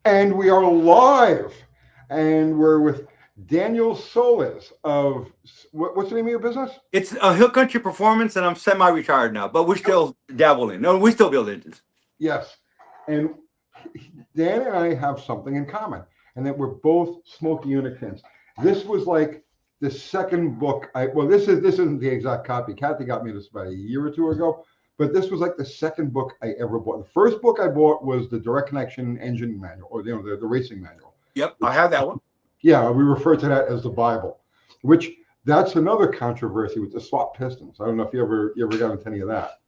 And we are live, and we're with Daniel Soliz of what's the name of your business? It's a hill country performance, and I'm semi-retired now, but we're still dabbling. No, we still build engines. Yes, and Dan and I have something in common, and that we're both Smokey Yunick fans. This was like the second book. This isn't the exact copy. Kathy got me this about a year or two ago, but this was like the second book I ever bought. The first book I bought was the Direct Connection Engine Manual, or the racing manual. Yep, I have that one. Yeah, we refer to that as the Bible, which that's another controversy with the swap pistons. I don't know if you ever got into any of that.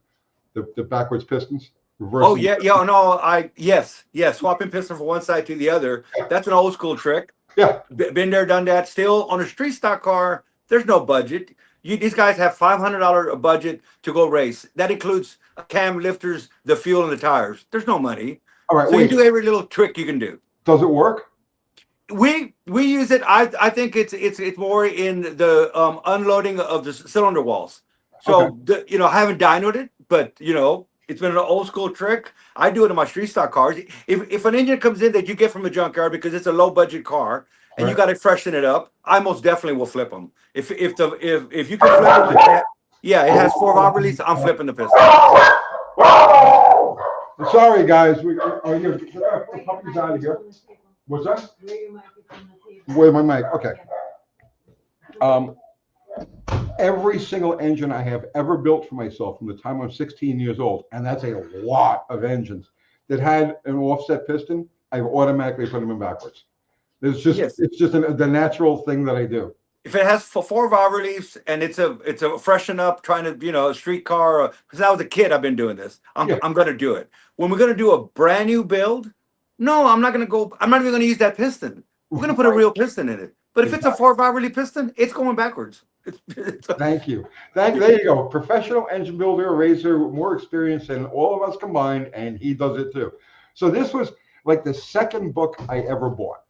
The backwards pistons, Oh reversing. yeah, yeah. No, yes, swapping piston from one side to the other. That's an old school trick. Yeah. Been there, done that. Still on a street stock car, there's no budget. These guys have $500 a budget to go race. That includes cam lifters, the fuel, and the tires. There's no money, All right. so you Wait. do every little trick you can do. Does it work? We use it. I think it's more in the unloading of the cylinder walls. Okay. So I haven't dynoed it, but it's been an old school trick. I do it in my street stock cars. If an engine comes in that you get from a junkyard because it's a low budget car and you Right. got to freshen it up, I most definitely will flip them. If you can flip it, yeah, it has four valve release. I'm flipping the piston. Sorry, guys. We are you get the puppies out of here. What's that? Where my mic? Okay. Um, every single engine I have ever built for myself from the time I'm 16 years old, and that's a lot of engines that had an offset piston, I've automatically put them in backwards. Yes. It's just the natural thing that I do. If it has four valve reliefs and it's a freshen up trying to a street car because I was a kid I've been doing this Yeah. I'm gonna do it when we're gonna do a brand new build. No, I'm not even gonna use that piston. We're gonna put a real piston in it. But if it's a Exactly. four valve relief piston, it's going backwards. Thank you. There you go. Professional engine builder, racer, with more experience than all of us combined, and he does it too. So this was like the second book I ever bought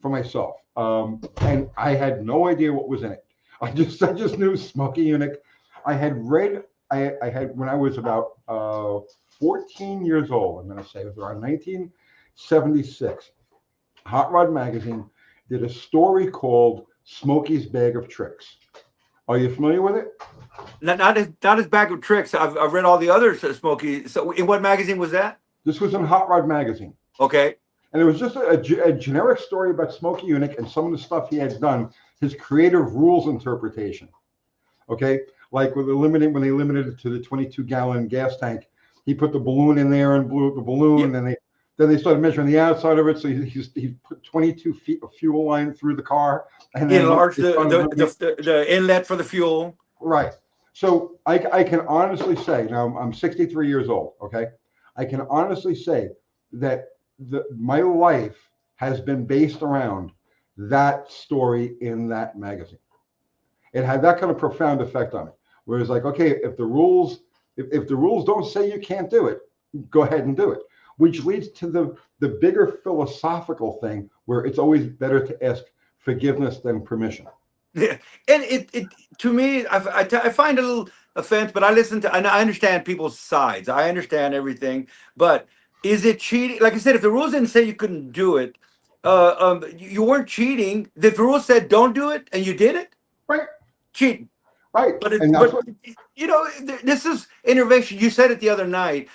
for myself, and I had no idea what was in it. I just knew Smokey Yunick. I had read. I had when I was about 14 years old. I'm going to say it was around 1976. Hot Rod Magazine did a story called Smokey's Bag of Tricks. Are you familiar with it? Not as bag of tricks. I've read all the others, Smokey. So in what magazine was that? This was in Hot Rod Magazine. Okay. And it was just a generic story about Smokey Yunick and some of the stuff he had done, his creative rules interpretation. Okay, like with when they limited it to the 22-gallon gas tank, he put the balloon in there and blew up the balloon, Yeah. and then they started measuring the outside of it. So he put 22 feet of fuel line through the car, and then Enlarge they started the inlet for the fuel. right. So I can honestly say now I'm 63 years old. Okay, I can honestly say that my life has been based around that story in that magazine. It had that kind of profound effect on me. Whereas, like, okay, if the rules don't say you can't do it, go ahead and do it. Which leads to the bigger philosophical thing where it's always better to ask forgiveness than permission. Yeah, and it to me, I find it a little offense, but I listen to and I understand people's sides. I understand everything, but is it cheating? Like I said, if the rules didn't say you couldn't do it, you weren't cheating. If the rules said don't do it and you did it, Right, cheating. right. And that's But what this is innovation. You said it the other night.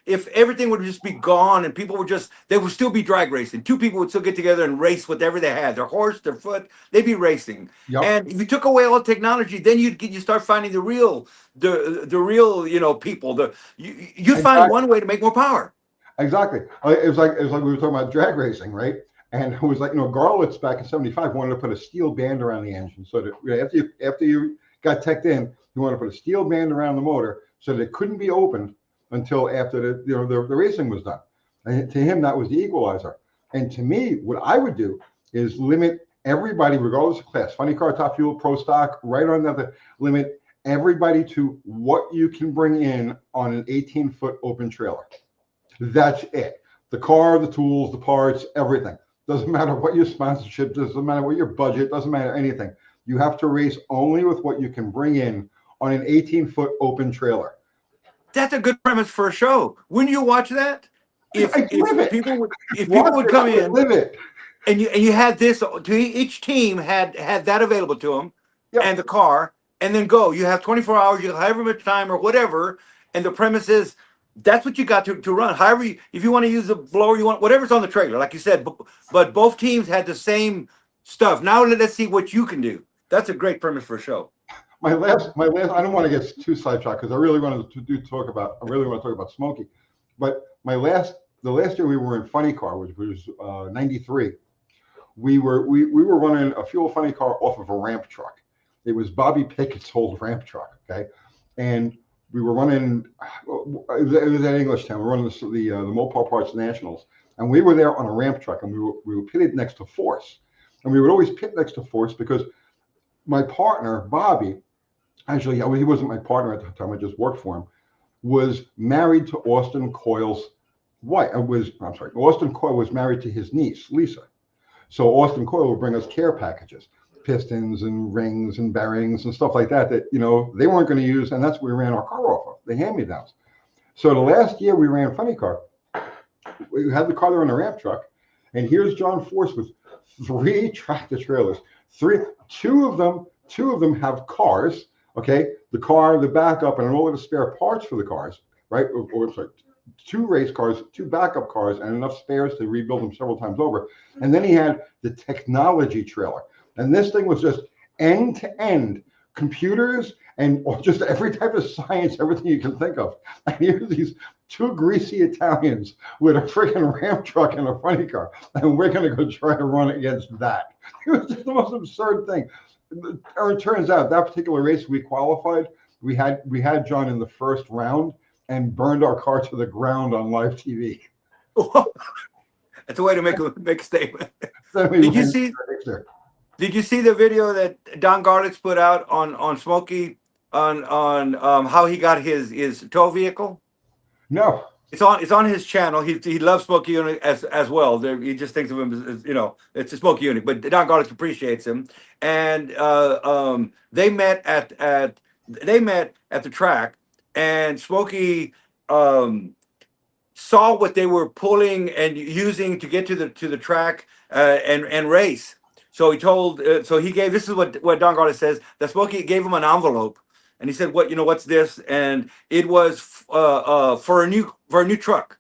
If everything would just be gone and people would they would still be drag racing. Two people would still get together and race whatever they had, their horse, their foot. They'd be racing. yep. And if you took away all technology, then you start finding the real people. You'd find Exactly. one way to make more power. Exactly. It was like we were talking about drag racing, right? And it was like, Garlitz back in '75 wanted to put a steel band around the engine so that after you got teched in, he wanted to put a steel band around the motor so that it couldn't be opened until after the racing was done. And to him, that was the equalizer. And to me, what I would do is limit everybody, regardless of class, funny car, top fuel, pro stock, right on the limit everybody to what you can bring in on an 18-foot open trailer. That's it. The car, the tools, the parts, everything. Doesn't matter what your sponsorship, doesn't matter what your budget, doesn't matter anything. You have to race only with what you can bring in on an 18-foot open trailer. That's a good premise for a show. Wouldn't you watch that? I live it. if people Watch would it. come I in live it. and you had this to each team had that available to them and Yep. the car and then go. You have 24 hours, you have however much time or whatever, and the premise is that's what you got to run. However, if you want to use the blower, you want whatever's on the trailer, like you said. But both teams had the same stuff. Now let's see what you can do. That's a great premise for a show. My last. I don't want to get too sidetracked because I really wanted to do talk about. I really want to talk about Smokey, but the last year we were in Funny Car, which was '93. We were running a fuel funny car off of a ramp truck. It was Bobby Pickett's old ramp truck. Okay, and we were running. It was at Englishtown. We were running the Mopar Parts Nationals, and we were there on a ramp truck, and we were pitted next to Force, and we would always pit next to Force because my partner Bobby, actually, he wasn't my partner at the time. I just worked for him. Was married to Austin Coyle's wife. Austin Coyle was married to his niece Lisa. So Austin Coyle would bring us care packages, pistons and rings and bearings and stuff like that they weren't going to use, and that's what we ran our car off of, the hand-me-downs. So the last year we ran Funny Car, we had the car there on the ramp truck, and here's John Force with 3 tractor trailers. Two of them have cars. Okay, the car, the backup, and all of the spare parts for the cars. Right, or sorry, 2 race cars, 2 backup cars, and enough spares to rebuild them several times over. And then he had the technology trailer. And this thing was just end to end computers and just every type of science, everything you can think of. And here's these 2 greasy Italians with a freaking ramp truck and a funny car. And we're going to go try to run against that. It was just the most absurd thing. It turns out that particular race we qualified. We had John in the first round and burned our car to the ground on live TV. That's a way to make a statement. Did you see the video that Don Garlits put out on Smokey on how he got his tow vehicle? No. It's on his channel. He loves Smokey Yunick as well. He just thinks of him as it's a Smokey Yunick, but Don Garlits appreciates him. And they met at the track, and Smokey saw what they were pulling and using to get to the track and race. So he gave, this is what Don Garlits says, that Smokey gave him an envelope. And he said, what's this? And it was for a new truck.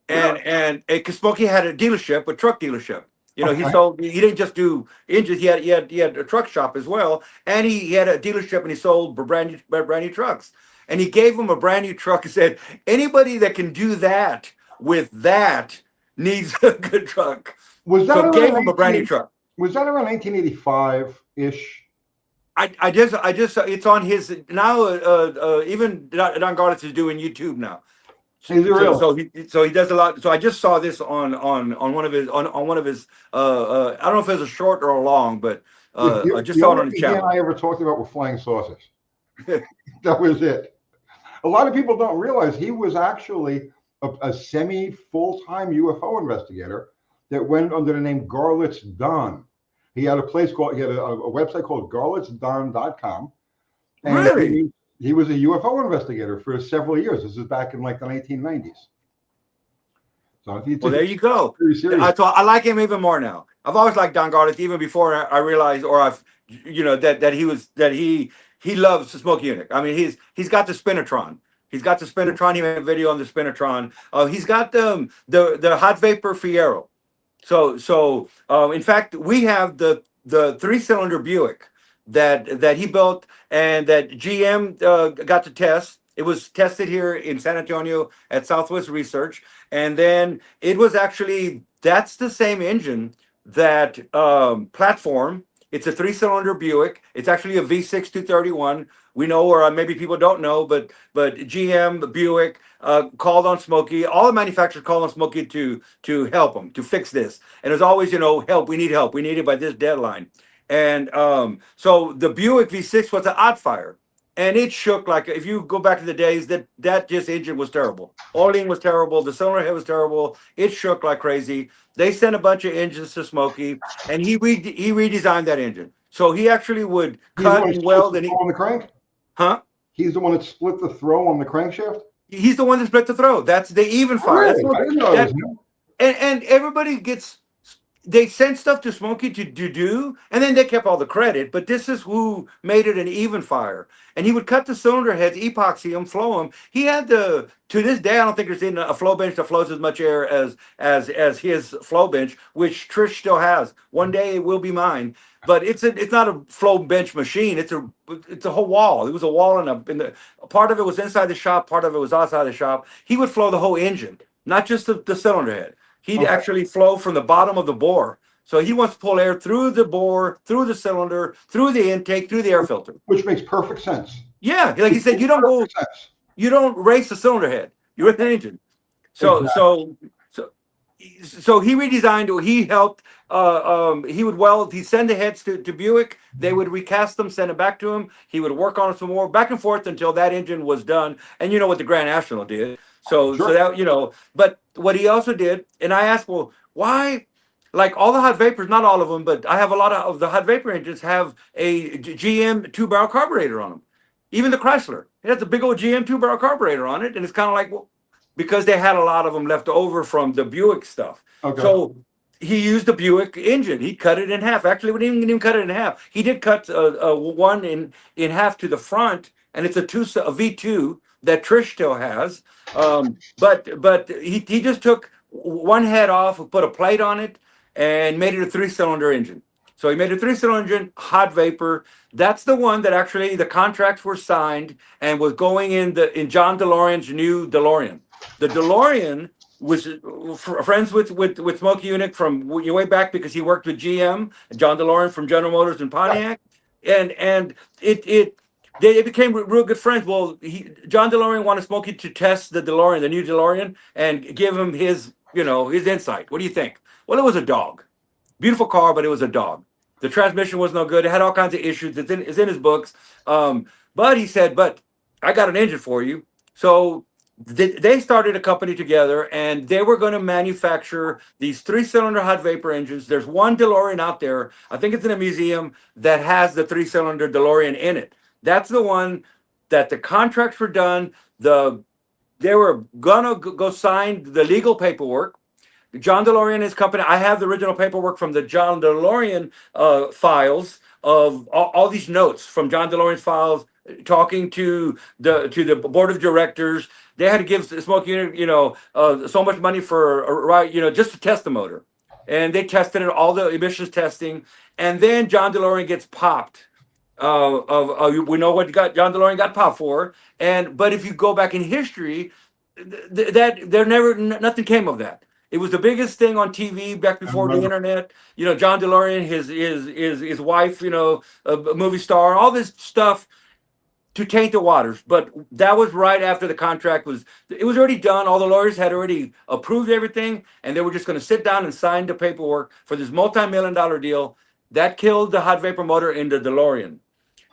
And because Smokey had a truck dealership. He didn't just do engines. He had a truck shop as well. And he had a dealership, and he sold brand new trucks. And he gave him a brand new truck and said, anybody that can do that with that needs a good truck. So gave him a brand new truck. Was that around 1985-ish? I just it's on his now. Even Don Garlits is doing YouTube now. So he does a lot. So I just saw this on one of his I don't know if it was a short or a long, but I just saw it on the channel. I ever talked about were flying saucers. That was it. A lot of people don't realize he was actually a semi full-time UFO investigator that went under the name Garlits Don. He had a website called garlitsdon.com. And really? He was a UFO investigator for several years. This is back in like the 1990s. So there you go. I like him even more now. I've always liked Don Garlits even before I realized, or I've, that he loves Smokey Yunick. I mean, he's got the Spinatron. He's got the Spinatron. He made a video on the Spinatron. He's got the hot vapor Fiero. So in fact, we have the 3-cylinder Buick that he built and that GM got to test. It was tested here in San Antonio at Southwest Research, and then it was actually, that's the same engine that platform. It's a 3-cylinder Buick. It's actually a V6 231. We know, or maybe people don't know, but GM Buick called on Smokey. All the manufacturers called on Smokey to help them to fix this. And there's always, help. We need help. We need it by this deadline. And so the Buick V6 was an odd fire, and it shook like, if you go back to the days, that just engine was terrible. Oiling was terrible. The cylinder head was terrible. It shook like crazy. They sent a bunch of engines to Smokey, and he redesigned that engine. So he actually would cut and weld. And on the crank? Huh? He's the one that split the throw on the crankshaft? He's the one that split the throw. That's the even Oh, fire. That's really? I Smokey. didn't know it was That him. and everybody gets they sent stuff to Smokey to do, and then they kept all the credit. But this is who made it an even fire. And he would cut the cylinder heads, epoxy them, flow them. He had the to this day, I don't think there's even a flow bench that flows as much air as his flow bench, which Trish still has. One day it will be mine. But it's not a flow bench machine. It's a whole wall. It was a wall in the part of it was inside the shop, part of it was outside the shop. He would flow the whole engine, not just the cylinder head. He'd Okay. actually flow from the bottom of the bore. So he wants to pull air through the bore, through the cylinder, through the intake, through the air filter. Which makes perfect sense. Yeah, like you Which said, makes perfect sense. you don't race the cylinder head. You race the engine. So Exactly. so so so he redesigned. He helped. He would weld. He'd send the heads to Buick. They would recast them, send them back to him. He would work on it some more, back and forth until that engine was done. And you know what the Grand National did. So Sure. that But what he also did, and I asked, well, why? Like all the hot vapors, not all of them, but I have a lot of the hot vapor engines have a GM 2 barrel carburetor on them. Even the Chrysler, it has a big old GM 2 barrel carburetor on it, and it's kind of like, well, because they had a lot of them left over from the Buick stuff. Okay. So he used the Buick engine. He cut it in half. Actually, we didn't even cut it in half. He did cut one in half to the front, and it's a V2 that Trish still has. But he just took one head off, put a plate on it, and made it a 3-cylinder engine. So he made a 3-cylinder engine, hot vapor. That's the one that actually the contracts were signed and was going in John DeLorean's new DeLorean. The DeLorean was friends with Smokey Yunick from way back because he worked with GM, John DeLorean from General Motors and Pontiac, and they became real good friends. Well, John DeLorean wanted Smokey to test the DeLorean, the new DeLorean, and give him his insight. What do you think? Well, it was a dog. Beautiful car, but it was a dog. The transmission was no good. It had all kinds of issues. It's in his books. But he said, but I got an engine for you. So they started a company together, and they were going to manufacture these 3-cylinder hot vapor engines. There's one DeLorean out there. I think it's in a museum that has the 3-cylinder DeLorean in it. That's the one that the contracts were done. They were gonna go sign the legal paperwork. John DeLorean and his company. I have the original paperwork from the John DeLorean files of all these notes from John DeLorean's files, talking to the board of directors. They had to give Smokey, so much money for just to test the motor, and they tested it, all the emissions testing, and then John DeLorean gets popped. We know what John DeLorean got popped for, but if you go back in history, nothing came of that. It was the biggest thing on TV back I before the remember. internet. John DeLorean, his wife, a movie star, all this stuff to taint the waters. But that was right after the contract it was already done. All the lawyers had already approved everything, and they were just going to sit down and sign the paperwork for this multi-million-dollar deal. That killed the hot vapor motor in the DeLorean.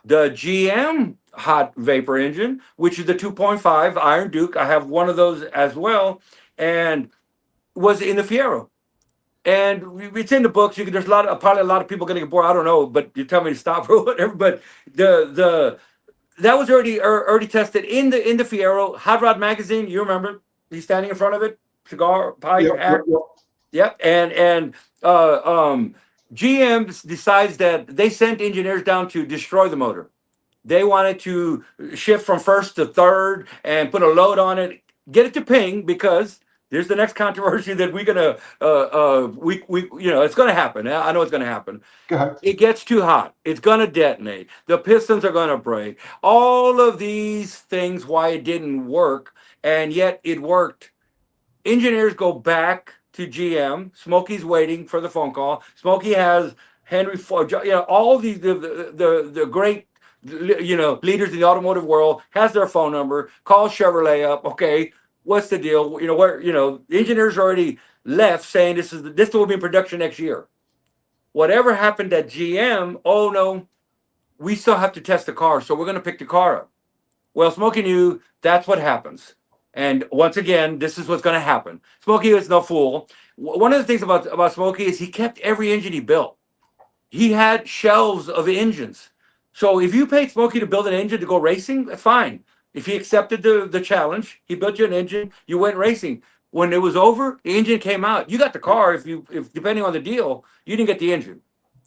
The GM hot vapor engine, which is the 2.5 Iron Duke, I have one of those as well, and was in the Fiero. And it's in the books. There's probably a lot of people going to get bored. I don't know, but you tell me to stop or whatever. But that was already tested in the Fiero. Hot Rod Magazine, you remember? He's standing in front of it, cigar, pipe, Yep. hat. Yep. Yep. And GM decides that they sent engineers down to destroy the motor. They wanted to shift from first to third and put a load on it, get it to ping, because there's the next controversy that we're gonna it's gonna happen. I know it's gonna happen. Go ahead. It gets too hot. It's gonna detonate. The pistons are gonna break. All of these things why it didn't work, and yet it worked. Engineers go back to GM. Smokey's waiting for the phone call. Smokey has Henry Ford, all the great leaders in the automotive world, has their phone number. Calls Chevrolet up. Okay, what's the deal? The engineers already left saying this will be in production next year. Whatever happened at GM? Oh no, we still have to test the car, so we're going to pick the car up. Well, Smokey knew that's what happens. And once again, this is what's going to happen. Smokey is no fool. One of the things about Smokey is he kept every engine he built. He had shelves of engines. So if you paid Smokey to build an engine to go racing, that's fine. If he accepted the challenge, he built you an engine. You went racing. When it was over, the engine came out. You got the car. If depending on the deal, you didn't get the engine.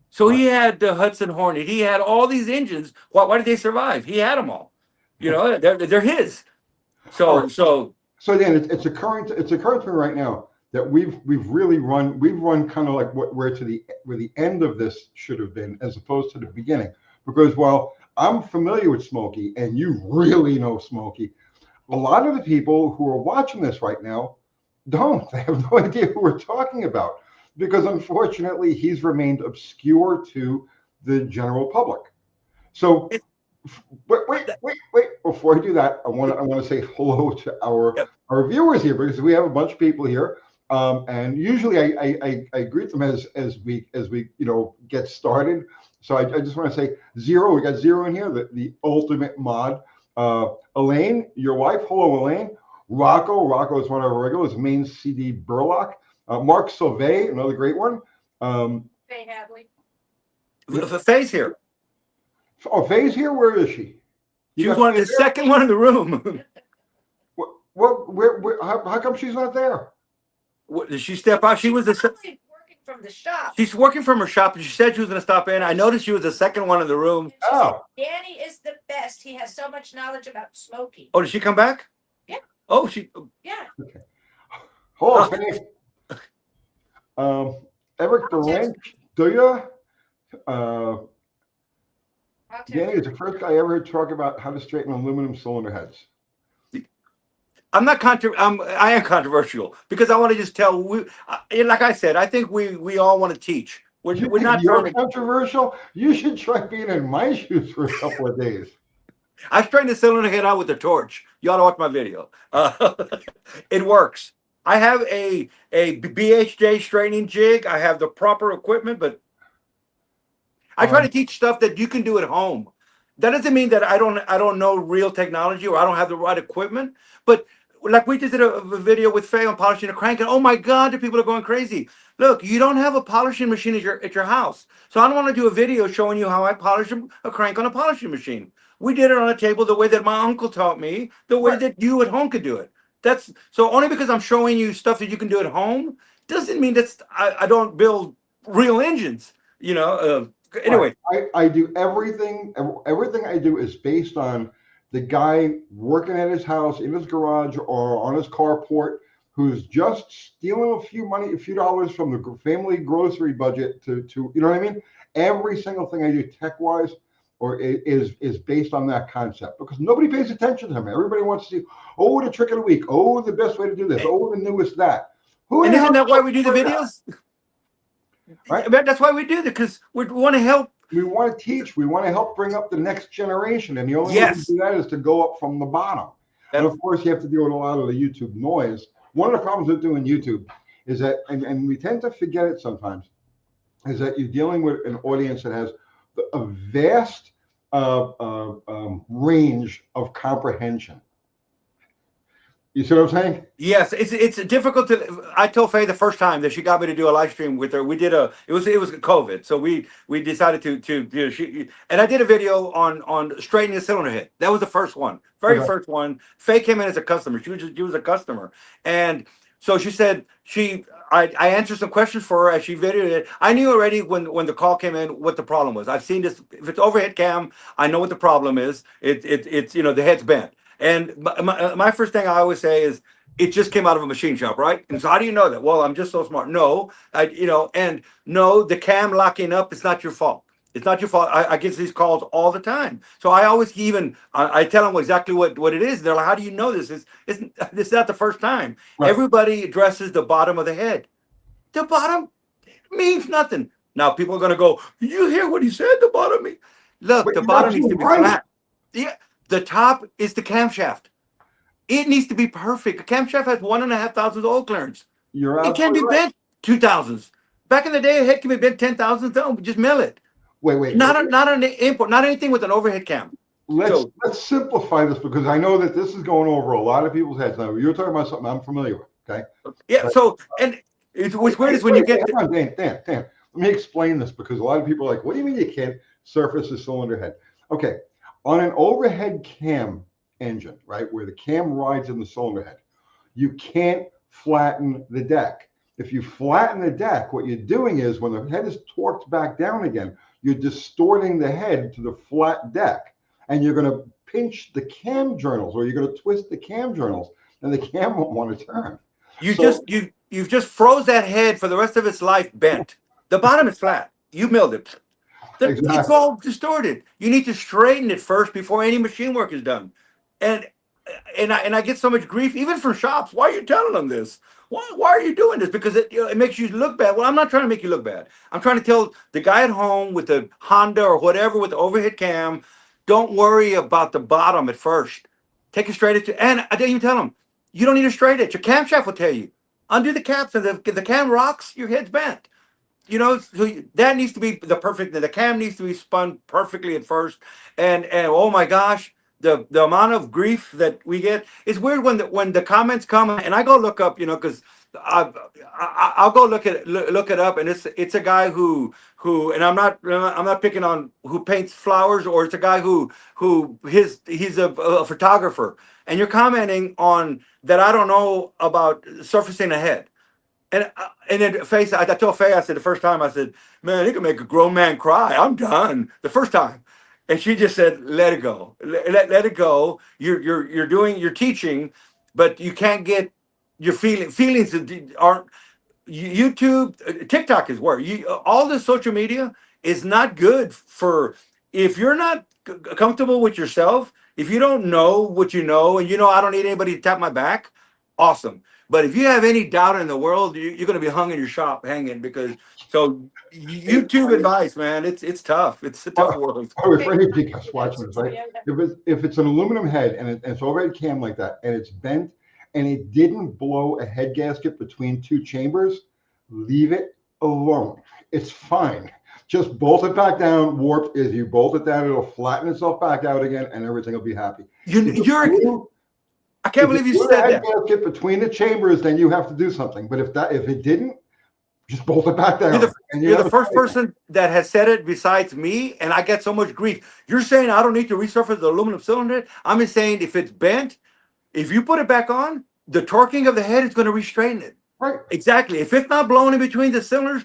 So Right. he had the Hudson Hornet. He had all these engines. Why did they survive? He had them all. You know, they're his. All So right. so So then it's occurring to me right now that we've run kind of like where the end of this should have been as opposed to the beginning. Because while I'm familiar with Smokey and you really know Smokey, a lot of the people who are watching this right now don't. They have no idea who we're talking about because unfortunately he's remained obscure to the general public. So wait. Before I do that, I want to say hello to our viewers here because we have a bunch of people here. And usually I greet them as we get started. So I just want to say Zero. We got Zero in here, the ultimate mod. Elaine, your wife. Hello, Elaine. Rocco is one of our regulars. Main CD Burlock. Mark Sauvé, another great one. Faye Hadley. Faye's here. Oh, Faye's here. Where is she? She was the second one in the room. How come she's not there? Did she step out? She was working from the shop. She's working from her shop, and she said she was going to stop in. I noticed she was the second one in the room. Oh, Danny is the best. He has so much knowledge about Smokey. Oh, did she come back? Yeah. Oh, Yeah. okay. Hello, Faye. Eric Durant, do you? Danny is the first guy I ever heard talk about how to straighten aluminum cylinder heads. I am controversial because I want to just tell. Like I said, I think we all want to teach. We're not. You're controversial. You should try being in my shoes for a couple of days. I straightened the cylinder head out with a torch. You ought to watch my video. It works. I have a BHJ straightening jig. I have the proper equipment, but I try to teach stuff that you can do at home. That doesn't mean that I don't know real technology or I don't have the right equipment. But like we just did a video with Faye on polishing a crank, and oh my God, the people are going crazy. Look, you don't have a polishing machine at your house, so I don't want to do a video showing you how I polish a crank on a polishing machine. We did it on a table the way that my uncle taught me, the way that you at home could do it. That's so only because I'm showing you stuff that you can do at home doesn't mean I don't build real engines. Anyway, I do everything I do is based on the guy working at his house, in his garage, or on his carport, who's just stealing a few dollars from the family grocery budget to you know what I mean? Every single thing I do tech-wise is based on that concept because nobody pays attention to him. Everybody wants to see, the trick of the week, the best way to do this, the newest that. And isn't that why we do the videos? Right? That's why we do it, because we want to help. We want to teach. We want to help bring up the next generation. And the only way to do that is to go up from the bottom. And of course, you have to deal with a lot of the YouTube noise. One of the problems with doing YouTube is that, and we tend to forget it sometimes, is that you're dealing with an audience that has a vast range of comprehension. You see what I'm saying? Yes, it's difficult to. I told Faye the first time that she got me to do a live stream with her. We did it was COVID, so we decided to and I did a video on straightening the cylinder head. That was the first one, first one. Faye came in as a customer. She was a customer, and so she said I answered some questions for her as she videoed it. I knew already when the call came in what the problem was. I've seen this. If it's overhead cam, I know what the problem is. It's the head's bent. And my first thing I always say is, it just came out of a machine shop, right? And so how do you know that? Well, I'm just so smart. No, and no, the cam locking up, it's not your fault. It's not your fault. I get these calls all the time. So I always I tell them exactly what it is. They're like, how do you know this? This is not the first time. Right. Everybody addresses the bottom of the head. The bottom means nothing. Now people are going to go, did you hear what he said? The bottom means. Look, the bottom needs to be flat. Yeah. The top is the camshaft. It needs to be perfect. The camshaft has 1,500 oil clearance. It can be bent 2,000s. Back in the day, a head can be bent 10,000. Don't just mill it. Wait. Not an import. Not anything with an overhead cam. Let's simplify this because I know that this is going over a lot of people's heads. Now you're talking about something I'm familiar with. Okay. Yeah. So what's weird is when you get. Dan. Let me explain this because a lot of people are like, what do you mean you can't surface a cylinder head? Okay. On an overhead cam engine, right, where the cam rides in the cylinder head, you can't flatten the deck. If you flatten the deck, what you're doing is when the head is torqued back down again, you're distorting the head to the flat deck, and you're going to pinch the cam journals, or you're going to twist the cam journals, and the cam won't want to turn. You've just froze that head for the rest of its life bent. The bottom is flat. You milled it. It's Exactly. all distorted. You need to straighten it first before any machine work is done. And I get so much grief even from shops. Why are you telling them this? Why are you doing this? Because it makes you look bad. Well, I'm not trying to make you look bad. I'm trying to tell the guy at home with the Honda or whatever with the overhead cam, don't worry about the bottom at first. Take it straight at you. And I didn't even tell him, you don't need to straight it. Your camshaft will tell you. Undo the caps, and the cam rocks, your head's bent. So that needs to be the cam needs to be spun perfectly at first. And oh my gosh, the amount of grief that we get. It's weird when the comments come, and I go look up, because I'll go look it up, and it's a guy who and I'm not picking on who paints flowers, or it's a guy who he's a photographer, and you're commenting on that. I don't know about surfacing a head. And then Faye, I told Faye, I said the first time, I said, man, he can make a grown man cry. I'm done the first time. And she just said, let it go. Let it go. You're teaching, but you can't get your feelings aren't YouTube, TikTok is where all the social media is not good for if you're not comfortable with yourself. If you don't know what you know, and I don't need anybody to tap my back, awesome. But if you have any doubt in the world, you're going to be hung in your shop hanging because so YouTube advice, man, it's tough. It's a tough world. I was afraid you guys watching this, right? If it's an aluminum head and it's overhead cam like that, and it's bent, and it didn't blow a head gasket between two chambers, leave it alone. It's fine. Just bolt it back down. Warp is you bolt it down, it'll flatten itself back out again, and everything will be happy. I can't believe you said that. Gasket between the chambers, then you have to do something. But if it didn't, just bolt it back down. You're the first person that has said it besides me, and I get so much grief. You're saying I don't need to resurface the aluminum cylinder. I'm just saying if it's bent, if you put it back on, the torquing of the head is going to restrain it. Right. Exactly. If it's not blowing in between the cylinders,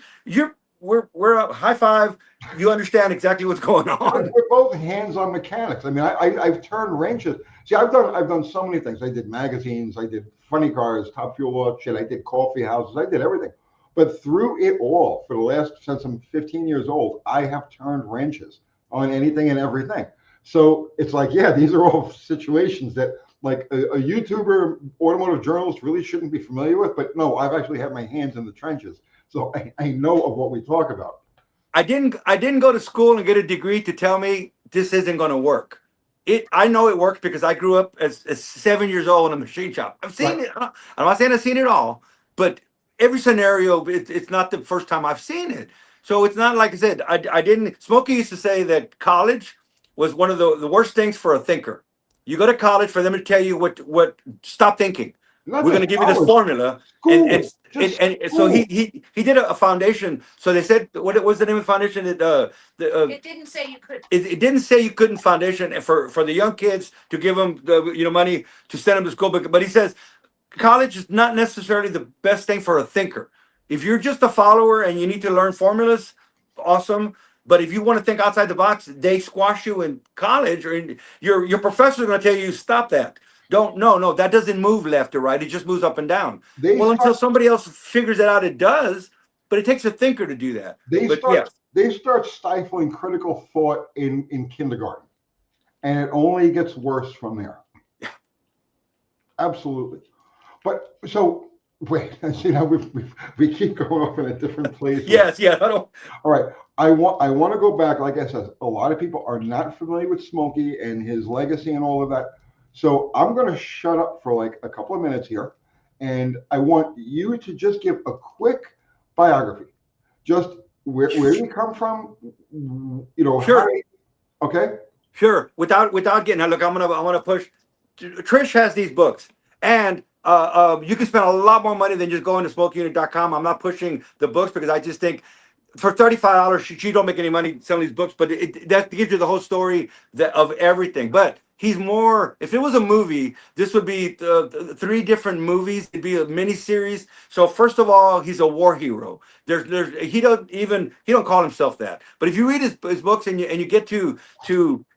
we're a high five. You understand exactly what's going on. We're both hands-on mechanics. I mean, I've turned wrenches. See, I've done so many things. I did magazines, I did funny cars, Top Fuel auction, I did coffee houses, I did everything. But through it all, for the last since I'm 15 years old, I have turned wrenches on anything and everything. So it's like, yeah, these are all situations that like a YouTuber, automotive journalist really shouldn't be familiar with. But no, I've actually had my hands in the trenches, so I know of what we talk about. I didn't go to school and get a degree to tell me this isn't going to work. I know it works because I grew up as 7 years old in a machine shop. I've seen it. I'm not saying I've seen it all, but every scenario, it's not the first time I've seen it. So it's not like I said, I didn't. Smokey used to say that college was one of the worst things for a thinker. You go to college for them to tell you what stop thinking. We're going to give you this formula, and so he did a foundation. So they said, what was the name of the foundation? It didn't say you could. It didn't say you couldn't foundation for the young kids to give them the money to send them to school. But he says college is not necessarily the best thing for a thinker. If you're just a follower and you need to learn formulas, awesome. But if you want to think outside the box, they squash you in college, or your professor is going to tell you stop that. No, that doesn't move left or right. It just moves up and down. Until somebody else figures it out, it does. But it takes a thinker to do that. They start stifling critical thought in kindergarten, and it only gets worse from there. Yeah, absolutely. But so wait, see now we keep going off in a different place. Yes. I don't. All right. I want to go back. Like I said, a lot of people are not familiar with Smokey and his legacy and all of that. So I'm going to shut up for like a couple of minutes here, and I want you to just give a quick biography, just where you come from, Sure. Okay. Sure. Without getting look, I'm gonna push. Trish has these books, and you can spend a lot more money than just going to SmokeyYunick.com. I'm not pushing the books because I just think for $35, she don't make any money selling these books, but that gives you the whole story of everything. But he's more. If it was a movie, this would be 3 different movies. It'd be a mini series. So first of all, he's a war hero. He don't call himself that. But if you read his books and you get to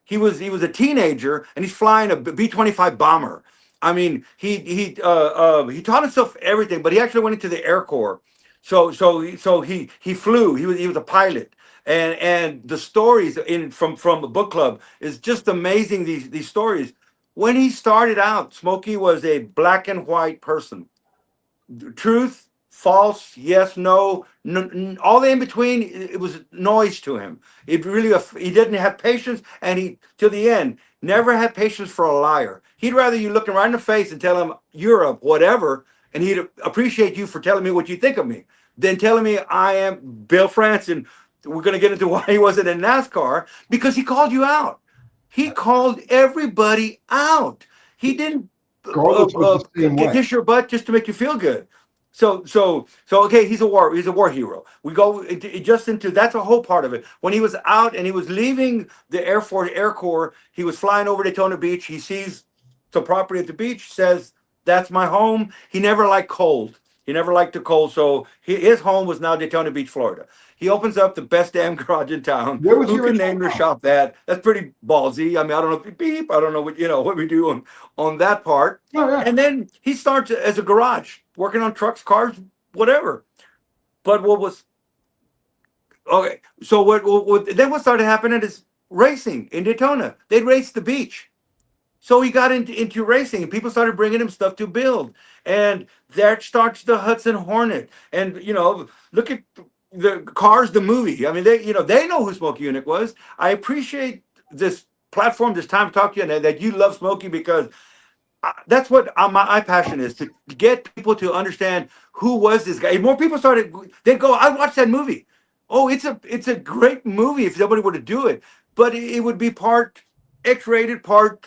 he was a teenager and he's flying a B-25 bomber. I mean, he taught himself everything, but he actually went into the Air Corps. So he flew. He was a pilot, and the stories from the book club is just amazing. These stories. When he started out, Smokey was a black and white person. Truth, false, yes, no, all the in between. It was noise to him. It really he didn't have patience, and he till the end never had patience for a liar. He'd rather you look him right in the face and tell him you're a whatever, and he'd appreciate you for telling me what you think of me, than telling me I am Bill France. And we're going to get into why he wasn't in NASCAR, because he called you out. He called everybody out. He didn't Garland was the same way. kiss your butt just to make you feel good. So okay, he's a war hero. We go just into that's a whole part of it. When he was out and he was leaving the Air Corps, he was flying over Daytona Beach. He sees some property at the beach, says, "That's my home." He never liked cold. He never liked the cold, so his home was now Daytona Beach, Florida. He opens up the best damn garage in town. Who can name their shop that? That's pretty ballsy. I mean, I don't know if you beep. I don't know what we do on that part. Oh, yeah. And then he starts as a garage, working on trucks, cars, whatever. But what was okay? So what started happening is racing in Daytona. They'd race the beach. So he got into racing, and people started bringing him stuff to build. And there starts the Hudson Hornet. And, look at the Cars, the movie. I mean, they know who Smokey Yunick was. I appreciate this platform, this time to talk to you, and that you love Smokey, because that's what my passion is, to get people to understand who was this guy. If more people they'd go, I watched that movie. Oh, it's a great movie if somebody were to do it. But it would be part X-rated, part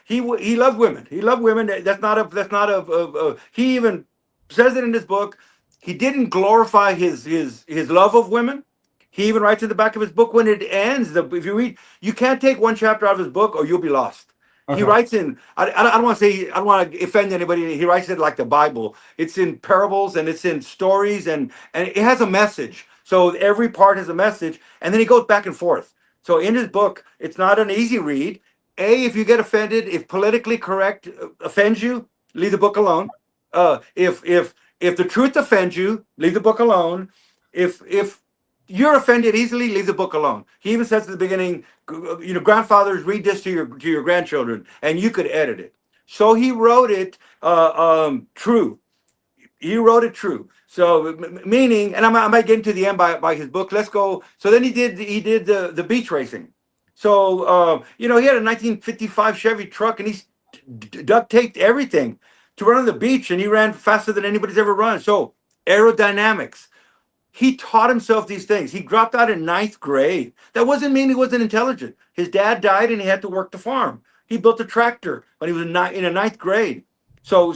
he loved women. He loved women. That's not a he even says it in his book. He didn't glorify his love of women. He even writes in the back of his book when it ends. If you read, you can't take one chapter out of his book or you'll be lost. Okay. He writes in. I don't want to say. I don't want to offend anybody. He writes it like the Bible. It's in parables and it's in stories and it has a message. So every part has a message, and then he goes back and forth. So in his book, it's not an easy read. If you get offended, if politically correct offends you, leave the book alone. If the truth offends you, leave the book alone. If you're offended easily, leave the book alone. He even says at the beginning, grandfathers, read this to your grandchildren, and you could edit it. So he wrote it true. He wrote it true. So meaning, and I might get into the end by his book. Let's go. So then he did the beach racing. So he had a 1955 Chevy truck, and he duct taped everything to run on the beach, and he ran faster than anybody's ever run. So aerodynamics. He taught himself these things. He dropped out in 9th grade. That wasn't mean he wasn't intelligent. His dad died, and he had to work the farm. He built a tractor when he was in a 9th grade. So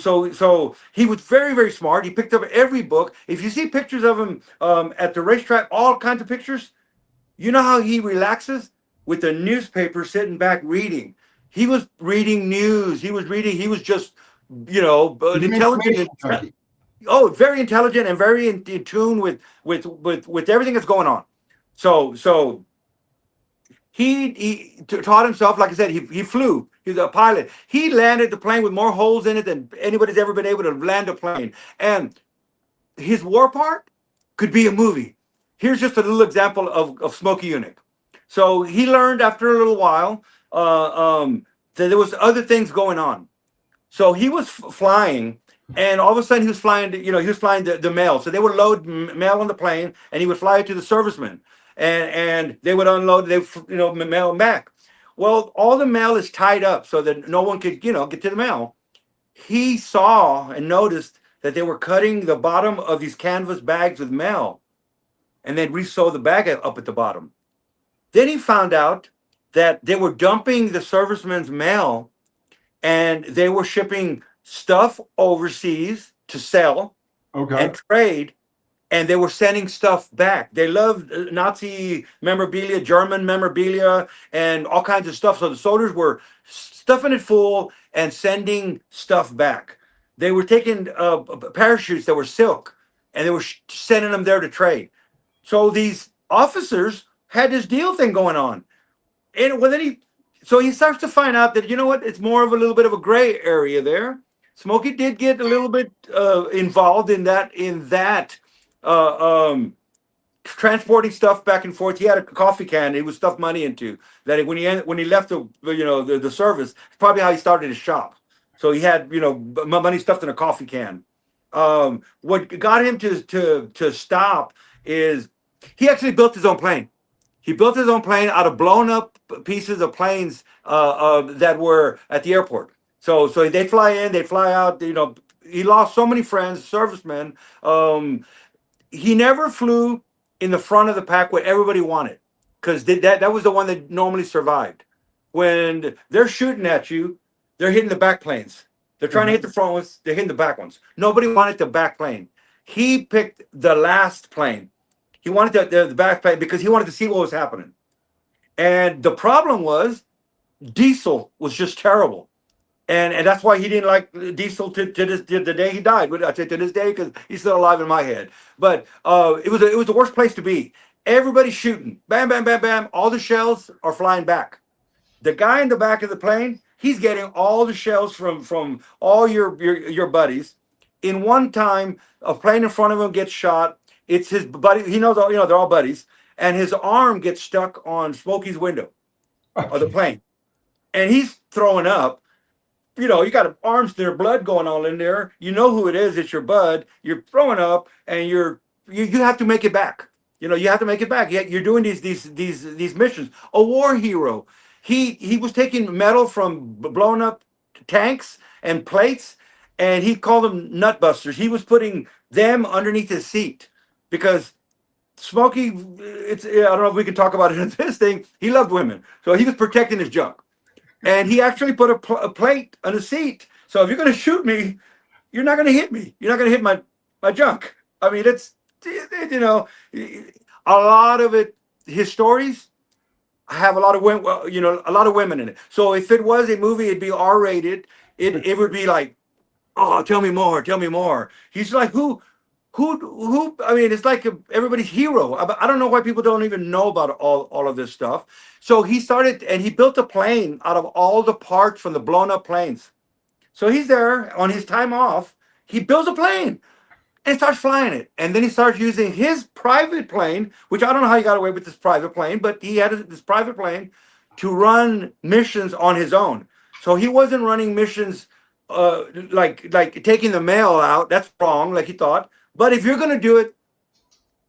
he was very, very smart. He picked up every book. If you see pictures of him at the racetrack, all kinds of pictures, you know how he relaxes? With a newspaper, sitting back reading. He was reading news. He was just, intelligent. Oh, very intelligent and very in tune with everything that's going on. So he taught himself, like I said, he flew. He's a pilot. He landed the plane with more holes in it than anybody's ever been able to land a plane. And his war part could be a movie. Here's just a little example of Smokey Yunick. So he learned after a little while that there was other things going on. So he was flying, and all of a sudden he was flying the mail. So they would load mail on the plane, and he would fly it to the servicemen, and they would unload. They mail them back. Well, all the mail is tied up so that no one could get to the mail. He saw and noticed that they were cutting the bottom of these canvas bags with mail, and they'd resew the bag up at the bottom. Then he found out that they were dumping the servicemen's mail, and they were shipping stuff overseas to sell and trade and they were sending stuff back. They loved Nazi memorabilia, German memorabilia, and all kinds of stuff. So the soldiers were stuffing it full and sending stuff back. They were taking parachutes that were silk, and they were sending them there to trade. So these officers had this deal thing going on, and when then he starts to find out that, you know what, it's more of a little bit of a gray area there. Smokey did get a little bit involved in that uh, um, transporting stuff back and forth. He had a coffee can he would stuff money into. That when he left the service, probably how he started his shop. So he had money stuffed in a coffee can. What got him to stop is he actually built his own plane. He built his own plane out of blown up pieces of planes that were at the airport. So they fly in, they fly out. He lost so many friends, servicemen. He never flew in the front of the pack what everybody wanted, because that was the one that normally survived. When they're shooting at you, they're hitting the back planes. They're trying to hit the front ones. They're hitting the back ones. Nobody wanted the back plane. He picked the last plane. He wanted the back plane because he wanted to see what was happening. And the problem was diesel was just terrible. And that's why he didn't like diesel to the day he died. I say to this day because he's still alive in my head. But it was the worst place to be. Everybody's shooting, bam, bam, bam, bam. All the shells are flying back. The guy in the back of the plane, he's getting all the shells from all your buddies. In one time, a plane in front of him gets shot. It's his buddy. He knows they're all buddies, and his arm gets stuck on Smokey's window of the plane, and he's throwing up. You got arms there, blood going on in there. You know who it is. It's your bud. You're throwing up, and you have to make it back. You have to make it back. You're doing these missions. A war hero. He was taking metal from blown up tanks and plates, and he called them nutbusters. He was putting them underneath his seat because Smokey. I don't know if we can talk about it in this thing. He loved women, so he was protecting his junk. And he actually put a plate on the seat. So if you're going to shoot me, you're not going to hit me. You're not going to hit my junk. I mean, it's, a lot of it, his stories have a lot of women, a lot of women in it. So if it was a movie, it'd be R-rated. It would be like, oh, tell me more, tell me more. He's like, who, I mean, it's like everybody's hero. I don't know why people don't even know about all of this stuff. So he started, and he built a plane out of all the parts from the blown up planes. So he's there on his time off. He builds a plane and starts flying it. And then he starts using his private plane, which I don't know how he got away with this private plane, but he had this private plane to run missions on his own. So he wasn't running missions like taking the mail out. That's wrong, like he thought. But if you're going to do it,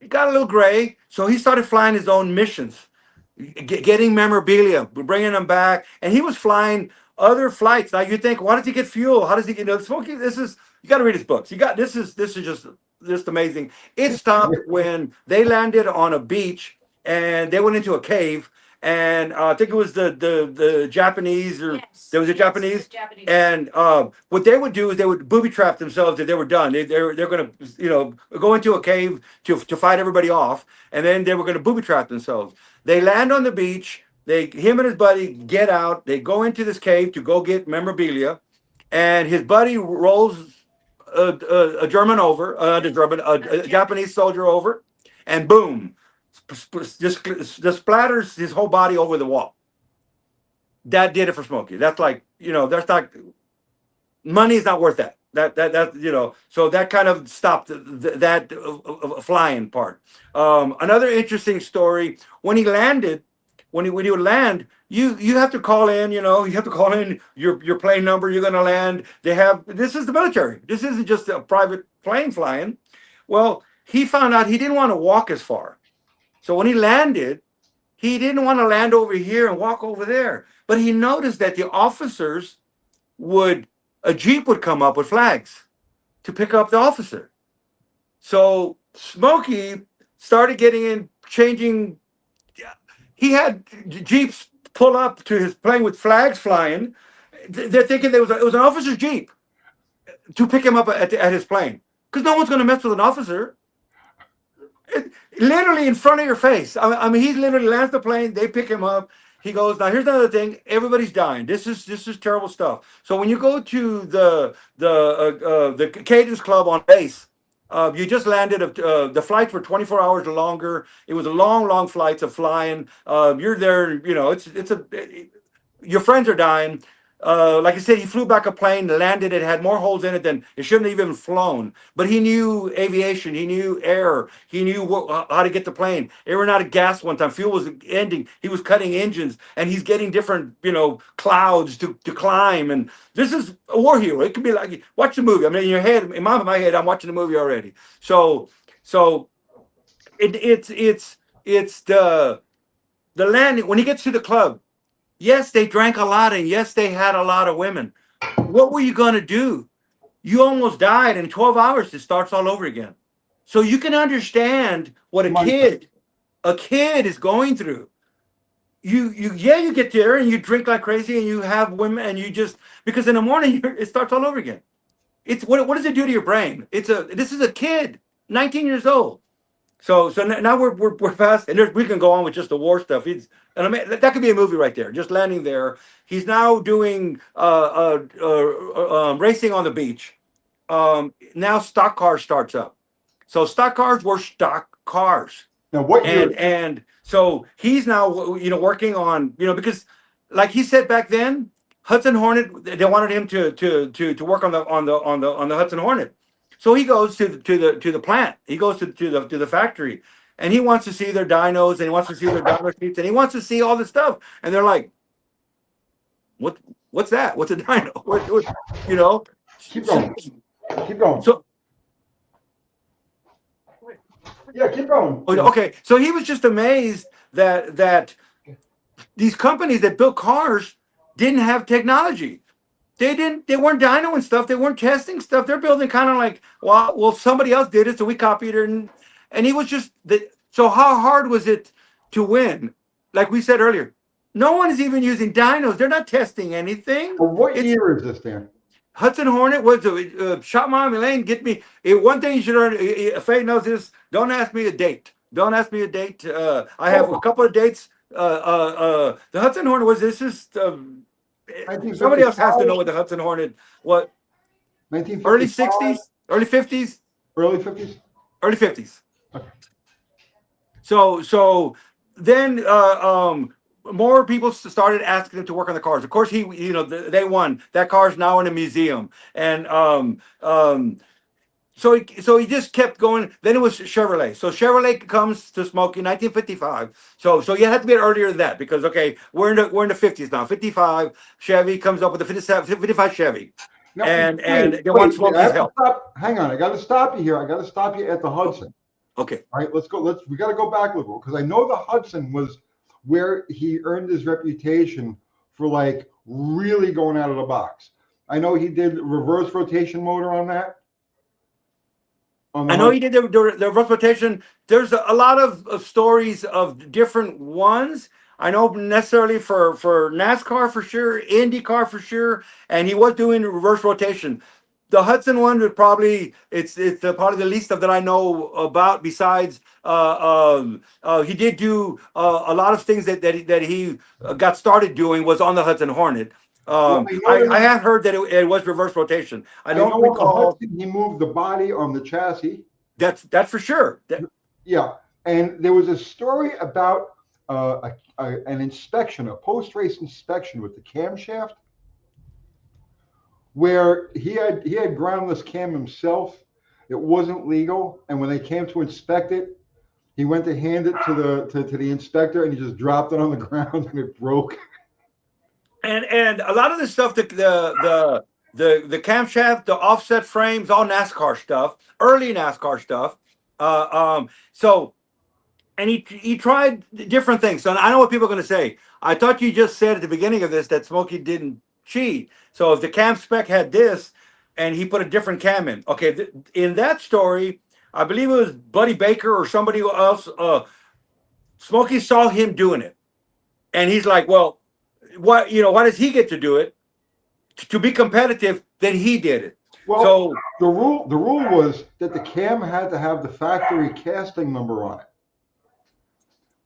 it got a little gray. So he started flying his own missions, getting memorabilia, bringing them back. And he was flying other flights. Now you think, why does he get fuel? How does he get, Smokey, you got to read his books. This is just amazing. It stopped when they landed on a beach and they went into a cave. And I think it was the Japanese, or Yes, there was a yes, Japanese. Japanese. And what they would do is they would booby trap themselves if they were done. They're going to go into a cave to fight everybody off, and then they were going to booby trap themselves. They land on the beach. Him and his buddy get out. They go into this cave to go get memorabilia, and his buddy rolls a German over, a Japanese soldier over, and boom. Just splatters his whole body over the wall. That did it for Smokey. That's like, that's not, money is not worth that. So that kind of stopped that flying part. Another interesting story, when he landed, when he would land, you have to call in, you have to call in your plane number. You're going to land. This is the military. This isn't just a private plane flying. Well, he found out he didn't want to walk as far. So when he landed, he didn't want to land over here and walk over there. But he noticed that the officers a Jeep would come up with flags to pick up the officer. So Smokey started changing. He had Jeeps pull up to his plane with flags flying. They're thinking it was an officer's Jeep to pick him up at his plane. Because no one's going to mess with an officer. literally in front of your face. I mean, he literally lands the plane. They pick him up. He goes, now here's another thing. Everybody's dying. This is terrible stuff. So when you go to the Cadence Club on base, you just landed. The flights were 24 hours or longer. It was a long flights of flying. You're there. You know, your friends are dying. Like I said, he flew back a plane, landed it, had more holes in it than it shouldn't have even flown. But he knew aviation, he knew air, he knew how to get the plane. They ran out of gas one time, fuel was ending. He was cutting engines, and he's getting different, clouds to climb. And this is a war hero. It could be like watch the movie. I mean, in your head, in my head, I'm watching the movie already. So it's the landing when he gets to the club. Yes, they drank a lot, and yes, they had a lot of women. What were you going to do? You almost died. In 12 hours, it starts all over again. So you can understand what a kid is going through. You get there and you drink like crazy and you have women and you just because in the morning it starts all over again. It's what does it do to your brain? This is a kid, 19 years old. So now we're past, and we can go on with just the war stuff. And I mean that could be a movie right there. Just landing there, he's now doing racing on the beach. Now stock cars starts up. So stock cars were stock cars. Now what year? And so he's now working on because like he said back then, Hudson Hornet they wanted him to work on the Hudson Hornet. So he goes to the plant. He goes to the factory, and he wants to see their dynos, and he wants to see their dyno sheets, and he wants to see all this stuff. And they're like, "What's that? What's a dyno?" Keep going. Keep going. So yeah, keep going. Okay. So he was just amazed that these companies that built cars didn't have technology. They weren't dynoing stuff. They weren't testing stuff. They're building kind of like, well, somebody else did it, so we copied it. And he was just so how hard was it to win? Like we said earlier, no one is even using dynos. They're not testing anything. Well, what year is this, Dan? Hudson Hornet was shot mom Elaine. Get me one thing you should learn. Faye knows this. Don't ask me a date. Don't ask me a date. I have a couple of dates. The Hudson Hornet was this is. Somebody else has to know what the Hudson Hornet. What? Early 60s, early 50s, early 50s, early 50s. Okay. So then more people started asking him to work on the cars. Of course, they won. That car's now in a museum, and so he just kept going. Then it was Chevrolet. So Chevrolet comes to Smokey in 1955. So you had to be earlier than that because we're in the 50s now. 55 Chevy comes up with the 55 Chevy, now, and they want Smokey's help. Hang on, I got to stop you here. I got to stop you at the Hudson. Okay. All right, let's go. We got to go back a little because I know the Hudson was where he earned his reputation for like really going out of the box. I know he did reverse rotation motor on that. I know he did the reverse rotation. There's a lot of stories of different ones. I know necessarily for NASCAR for sure, IndyCar for sure, and he was doing reverse rotation. The Hudson one would probably probably the least of that I know about. Besides, he did do a lot of things that he got started doing was on the Hudson Hornet. I have heard that it was reverse rotation. I don't recall. He moved the body on the chassis. That's for sure. Yeah, and there was a story about an inspection, a post-race inspection with the camshaft, where he had groundless cam himself. It wasn't legal, and when they came to inspect it, he went to hand it to the inspector, and he just dropped it on the ground, and it broke. And a lot of this stuff, the camshaft, the offset frames, all NASCAR stuff, early NASCAR stuff. So, and he tried different things. So I know what people are going to say. I thought you just said at the beginning of this that Smokey didn't cheat. So if the cam spec had this, and he put a different cam in. Okay, in that story, I believe it was Buddy Baker or somebody else. Smokey saw him doing it, and he's like, well. Why does he get to do it? To be competitive, then he did it. Well, so the rule was that the cam had to have the factory casting number on it.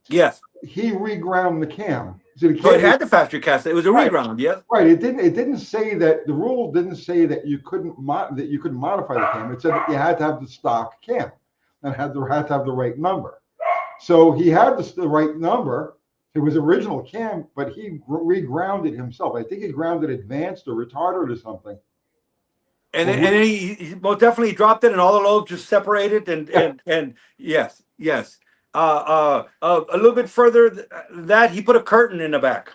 Yes. he reground the cam. So the So it cam, had the factory cast. It was a right, reground. Yes. right. It didn't say that the rule didn't say that you couldn't modify the cam. It said that you had to have the stock cam and had to have the right number. So he had the right number. It was original cam, but he regrounded himself. I think he grounded advanced or retarded or something. And then he most definitely dropped it, and all the lobes just separated, and yes, yes. A little bit further that he put a curtain in the back,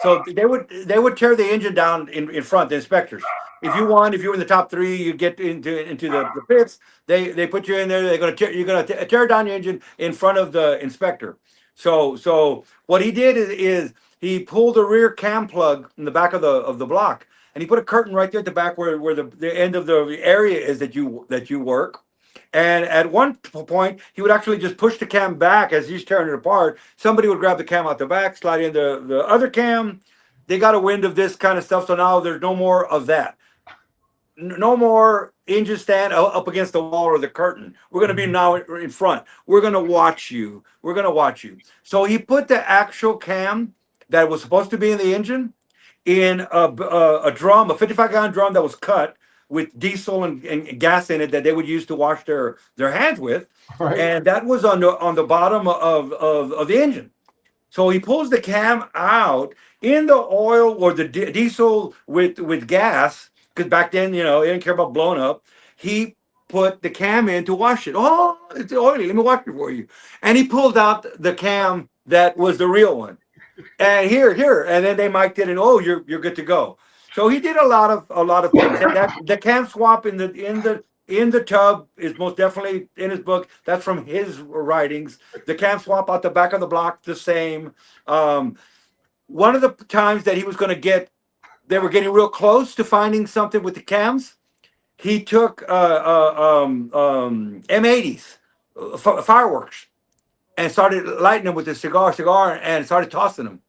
so they would tear the engine down in front. The inspectors, if you were in the top three, you get into the pits. They put you in there. You're gonna tear down your engine in front of the inspector. So what he did is he pulled the rear cam plug in the back of the block, and he put a curtain right there at the back where the end of the area is that you work. And at one point, he would actually just push the cam back as he's tearing it apart. Somebody would grab the cam out the back, slide in the other cam. They got a wind of this kind of stuff, so now there's no more of that. No more engine stand up against the wall or the curtain. We're going to be now in front. We're going to watch you. We're going to watch you. So he put the actual cam that was supposed to be in the engine in a drum, a 55-gallon drum that was cut with diesel and gas in it that they would use to wash their hands with, Right. and that was on the bottom of the engine. So he pulls the cam out in the oil or the diesel with gas, because back then, they didn't care about blowing up. He put the cam in to wash it. Oh, it's oily. Let me wash it for you. And he pulled out the cam that was the real one. And here, and then they mic'd it, and you're good to go. So he did a lot of things. And that the cam swap in the tub is most definitely in his book. That's from his writings. The cam swap out the back of the block, the same. One of the times that he was going to they were getting real close to finding something with the cams. He took M80s, fireworks, and started lighting them with a cigar, and started tossing them.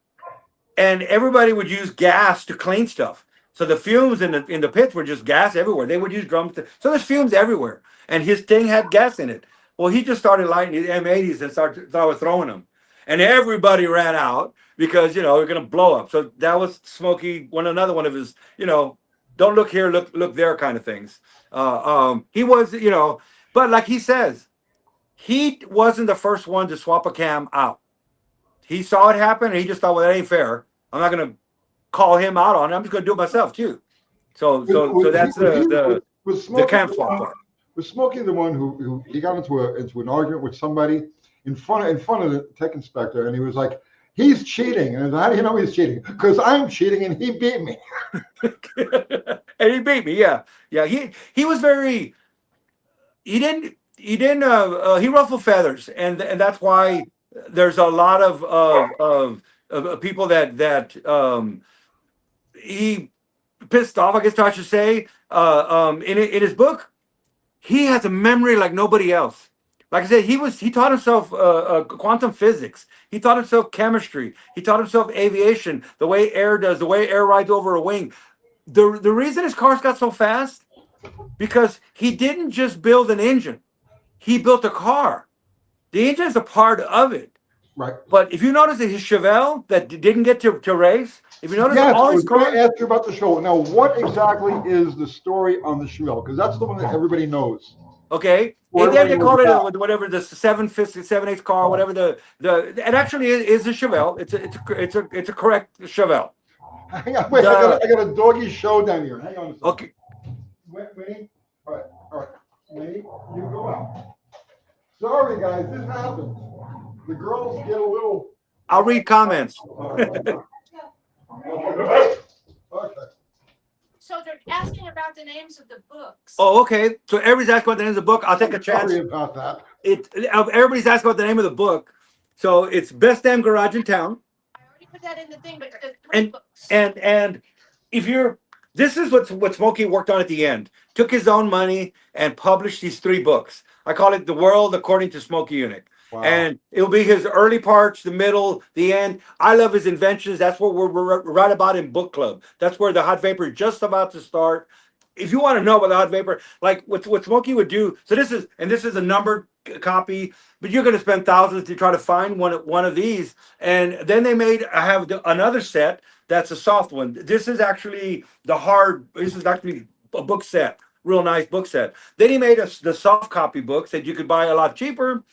And everybody would use gas to clean stuff. So the fumes in the pits were just gas everywhere. They would use drums. So there's fumes everywhere. And his thing had gas in it. Well, he just started lighting his M80s and started throwing them. And everybody ran out because, they're going to blow up. So that was Smokey, another one of his, don't look here, look there kind of things. He was, but like he says, he wasn't the first one to swap a cam out. He saw it happen, and he just thought, well, that ain't fair. I'm not going to call him out on it. I'm just going to do it myself too. So that's the cam swap part. Was Smokey the one who he got into an argument with somebody in front of the tech inspector, and he was like, he's cheating. And how do you know he's cheating? Because I'm cheating, and he beat me. And he beat me. Yeah. He was very. He ruffled feathers, and that's why there's a lot of people that he pissed off, I guess I should say. In his book, he has a memory like nobody else. Like I said, he taught himself quantum physics. He taught himself chemistry. He taught himself aviation, the way air does, the way air rides over a wing. The reason his cars got so fast, because he didn't just build an engine. He built a car. The engine is a part of it. Right. But if you notice that his Chevelle that didn't get to race, if you notice yes, all I was his going cars. to ask you about the show. Now, what exactly is the story on the Chevelle? Because that's the one that everybody knows. Okay. They call it whatever the 7/8 car, whatever the it actually is a Chevelle. It's a correct Chevelle. Hang on, wait, I got a doggy show down here. Hang on a second. Okay. Winnie? All right. Winnie, you go out. Sorry, guys, this happens. The girls get a little. I'll read comments. Okay. So they're asking about the names of the books. Oh, okay. So everybody's asking about the name of the book. I'll take a chance. Sorry about that. Everybody's asking about the name of the book. So it's Best Damn Garage in Town. I already put that in the thing, but the And books. and if this is what Smokey worked on at the end. Took his own money and published these 3 books. I call it The World According to Smokey Yunick. Wow. And it'll be his early parts, the middle, the end. I love his inventions. That's what we're right about in book club. That's where the hot vapor is just about to start. if you want to know about the hot vapor, like what Smokey would do. So this is a numbered copy, but you're going to spend thousands to try to find one of these. And then they made I have another set that's a soft one. This is actually the hard. This is actually a book set, real nice book set. Then he made us the soft copy books that you could buy a lot cheaper.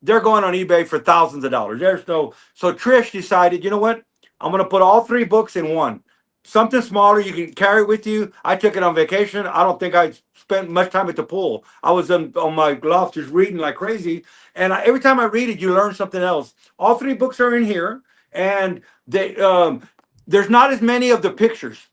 They're going on eBay for thousands of dollars. There's no. So Trish decided, you know what? I'm going to put all three books in one. Something smaller you can carry with you. I took it on vacation. I don't think I spent much time at the pool. I was on my loft just reading like crazy. And every time I read it, you learn something else. All three books are in here, and there's not as many of the pictures.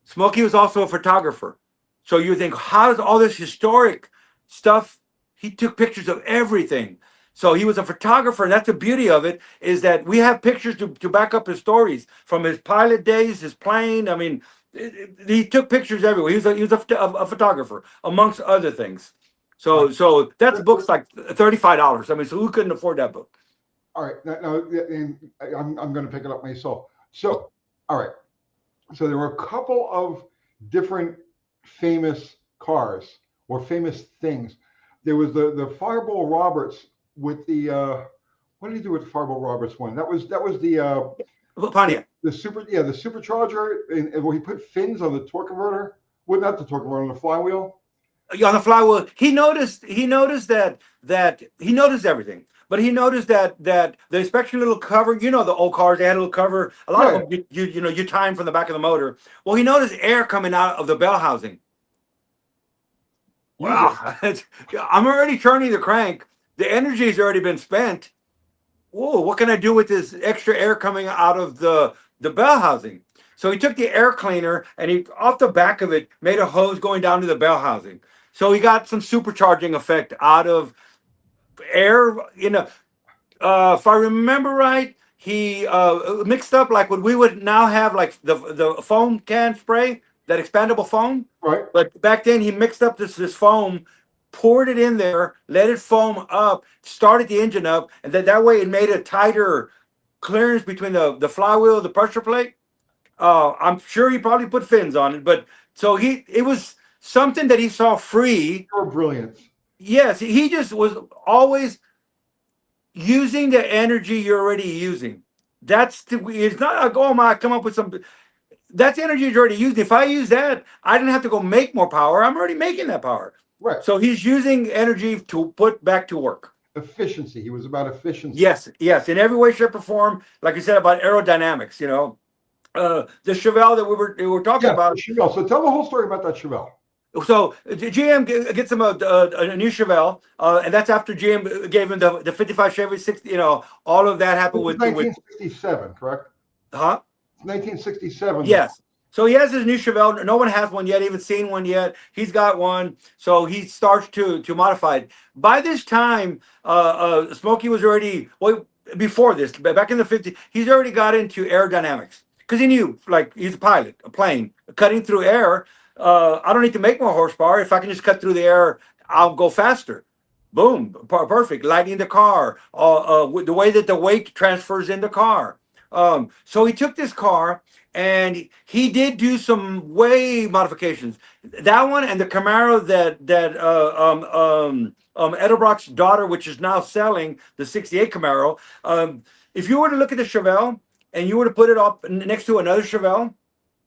Smokey was also a photographer, so you think, how does all this historic stuff? He took pictures of everything. So he was a photographer, and that's the beauty of it, is that we have pictures to back up his stories from his pilot days, his plane. I mean, he took pictures everywhere. He was a photographer, amongst other things. So that's book's like $35. I mean, so who couldn't afford that book? All right, now and I'm going to pick it up myself. So, all right, so there were a couple of different famous cars or famous things. There was the Fireball Roberts with the what did he do with the Fireball Roberts one? That was the Pontiac. the supercharger, and where he put fins on the torque converter. Well, not the torque converter, on the flywheel. On the flywheel, he noticed that he noticed everything. But he noticed that the inspection little cover, the old cars, they had a little cover. A lot of them, you time from the back of the motor. Well, he noticed air coming out of the bell housing. Wow, I'm already turning the crank. The energy's already been spent. Whoa, what can I do with this extra air coming out of the bell housing? So he took the air cleaner and he, off the back of it, made a hose going down to the bell housing. So he got some supercharging effect out of air. If I remember right, he mixed up like what we would now have, like the foam can spray, that expandable foam. Right. But back then he mixed up this foam, poured it in there, let it foam up, started the engine up, and then that way it made a tighter clearance between the flywheel, the pressure plate. I'm sure he probably put fins on it, but so it was something that he saw free. Pure brilliance. Yes, he just was always using the energy you're already using. It's not like, oh my, come up with some. That's energy you're already using. If I use that, I didn't have to go make more power. I'm already making that power. Right. So he's using energy to put back to work. Efficiency. He was about efficiency. Yes, in every way, shape, or form. Like you said about aerodynamics, the Chevelle that we were talking about. Chevelle. So tell the whole story about that Chevelle. So GM gets him a new Chevelle, and that's after GM gave him the 55 Chevy 60. All of that happened with 1967, correct? Huh? 1967. Yes. So he has his new Chevelle. No one has one yet, even seen one yet. He's got one. So he starts to modify it. By this time, Smokey was already, well, before this, back in the 50s, he's already got into aerodynamics. Because he knew, like, he's a pilot, a plane, cutting through air. I don't need to make more horsepower. If I can just cut through the air, I'll go faster. Boom. Perfect. Lighting the car. The way that the weight transfers in the car. So he took this car and he did do some way modifications. That one and the Camaro that Edelbrock's daughter, which is now selling, the 68 Camaro. If you were to look at the Chevelle and you were to put it up next to another Chevelle,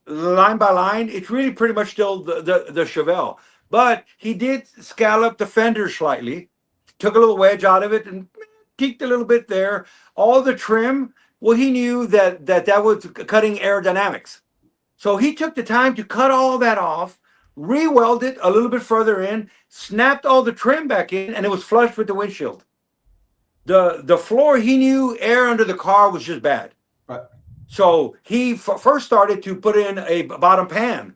line by line, it's really pretty much still the Chevelle. But he did scallop the fenders slightly, took a little wedge out of it and peaked a little bit there. All the trim, well, he knew that was cutting aerodynamics. So he took the time to cut all that off, re-weld it a little bit further in, snapped all the trim back in, and it was flush with the windshield. The floor, he knew air under the car was just bad. Right. So he first started to put in a bottom pan.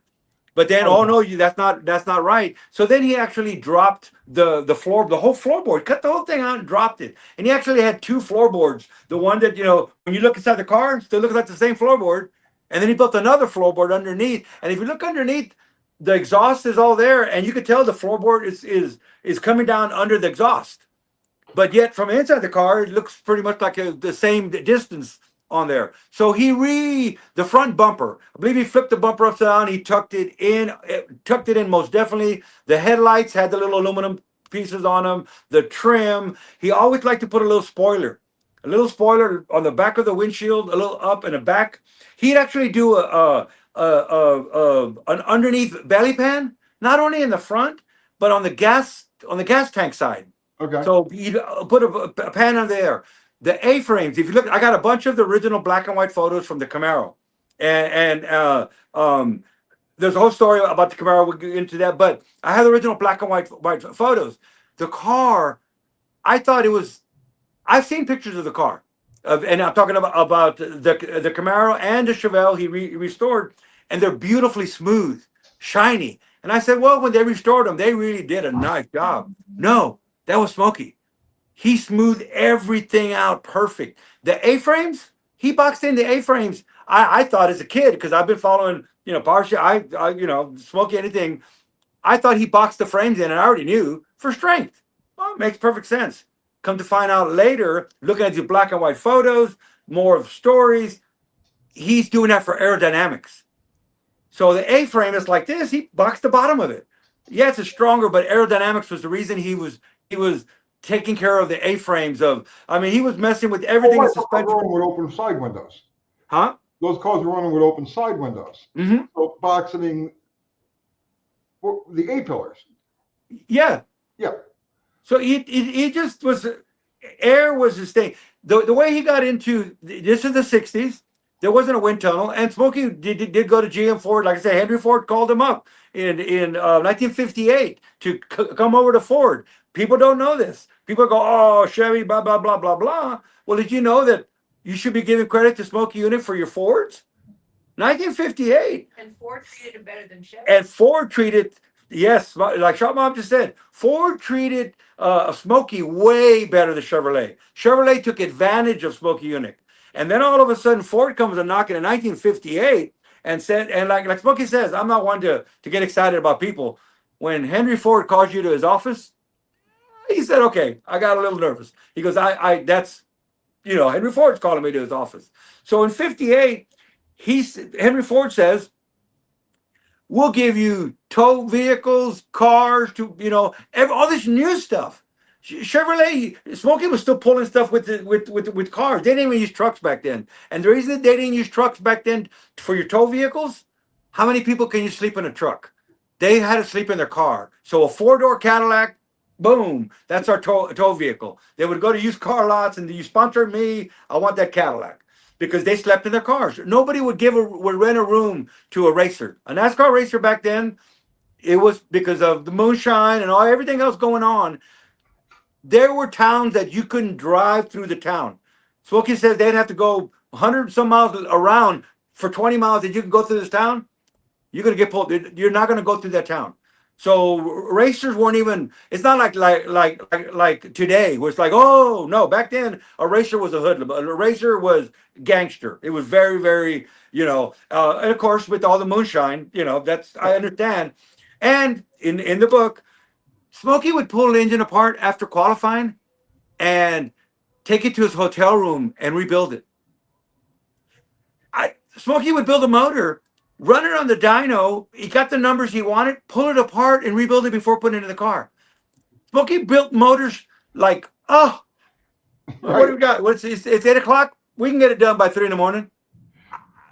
But then, oh no, that's not right. So then he actually dropped the whole floorboard, cut the whole thing out and dropped it. And he actually had two floorboards. The one that, when you look inside the car, still looks like the same floorboard. And then he built another floorboard underneath. And if you look underneath, the exhaust is all there, and you could tell the floorboard is coming down under the exhaust. But yet from inside the car, it looks pretty much like the same distance on there. So the front bumper. I believe he flipped the bumper upside down. He tucked it in most definitely. The headlights had the little aluminum pieces on them. The trim. He always liked to put a little spoiler on the back of the windshield, a little up in the back. He'd actually do an underneath belly pan, not only in the front, but on the gas tank side. Okay. So you put a pan on there. The A-frames, if you look, I got a bunch of the original black and white photos from the Camaro. And there's a whole story about the Camaro. We'll get into that. But I have the original black and white photos. The car, I thought it was, I've seen pictures of the car. And I'm talking about the Camaro and the Chevelle he restored. And they're beautifully smooth, shiny. And I said, well, when they restored them, they really did a nice job. No, that was Smokey. He smoothed everything out perfect. The A-frames, he boxed in the A-frames. I thought as a kid, because I've been following, Porsche, Smokey anything. I thought he boxed the frames in, and I already knew for strength. Well, it makes perfect sense. Come to find out later, looking at the black and white photos, more of stories, he's doing that for aerodynamics. So the A-frame is like this. He boxed the bottom of it. Yeah, it's a stronger, but aerodynamics was the reason he was taking care of the A-frames he was messing with everything in suspension. Running with open side windows. Huh? Those cars were running with open side windows. Mm-hmm. So boxing the A-pillars. Yeah. Yeah. So he just was, air was his thing. The way he got into, this is the 60s. There wasn't a wind tunnel. And Smokey did go to GM Ford. Like I said, Henry Ford called him up in 1958 to come over to Ford. People don't know this. People go, oh, Chevy, blah, blah, blah, blah, blah. Well, did you know that you should be giving credit to Smokey Yunick for your Fords? 1958. And Ford treated him better than Chevy. And Ford treated, yes, like Shop Mom just said, Ford treated Smokey way better than Chevrolet. Chevrolet took advantage of Smokey Yunick. And then all of a sudden, Ford comes a knocking in 1958 and said, and like Smokey says, I'm not one to get excited about people. When Henry Ford calls you to his office, he said, okay, I got a little nervous. He goes, that's, Henry Ford's calling me to his office. So in 58, Henry Ford says, we'll give you tow vehicles, cars, all this new stuff. Chevrolet, Smokey was still pulling stuff with cars. They didn't even use trucks back then. And the reason that they didn't use trucks back then for your tow vehicles, how many people can you sleep in a truck? They had to sleep in their car. So a 4-door Cadillac, boom, that's our tow vehicle. They would go to used car lots and you sponsor me, I want that Cadillac. Because they slept in their cars. Nobody would rent a room to a racer. A NASCAR racer back then, it was because of the moonshine and everything else going on. There were towns that you couldn't drive through the town. Smokey says they'd have to go 100 some miles around for 20 miles that you can go through this town. You're gonna get pulled. You're not gonna go through that town. So racers weren't even. It's not like today, where it's like, oh no. Back then, a racer was a hoodlum. A racer was gangster. It was very, very, and of course with all the moonshine, that's I understand. And in the book, Smokey would pull an engine apart after qualifying and take it to his hotel room and rebuild it. Smokey would build a motor, run it on the dyno. He got the numbers he wanted, pull it apart and rebuild it before putting it in the car. Smokey built motors like, what do we got? It's 8 o'clock. We can get it done by 3 in the morning.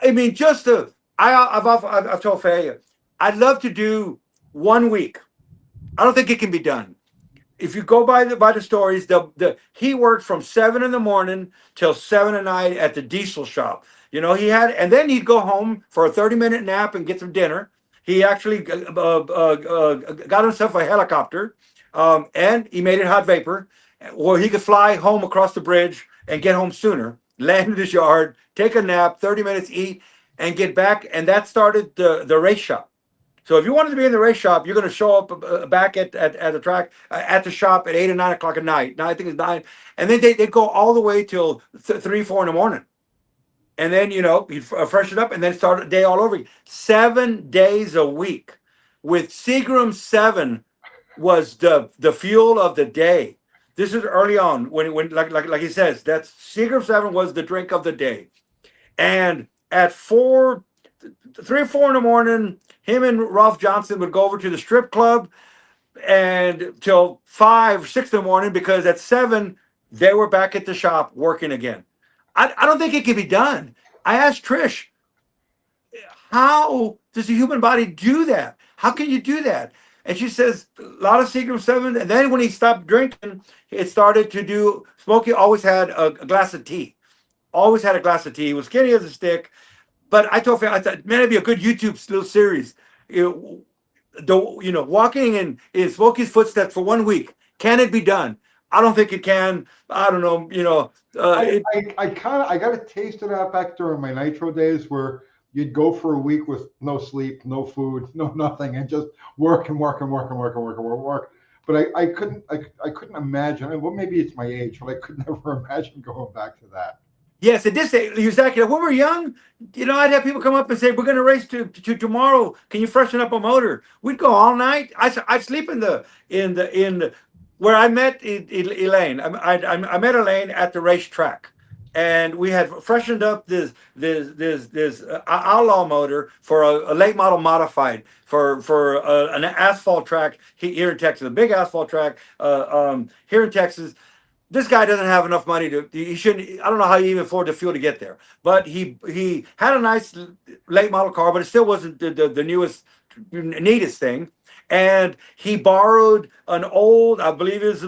I mean, I've told Faya, I'd love to do 1 week. I don't think it can be done. If you go by the stories, he worked from 7 in the morning till 7 at night at the diesel shop. And then he'd go home for a 30-minute nap and get some dinner. He actually got himself a helicopter, and he made it hot vapor, where he could fly home across the bridge and get home sooner, land in his yard, take a nap, 30 minutes, eat, and get back. And that started the race shop. So if you wanted to be in the race shop, you're going to show up back at the track, at the shop at 8 or 9 o'clock at night. Now I think it's 9. And then they go all the way till 3, 4 in the morning. And then, he'd freshen up and then start a day all over again. 7 days a week. With Seagram 7 was the fuel of the day. This is early on when like he says, that's Seagram 7 was the drink of the day. And at 3 or 4 in the morning, him and Ralph Johnson would go over to the strip club and till 5, 6 in the morning, because at 7 they were back at the shop working again. I don't think it can be done. I asked Trish, how does the human body do that? How can you do that? And she says, a lot of Seagram 7. And then when he stopped drinking, it started to do. Smokey always had a glass of tea. Always had a glass of tea. He was skinny as a stick. But I told him, I thought, man, it'd be a good YouTube little series. Walking in Smokey's footsteps for 1 week. Can it be done? I don't think it can. I don't know. I got a taste of that back during my Nitro days, where you'd go for a week with no sleep, no food, no nothing, and just work and work and work and work and work and work. But I couldn't imagine. Well, maybe it's my age, but I could never imagine going back to that. Yes, it did say exactly. When we were young, I'd have people come up and say, "We're going to race to tomorrow. Can you freshen up a motor?" We'd go all night. I'd sleep in the where I met Elaine. I met Elaine at the racetrack, and we had freshened up this outlaw motor for a late model modified for an asphalt track here in Texas, a big asphalt track here in Texas. This guy doesn't have enough money he shouldn't. I don't know how he even afford the fuel to get there. But he had a nice late model car, but it still wasn't the newest, neatest thing. And he borrowed an old, I believe it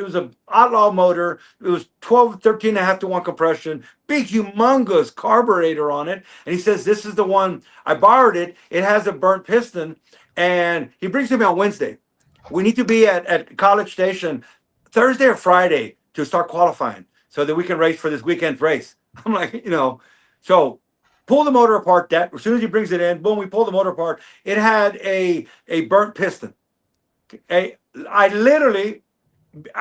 was a outlaw motor. It was 12, 13 and a half to 1 compression, big, humongous carburetor on it. And he says, this is the one, I borrowed it. It has a burnt piston. And he brings it to me on Wednesday. We need to be at College Station Thursday or Friday to start qualifying so that we can race for this weekend race. I'm like, so pull the motor apart. That as soon as he brings it in, boom, we pull the motor apart. It had a burnt piston. I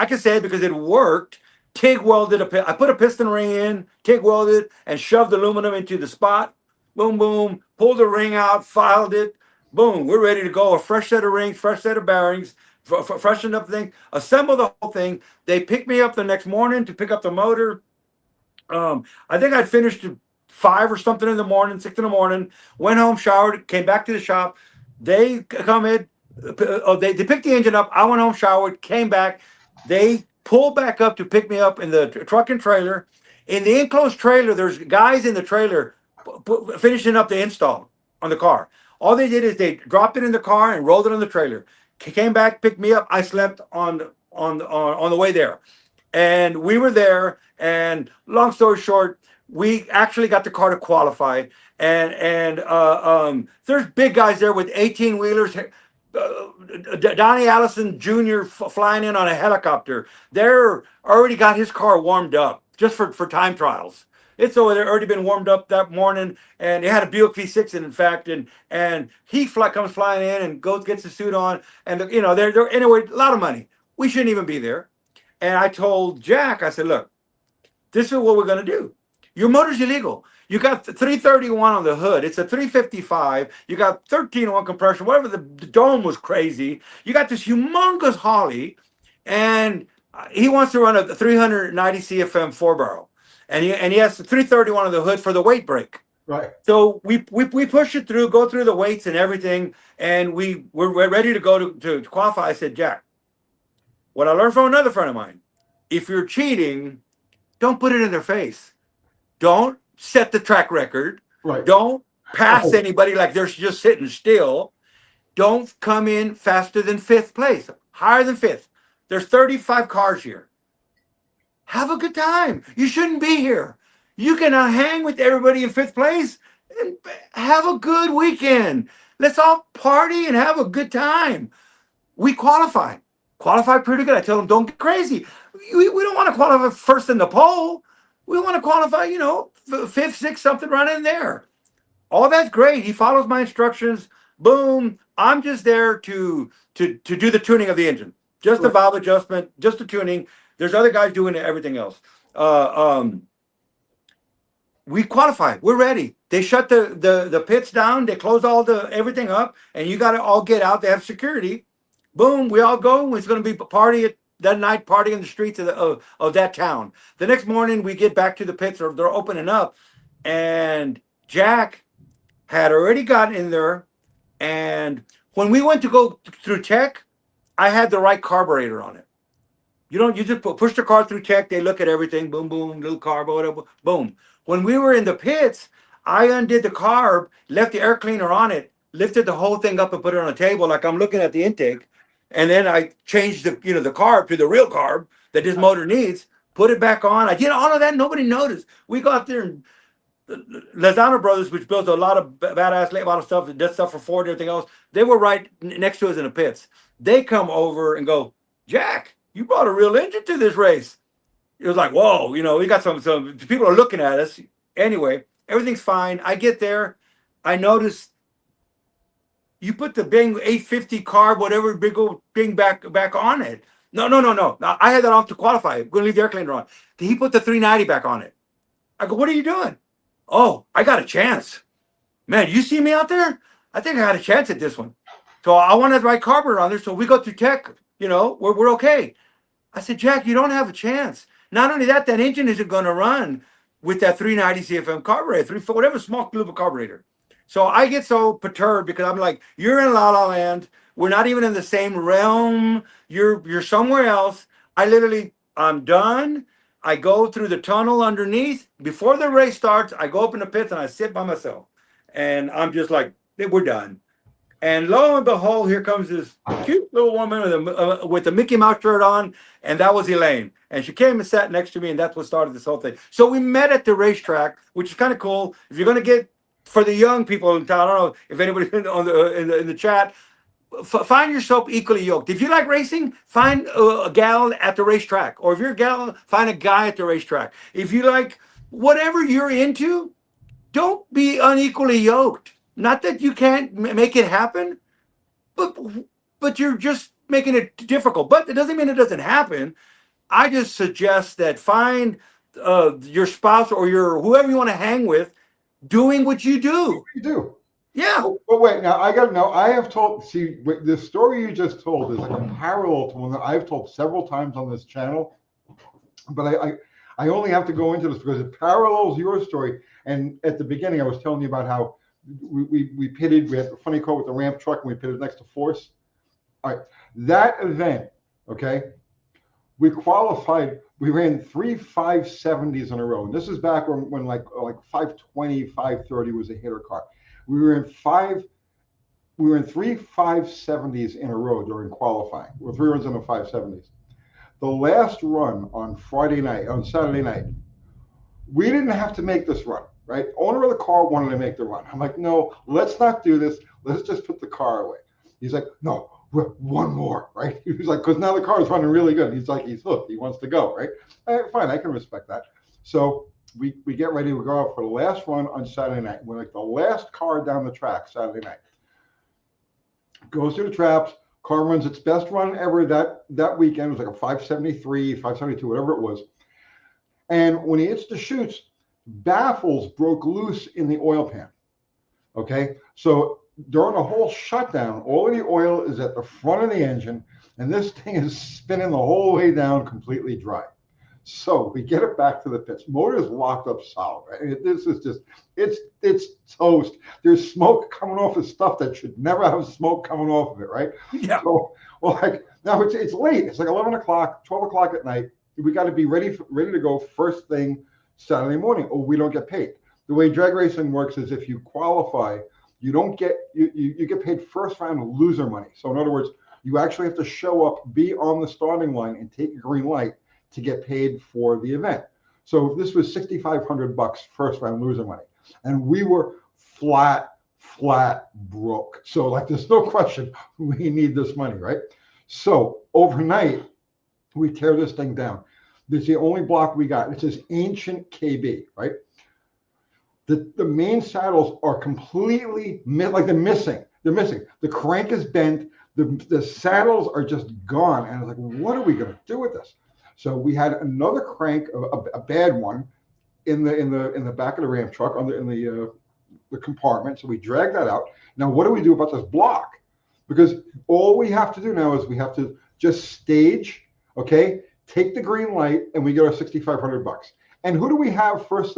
can say it because it worked. TIG welded I put a piston ring in, TIG welded, and shoved aluminum into the spot. Boom, boom, pulled the ring out, filed it. Boom, we're ready to go. A fresh set of rings, fresh set of bearings. Freshen up the thing, assemble the whole thing. They picked me up the next morning to pick up the motor. I think I'd finished at 5 or something in the morning, 6 in the morning. Went home, showered, came back to the shop. They come in. They picked the engine up. I went home, showered, came back. They pulled back up to pick me up in the truck and trailer. In the enclosed trailer, there's guys in the trailer finishing up the install on the car. All they did is they dropped it in the car and rolled it on the trailer. Came back, picked me up. I slept on the way there, and we were there. And long story short, we actually got the car to qualify. And there's big guys there with 18 wheelers. Donnie Allison Jr. Flying in on a helicopter. They're already got his car warmed up just for time trials. It's already been warmed up that morning, and it had a Buick V6 in fact, and he comes flying in and gets the suit on, and they're anyway, a lot of money. We shouldn't even be there. And I told Jack, I said, look, this is what we're gonna do. Your motor's illegal. You got 331 on the hood. It's a 355. You got 13-1 compression. Whatever, the dome was crazy. You got this humongous Holly, and he wants to run a 390 CFM 4-barrel. And he has the 331 on the hood for the weight break. Right. So we push it through, go through the weights and everything, and we're ready to go to qualify. I said, Jack, what I learned from another friend of mine, if you're cheating, don't put it in their face. Don't set the track record. Right. Don't pass anybody like they're just sitting still. Don't come in faster than 5th place, higher than 5th. There's 35 cars here. Have a good time. You shouldn't be here. You can hang with everybody in 5th place and have a good weekend. Let's all party and have a good time. We qualified pretty good. I tell them, don't get crazy. We don't want to qualify first in the poll. We want to qualify, 5th, 6th, something right in there. All that's great. He follows my instructions. Boom. I'm just there to do the tuning of the engine. Just the valve adjustment, just the tuning. There's other guys doing everything else. We qualified. We're ready. They shut the pits down. They close everything up, and you got to all get out. They have security. Boom. We all go. It's going to be a party that night. Party in the streets of that town. The next morning, we get back to the pits. Or they're opening up. and Jack had already gotten in there. And when we went to go through tech, I had the right carburetor on it. You just push the car through tech. They look at everything. Boom, boom, little carb, whatever. Boom. When we were in the pits, I undid the carb, left the air cleaner on it, lifted the whole thing up and put it on a table like I'm looking at the intake, and then I changed the carb to the real carb that this motor needs. Put it back on. I did all of that. Nobody noticed. We got there and Lozano Brothers, which builds a lot of badass, a lot of stuff, does stuff for Ford and everything else. They were right next to us in the pits. They come over and go, Jack, you brought a real engine to this race. It was like, whoa, we got some people are looking at us. Anyway, everything's fine. I get there. I notice you put the Bing 850 carb, whatever, big old thing back on it. No. I had that off to qualify. I'm going to leave the air cleaner on. He put the 390 back on it. I go, what are you doing? Oh, I got a chance. Man, you see me out there? I think I got a chance at this one. So I wanted the right carburetor on there. So we go through tech, we're okay. I said, Jack, you don't have a chance. Not only that engine isn't going to run with that 390 CFM carburetor, whatever small little carburetor. So I get so perturbed because I'm like, you're in La La Land. We're not even in the same realm. You're somewhere else. I'm done. I go through the tunnel underneath. Before the race starts, I go up in the pits and I sit by myself. And I'm just like, we're done. And lo and behold, here comes this cute little woman with a Mickey Mouse shirt on. And that was Elaine. And she came and sat next to me. And that's what started this whole thing. So we met at the racetrack, which is kind of cool. If you're going to get, for the young people in town, I don't know if anybody's in the chat, find yourself equally yoked. If you like racing, find a gal at the racetrack. Or if you're a gal, find a guy at the racetrack. If you like whatever you're into, don't be unequally yoked. Not that you can't make it happen, but you're just making it difficult. But it doesn't mean it doesn't happen. I just suggest that find your spouse or whoever you want to hang with doing what you do. You do. Yeah. But wait, now I got to know. I have told. See, the story you just told is like a parallel to one that I've told several times on this channel. But I only have to go into this because it parallels your story. And at the beginning, I was telling you about how we pitted. We had a funny call with the ramp truck, and we pitted next to Force. All right, that event. Okay, we qualified. We ran 3 570s in a row. And this is back when like 520, 530 was a hitter car. We were in 3 570s in a row during qualifying. We're 3 runs in the 570s. The last run on Saturday night, we didn't have to make this run, right? Owner of the car wanted to make the run. I'm like, no, let's not do this. Let's just put the car away. He's like, no, one more, right? He was like, because now the car is running really good. He's like, he's hooked. He wants to go, right? Fine, I can respect that. So we get ready to go out for the last run on Saturday night. We're like the last car down the track Saturday night. Goes through the traps. Car runs its best run ever that weekend. It was like a 573, 572, whatever it was. And when he hits the chutes, baffles broke loose in the oil pan. Okay, so during the whole shutdown, all of the oil is at the front of the engine, and this thing is spinning the whole way down completely dry. So we get it back to the pits. Motor is locked up solid, right? This is just, it's toast. There's smoke coming off of stuff that should never have smoke coming off of it, right? Yeah. So, well, like now it's late. It's like 11 o'clock, 12 o'clock at night. We got to be ready to go first thing Saturday morning, or we don't get paid. The way drag racing works is if you qualify, you don't get you get paid first round loser money. So in other words, you actually have to show up, be on the starting line, and take a green light to get paid for the event. So this was $6,500 first round loser money, and we were flat broke. So like, there's no question we need this money, right? So overnight, we tear this thing down. This is the only block we got. It's this ancient KB, right? The main saddles are completely they're missing. They're missing. The crank is bent. The saddles are just gone. And I was like, what are we going to do with this? So we had another crank, a bad one, in the back of the ramp truck in the compartment. So we dragged that out. Now, what do we do about this block? Because all we have to do now is we have to just stage, okay, take the green light, and we get our $6,500. And who do we have first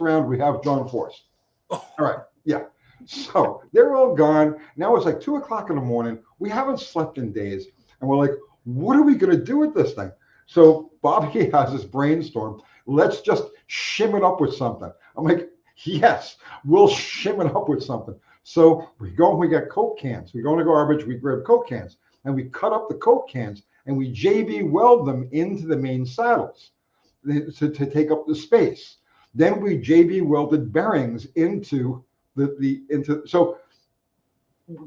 round? We have John Force. Oh. All right. Yeah. So they're all gone. Now it's like 2 o'clock in the morning. We haven't slept in days. And we're like, what are we going to do with this thing? So Bobby has this brainstorm. Let's just shim it up with something. I'm like, yes, we'll shim it up with something. So we go and we get Coke cans. We go in the garbage, we grab Coke cans, and we cut up the Coke cans and we JB weld them into the main saddles to take up the space. Then we JB welded bearings into so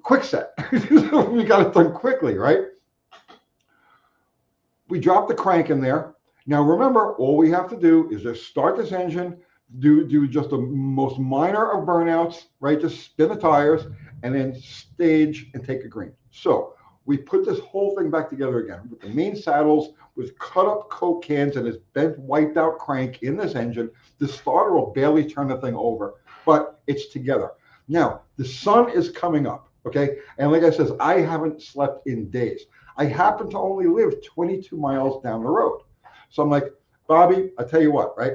quick set. We got it done quickly, right? We drop the crank in there. Now remember, all we have to do is just start this engine, do just the most minor of burnouts, right? Just spin the tires and then stage and take a green. So we put this whole thing back together again with the main saddles, with cut up Coke cans and this bent, wiped out crank in this engine. The starter will barely turn the thing over, but it's together. Now, the sun is coming up, okay? And like I said, I haven't slept in days. I happen to only live 22 miles down the road. So I'm like, Bobby, I tell you what, right?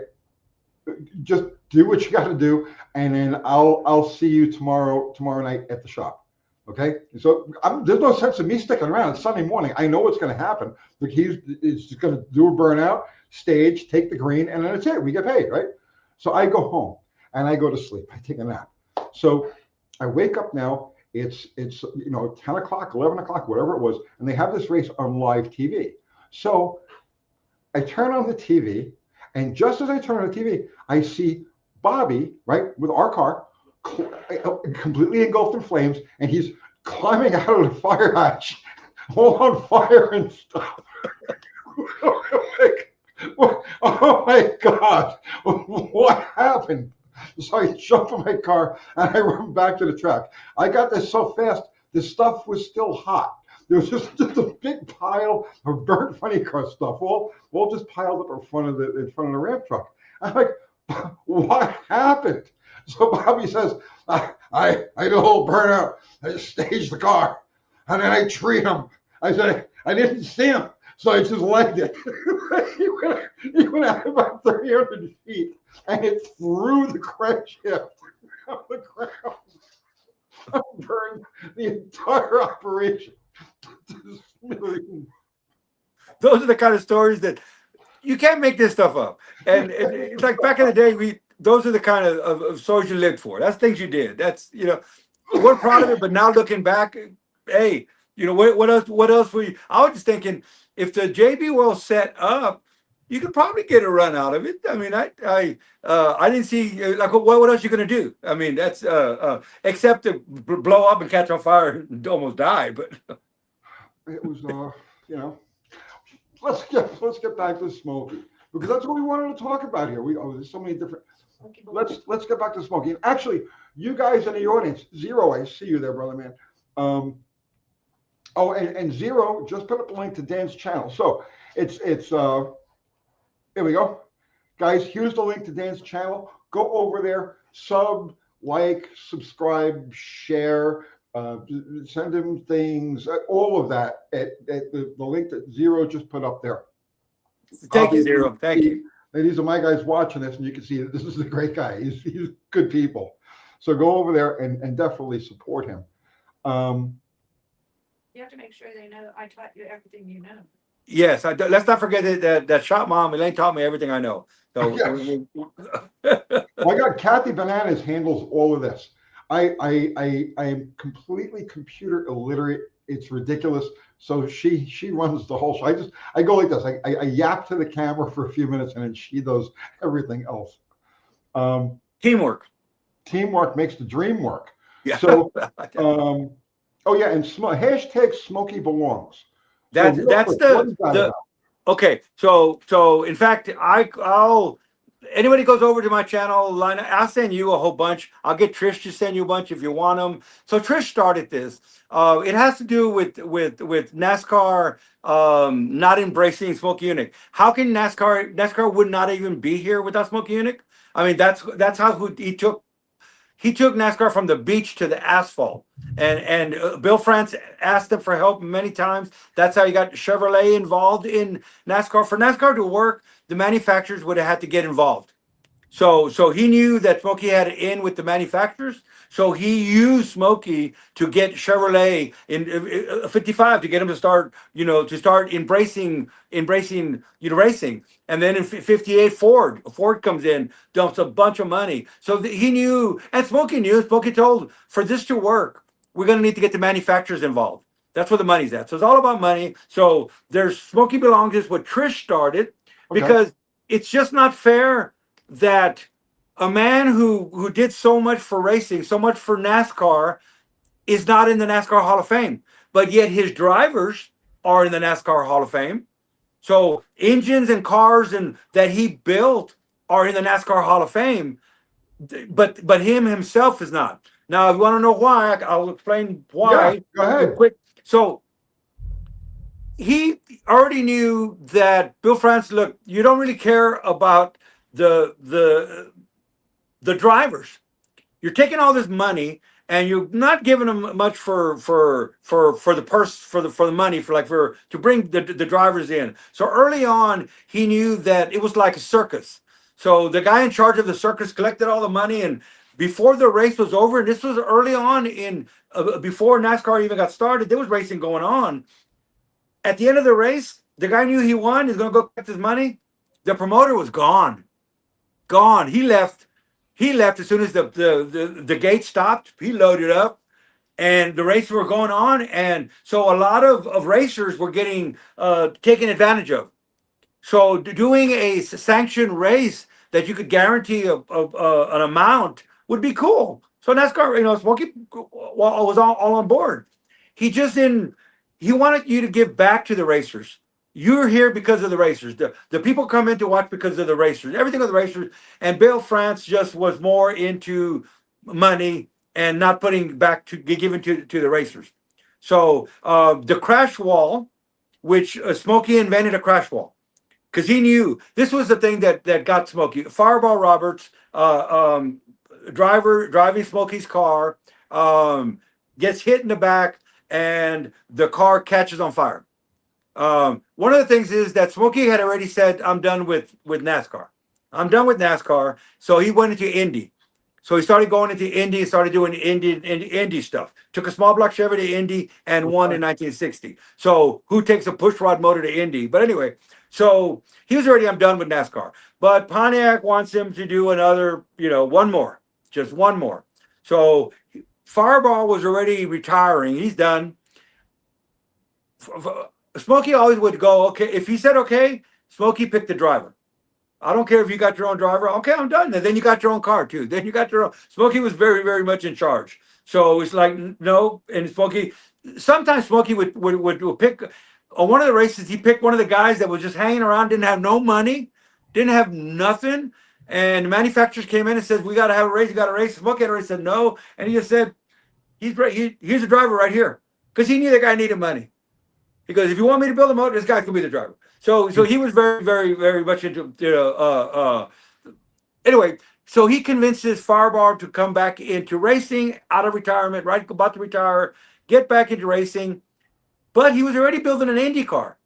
Just do what you got to do, and then I'll see you tomorrow night at the shop. Okay? So there's no sense of me sticking around. It's Sunday morning. I know what's going to happen. Like he's just going to do a burnout, stage, take the green, and then it's it. We get paid, right? So I go home and I go to sleep. I take a nap. So I wake up now. It's 10 o'clock, 11 o'clock, whatever it was, and they have this race on live TV. So I turn on the TV, and just as I turn on the TV, I see Bobby, right, with our car, completely engulfed in flames, and he's climbing out of the fire hatch, all on fire and stuff. Oh my God, what happened? So I jump in my car and I run back to the track. I got there so fast, the stuff was still hot. There was just a big pile of burnt funny car stuff, all just piled up in front of the ramp truck. I'm like, what happened? So Bobby says, I did a whole burnout. I staged the car, and then I treat him. I said, I didn't see him, so I just legged it. he went out about 300 feet, and it threw the crankshaft on the ground. I burned the entire operation. Those are the kind of stories that you can't make this stuff up. And it's like back in the day, those are the kind of stories you lived for. That's things you did. That's, we're proud of it. But now looking back, hey, what else were you? I was just thinking, if the JB well set up, you could probably get a run out of it. I mean, I didn't see like what else you gonna do. I mean, that's except to blow up and catch on fire and almost die. But it was let's get back to Smokey, because that's what we wanted to talk about here. There's so many different. Let's get back to Smokey. And actually, you guys in the audience, Zero, I see you there, brother man. And Zero just put up a link to Dan's channel. So it's here we go, guys. Here's the link to Dan's channel. Go over there, sub, like, subscribe, share. Send him things, all of that at the link that Zero just put up there. Thank you, Zero. Thank you. These are my guys watching this, and you can see that this is a great guy. He's good people. So go over there and definitely support him. You have to make sure they know I taught you everything you know. Yes, let's not forget that shop mom Elaine taught me everything I know. So yes. My God, Kathy Bananas handles all of this. I am completely computer illiterate. It's ridiculous. So she runs the whole show. I go like this. I yap to the camera for a few minutes, and then she does everything else. Teamwork Makes the dream work. Yeah. So oh yeah, and hashtag Smokey belongs. That's the okay. So in fact, I'll anybody goes over to my channel, I'll send you a whole bunch. I'll get Trish to send you a bunch if you want them. So Trish started this. It has to do with NASCAR not embracing Smokey Yunick. How can NASCAR would not even be here without Smokey Yunick? I mean, that's how he took he took NASCAR from the beach to the asphalt. And Bill France asked him for help many times. That's how he got Chevrolet involved in NASCAR. For NASCAR to work, the manufacturers would have had to get involved. So he knew that Smokey had it in with the manufacturers. So he used Smokey to get Chevrolet in 55 to get him to start, to start embracing, racing. And then in 58, Ford comes in, dumps a bunch of money. So he knew, and Smokey knew. Smokey told, for this to work, we're going to need to get the manufacturers involved. That's where the money's at. So it's all about money. So there's Smokey Belongs is what Trish started, because it's just not fair that a man who did so much for racing, so much for NASCAR, is not in the NASCAR Hall of Fame, but yet his drivers are in the NASCAR Hall of Fame. So engines and cars and that he built are in the NASCAR Hall of Fame, but him himself is not. Now, if you want to know why, I'll explain why. Yeah, go ahead. Quick. So he already knew that Bill France, look, you don't really care about the drivers. You're taking all this money and you're not giving them much for the purse, for the money, to bring the drivers in. So early on, he knew that it was like a circus. So the guy in charge of the circus collected all the money, and before the race was over, and this was early on in before NASCAR even got started, there was racing going on. At the end of the race, the guy knew he won. He's going to go collect his money. The promoter was gone. He left as soon as the gate stopped. He loaded up, and the races were going on. And so a lot of racers were getting taken advantage of. So doing a sanctioned race that you could guarantee an amount would be cool. So NASCAR, Smokey was all on board. He just didn't. He wanted you to give back to the racers. You're here because of the racers. The people come in to watch because of the racers. Everything of the racers. And Bill France just was more into money and not putting back to giving to the racers. So the crash wall, which Smokey invented a crash wall, because he knew this was the thing that got Smokey. Fireball Roberts, driving Smokey's car, gets hit in the back, and the car catches on fire. One of the things is that Smokey had already said, I'm done with NASCAR. I'm done with NASCAR. So he went into Indy. So he started going into Indy, started doing Indy stuff. Took a small block Chevy to Indy and won in 1960. So who takes a push rod motor to Indy? But anyway, so he was already, I'm done with NASCAR. But Pontiac wants him to do another, one more. Just one more. So Fireball was already retiring. He's done. Smokey always would go, okay. If he said okay, Smokey picked the driver. I don't care if you got your own driver. Okay, I'm done. And then you got your own car too. Then you got your own. Smokey was very, very much in charge. So it's like, no. And Smokey, sometimes Smokey would pick, on one of the races, he picked one of the guys that was just hanging around, didn't have no money, didn't have nothing. And the manufacturers came in and said, we got to have a race. You got a race. Smokey had a race, said no. And he just said, here's a driver right here. Because he knew the guy needed money. Because if you want me to build a motor, this guy can be the driver. So he was very, very, very much into, anyway, so he convinces Fireball to come back into racing out of retirement, right? About to retire, get back into racing. But he was already building an Indy car.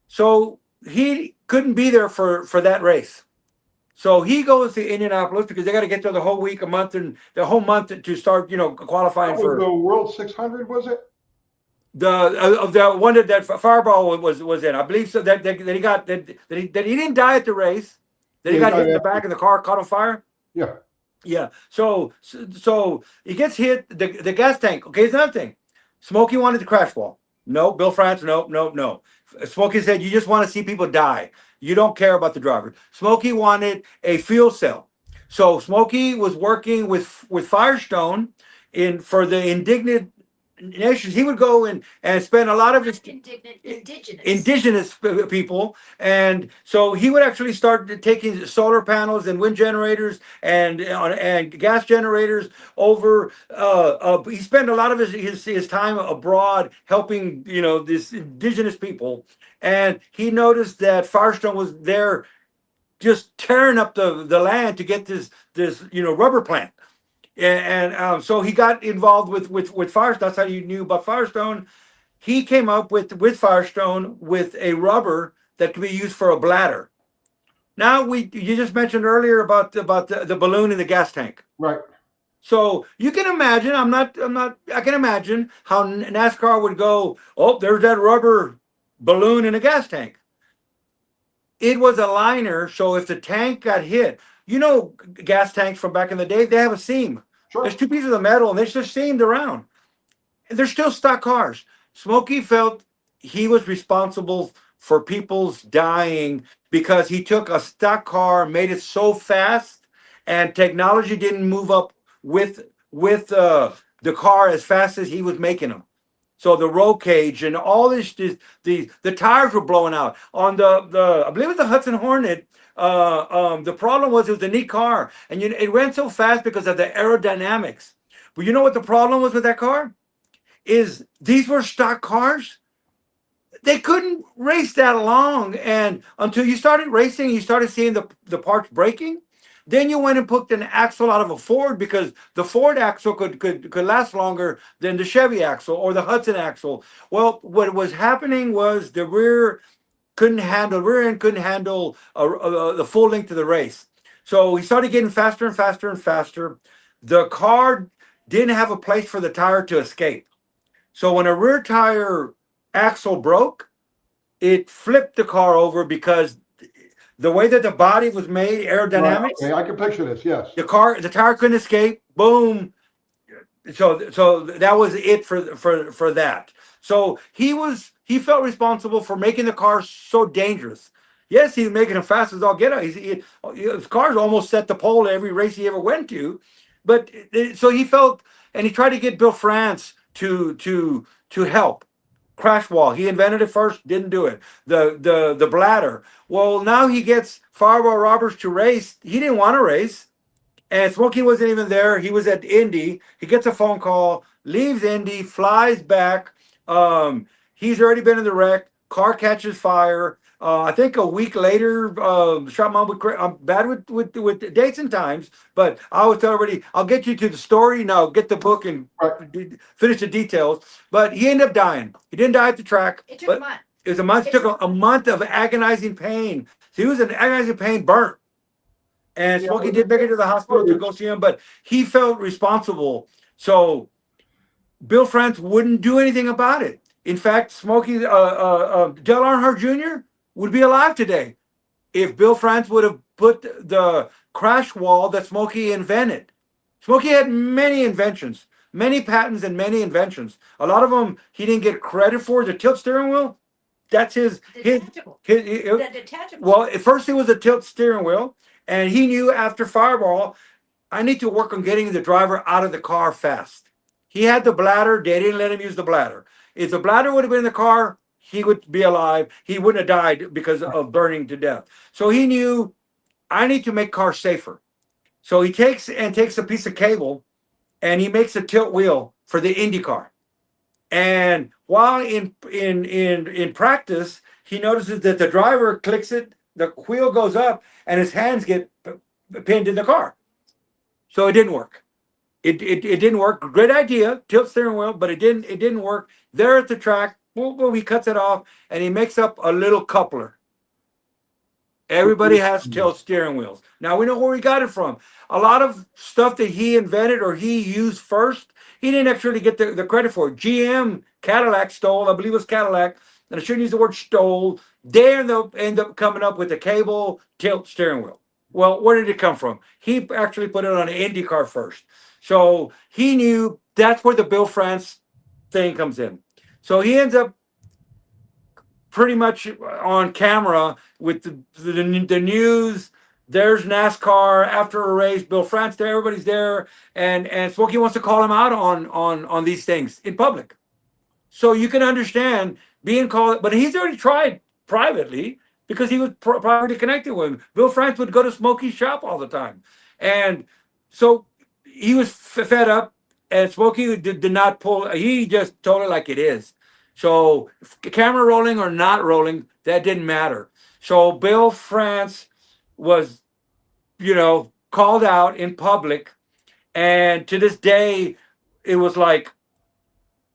So he couldn't be there for that race. So he goes to Indianapolis because they got to get there the whole week, the whole month to start, qualifying for the World 600, was it? The one that Fireball was in, I believe, so that he didn't die at the race, that he got hit in the back and the car caught on fire. Yeah. So he gets hit the gas tank. Okay, it's another thing. Smokey wanted the crash wall. No, Bill France. No. Smokey said, you just want to see people die. You don't care about the driver. Smokey wanted a fuel cell. So Smokey was working with Firestone for the indignant nations. He would go and spend a lot of his indigenous people, and so he would actually start taking solar panels and wind generators and gas generators over. He spent a lot of his time abroad helping this indigenous people, and he noticed that Firestone was there just tearing up the land to get this rubber plant. So he got involved with Firestone. That's how you knew about Firestone. He came up with Firestone with a rubber that could be used for a bladder. Now you just mentioned earlier about the balloon in the gas tank. Right. So you can imagine. I can imagine how NASCAR would go. Oh, there's that rubber balloon in a gas tank. It was a liner, so if the tank got hit, gas tanks from back in the day, they have a seam. Sure. There's two pieces of metal, and they're just seamed around. And they're still stock cars. Smokey felt he was responsible for people's dying because he took a stock car, made it so fast, and technology didn't move up with the car as fast as he was making them. So the roll cage and all the tires were blowing out on the I believe it was the Hudson Hornet. The problem was it was a neat car, and it ran so fast because of the aerodynamics. But you know what the problem was with that car? Is these were stock cars. They couldn't race that long, and until you started racing, you started seeing the parts breaking. Then you went and put an axle out of a Ford because the Ford axle could last longer than the Chevy axle or the Hudson axle. Well, what was happening was the rear end couldn't handle the full length of the race. So he started getting faster and faster and faster. The car didn't have a place for the tire to escape. So when a rear tire axle broke, it flipped the car over because the way that the body was made, aerodynamics. Right. Okay, I can picture this. Yes. The tire couldn't escape. Boom. So that was it for that. So he felt responsible for making the car so dangerous. Yes, he was making them fast as all get out. His cars almost set the pole every race he ever went to, but so he felt, and he tried to get Bill France to help. Crash wall. He invented it first, didn't do it. The bladder. Well, now he gets Fireball Roberts to race. He didn't want to race. And Smokey wasn't even there. He was at Indy. He gets a phone call, leaves Indy, flies back. He's already been in the wreck. Car catches fire. I think a week later, shot mom with I'm bad with dates and times, but I always tell everybody, I'll get you to the story. Now get the book and finish the details. But he ended up dying. He didn't die at the track. It took a month. It was a month. It took a month of agonizing pain. So he was in agonizing pain, burnt. And Smokey did make it to the hospital to go see him, but he felt responsible. So Bill France wouldn't do anything about it. In fact, Smokey, Dale Earnhardt Jr. would be alive today if Bill France would have put the crash wall that Smokey invented. Smokey had many inventions, many patents and many inventions. A lot of them he didn't get credit for. The tilt steering wheel, that's his. The detachable. Well, at first it was a tilt steering wheel. And he knew after Fireball, I need to work on getting the driver out of the car fast. He had the bladder. They didn't let him use the bladder. If the bladder would have been in the car, he would be alive. He wouldn't have died because of burning to death. So he knew, I need to make cars safer. So he takes a piece of cable and he makes a tilt wheel for the Indy car. And while in practice, he notices that the driver clicks it, the wheel goes up, and his hands get pinned in the car. So it didn't work. It didn't work. Great idea, tilt steering wheel, but it didn't work. There at the track, boom, he cuts it off, and he makes up a little coupler. Everybody has tilt steering wheels. Now we know where he got it from. A lot of stuff that he invented or he used first, he didn't actually get the credit for it. GM, Cadillac stole, I believe it was Cadillac, and I shouldn't use the word stole. They end up coming up with the cable tilt steering wheel. Well, where did it come from? He actually put it on an Indy car first. So he knew that's where the Bill France thing comes in. So he ends up pretty much on camera with the news. There's NASCAR after a race. Bill France there, everybody's there, and Smokey wants to call him out on these things in public. So you can understand being called, but he's already tried privately because he was privately connected with him. Bill France would go to Smokey's shop all the time, and so he was fed up. And Smokey did not pull. He just told it like it is. So camera rolling or not rolling, that didn't matter. So Bill France was, called out in public, And to this day, it was like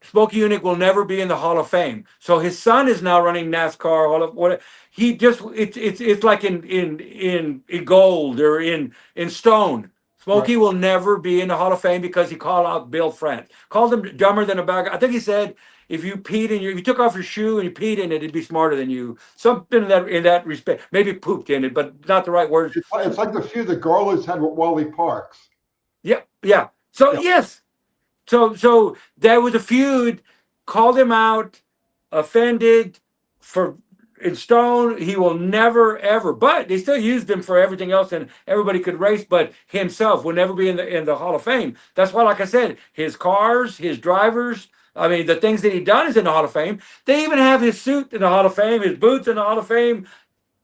Smokey Yunick will never be in the Hall of Fame. So his son is now running NASCAR. All of what he just it's like in gold or in stone. Right. Smokey will never be in the Hall of Fame because he called out Bill France. Called him dumber than a bag. I think he said if you peed in your, if you took off your shoe and you peed in it, it'd be smarter than you. Something in that respect. Maybe pooped in it, but not the right words. It's like the feud that Garland's had with Wally Parks. Yeah, yeah. So Yeah. yes, so there was a feud, called him out, offended for in stone. He will never ever, but they still used him for everything else, and everybody could race, but himself will never be in the Hall of Fame. That's why, like I said, his cars, his drivers. I mean, the things that he done is in the Hall of Fame. They even have his suit in the Hall of Fame, his boots in the Hall of Fame,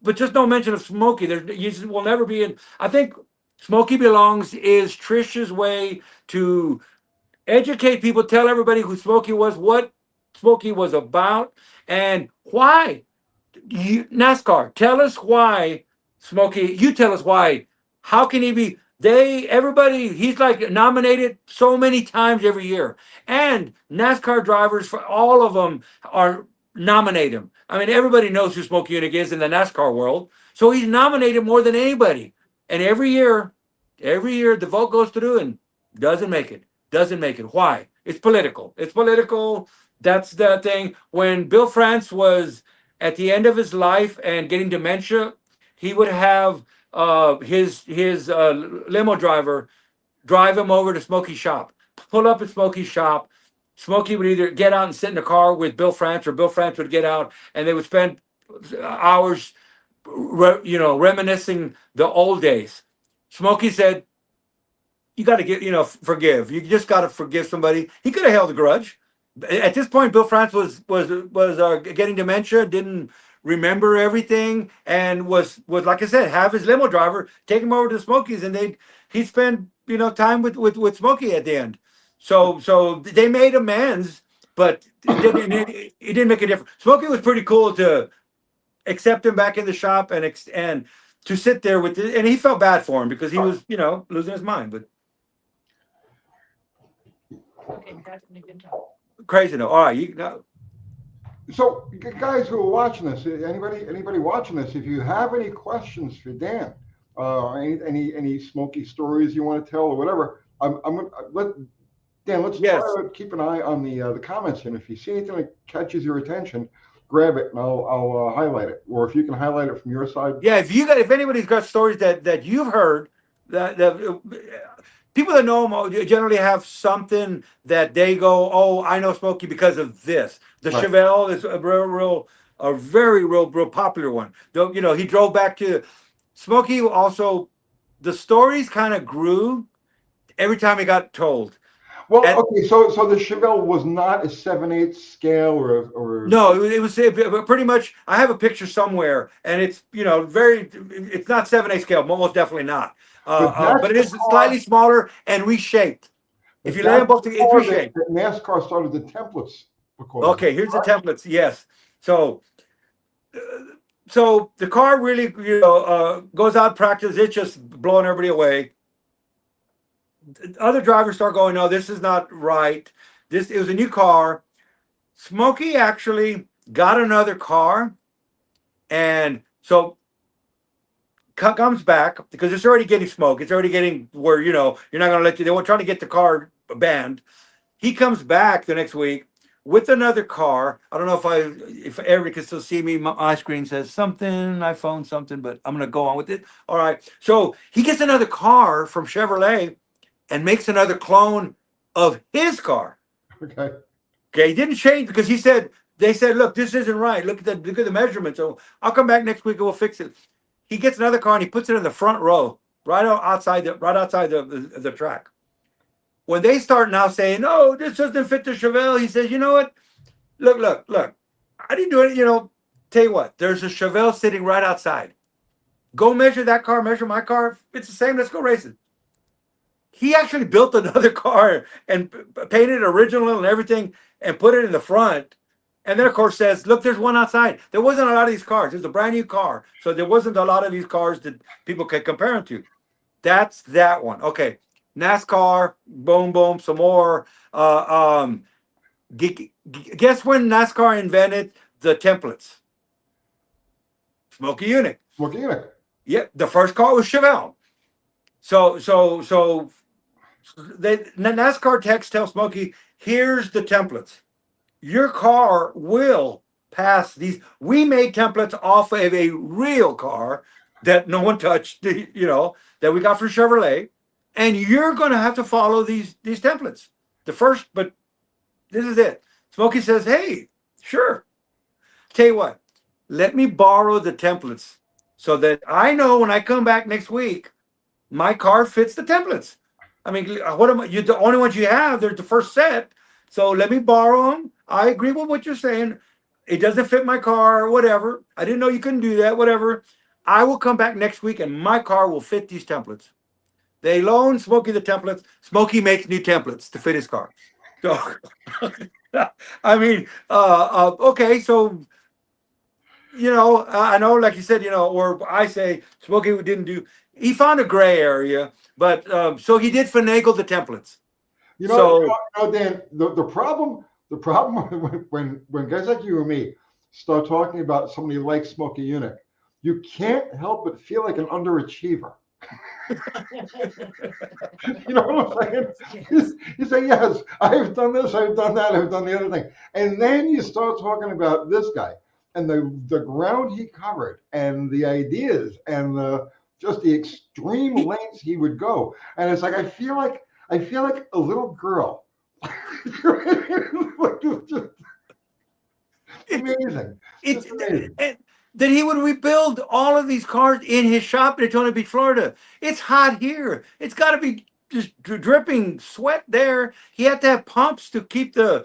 but just no mention of Smokey. There, you just will never be in. I think Smokey Belongs is Trish's way to educate people, tell everybody who Smokey was, what Smokey was about, and why. NASCAR, tell us why Smokey. You tell us why. How can he be? Everybody, he's like nominated so many times every year, and NASCAR drivers for all of them are nominate him. I mean, everybody knows who Smokey Yunick is in the NASCAR world, so he's nominated more than anybody. And every year the vote goes through and doesn't make it. Doesn't make it. Why? It's political. It's political. That's the thing. When Bill France was at the end of his life and getting dementia, he would have his limo driver drive him over to Smokey's shop, pull up at Smokey's shop. Smokey would either get out and sit in the car with Bill France, or Bill France would get out, and they would spend hours, reminiscing the old days. Smokey said, "You got to forgive. You just got to forgive somebody." He could have held a grudge. At this point, Bill France was getting dementia, didn't remember everything, and was like I said, have his limo driver take him over to the Smokies, and he'd spend time with Smokey at the end. So they made amends, but it didn't make a difference. Smokey was pretty cool to accept him back in the shop and to sit there and he felt bad for him because he was losing his mind, but. Okay, that's been a good job. Crazy though. All right, So, guys who are watching this, anybody watching this, if you have any questions for Dan, any Smokey stories you want to tell or whatever, I'm gonna let's Yes. try to keep an eye on the comments, and if you see anything that catches your attention, grab it and I'll highlight it, or if you can highlight it from your side. Yeah, if anybody's got stories that you've heard that people that know him generally have something that they go, "Oh, I know Smokey because of this." The Right. Chevelle is a very real popular one. Though he drove back to Smokey. Also, the stories kind of grew every time he got told. Well, And- okay, so the Chevelle was not a 7/8 scale or No, it was pretty much. I have a picture somewhere, and it's It's not 7/8 scale, most definitely not. But it is slightly smaller and reshaped. If you lay them both together, it's reshaped. NASCAR started the templates. Okay, here's the templates. Yes, so the car really goes out practice. It's just blowing everybody away. Other drivers start going, "No, this is not right." It was a new car. Smokey actually got another car, and so comes back because it's already getting smoke. It's already getting where you're not going to let you. They were trying to get the car banned. He comes back the next week with another car. I don't know if everybody can still see me. My screen says something. I found something, but I'm going to go on with it. All right. So he gets another car from Chevrolet and makes another clone of his car. Okay. Okay, he didn't change because they said, "Look, this isn't right. Look at the measurements." So I'll come back next week and we'll fix it. He gets another car and he puts it in the front row, right outside the track. When they start now saying, "No, this doesn't fit the Chevelle," he says, "You know what? Look. I didn't do it. Tell you what. There's a Chevelle sitting right outside. Go measure that car. Measure my car. It's the same. Let's go racing." He actually built another car and painted original and everything and put it in the front. And then, of course, says, "Look, there's one outside." There wasn't a lot of these cars. It was a brand new car. So there wasn't a lot of these cars that people could compare them to. That's that one. Okay. NASCAR, boom, boom, some more. Guess when NASCAR invented the templates? Smokey Yunick. Smokey Yunick. Yeah, the first car was Chevelle. So NASCAR techs tell Smokey, here's the templates. Your car will pass these. We made templates off of a real car that no one touched, that we got from Chevrolet, and you're going to have to follow these templates. The first, but this is it. Smokey says, hey, sure. Tell you what, let me borrow the templates so that I know when I come back next week, my car fits the templates. I mean, what am I? You the only ones you have. They're the first set. So let me borrow them. I agree with what you're saying. It doesn't fit my car, whatever. I didn't know you couldn't do that, whatever. I will come back next week and my car will fit these templates. They loan Smokey the templates. Smokey makes new templates to fit his car. So, I mean, okay, so I know, like you said, or I say Smokey didn't do. He found a gray area, but so he did finagle the templates. Dan, the problem when guys like you and me start talking about somebody like Smokey Yunick, you can't help but feel like an underachiever. You know what I'm saying? You say, yes, I've done this, I've done that, I've done the other thing. And then you start talking about this guy and the ground he covered and the ideas and just the extreme lengths he would go. And it's like I feel like a little girl. Amazing. It's amazing. That he would rebuild all of these cars in his shop in Daytona Beach, Florida. It's hot here. It's got to be just dripping sweat there. He had to have pumps to keep the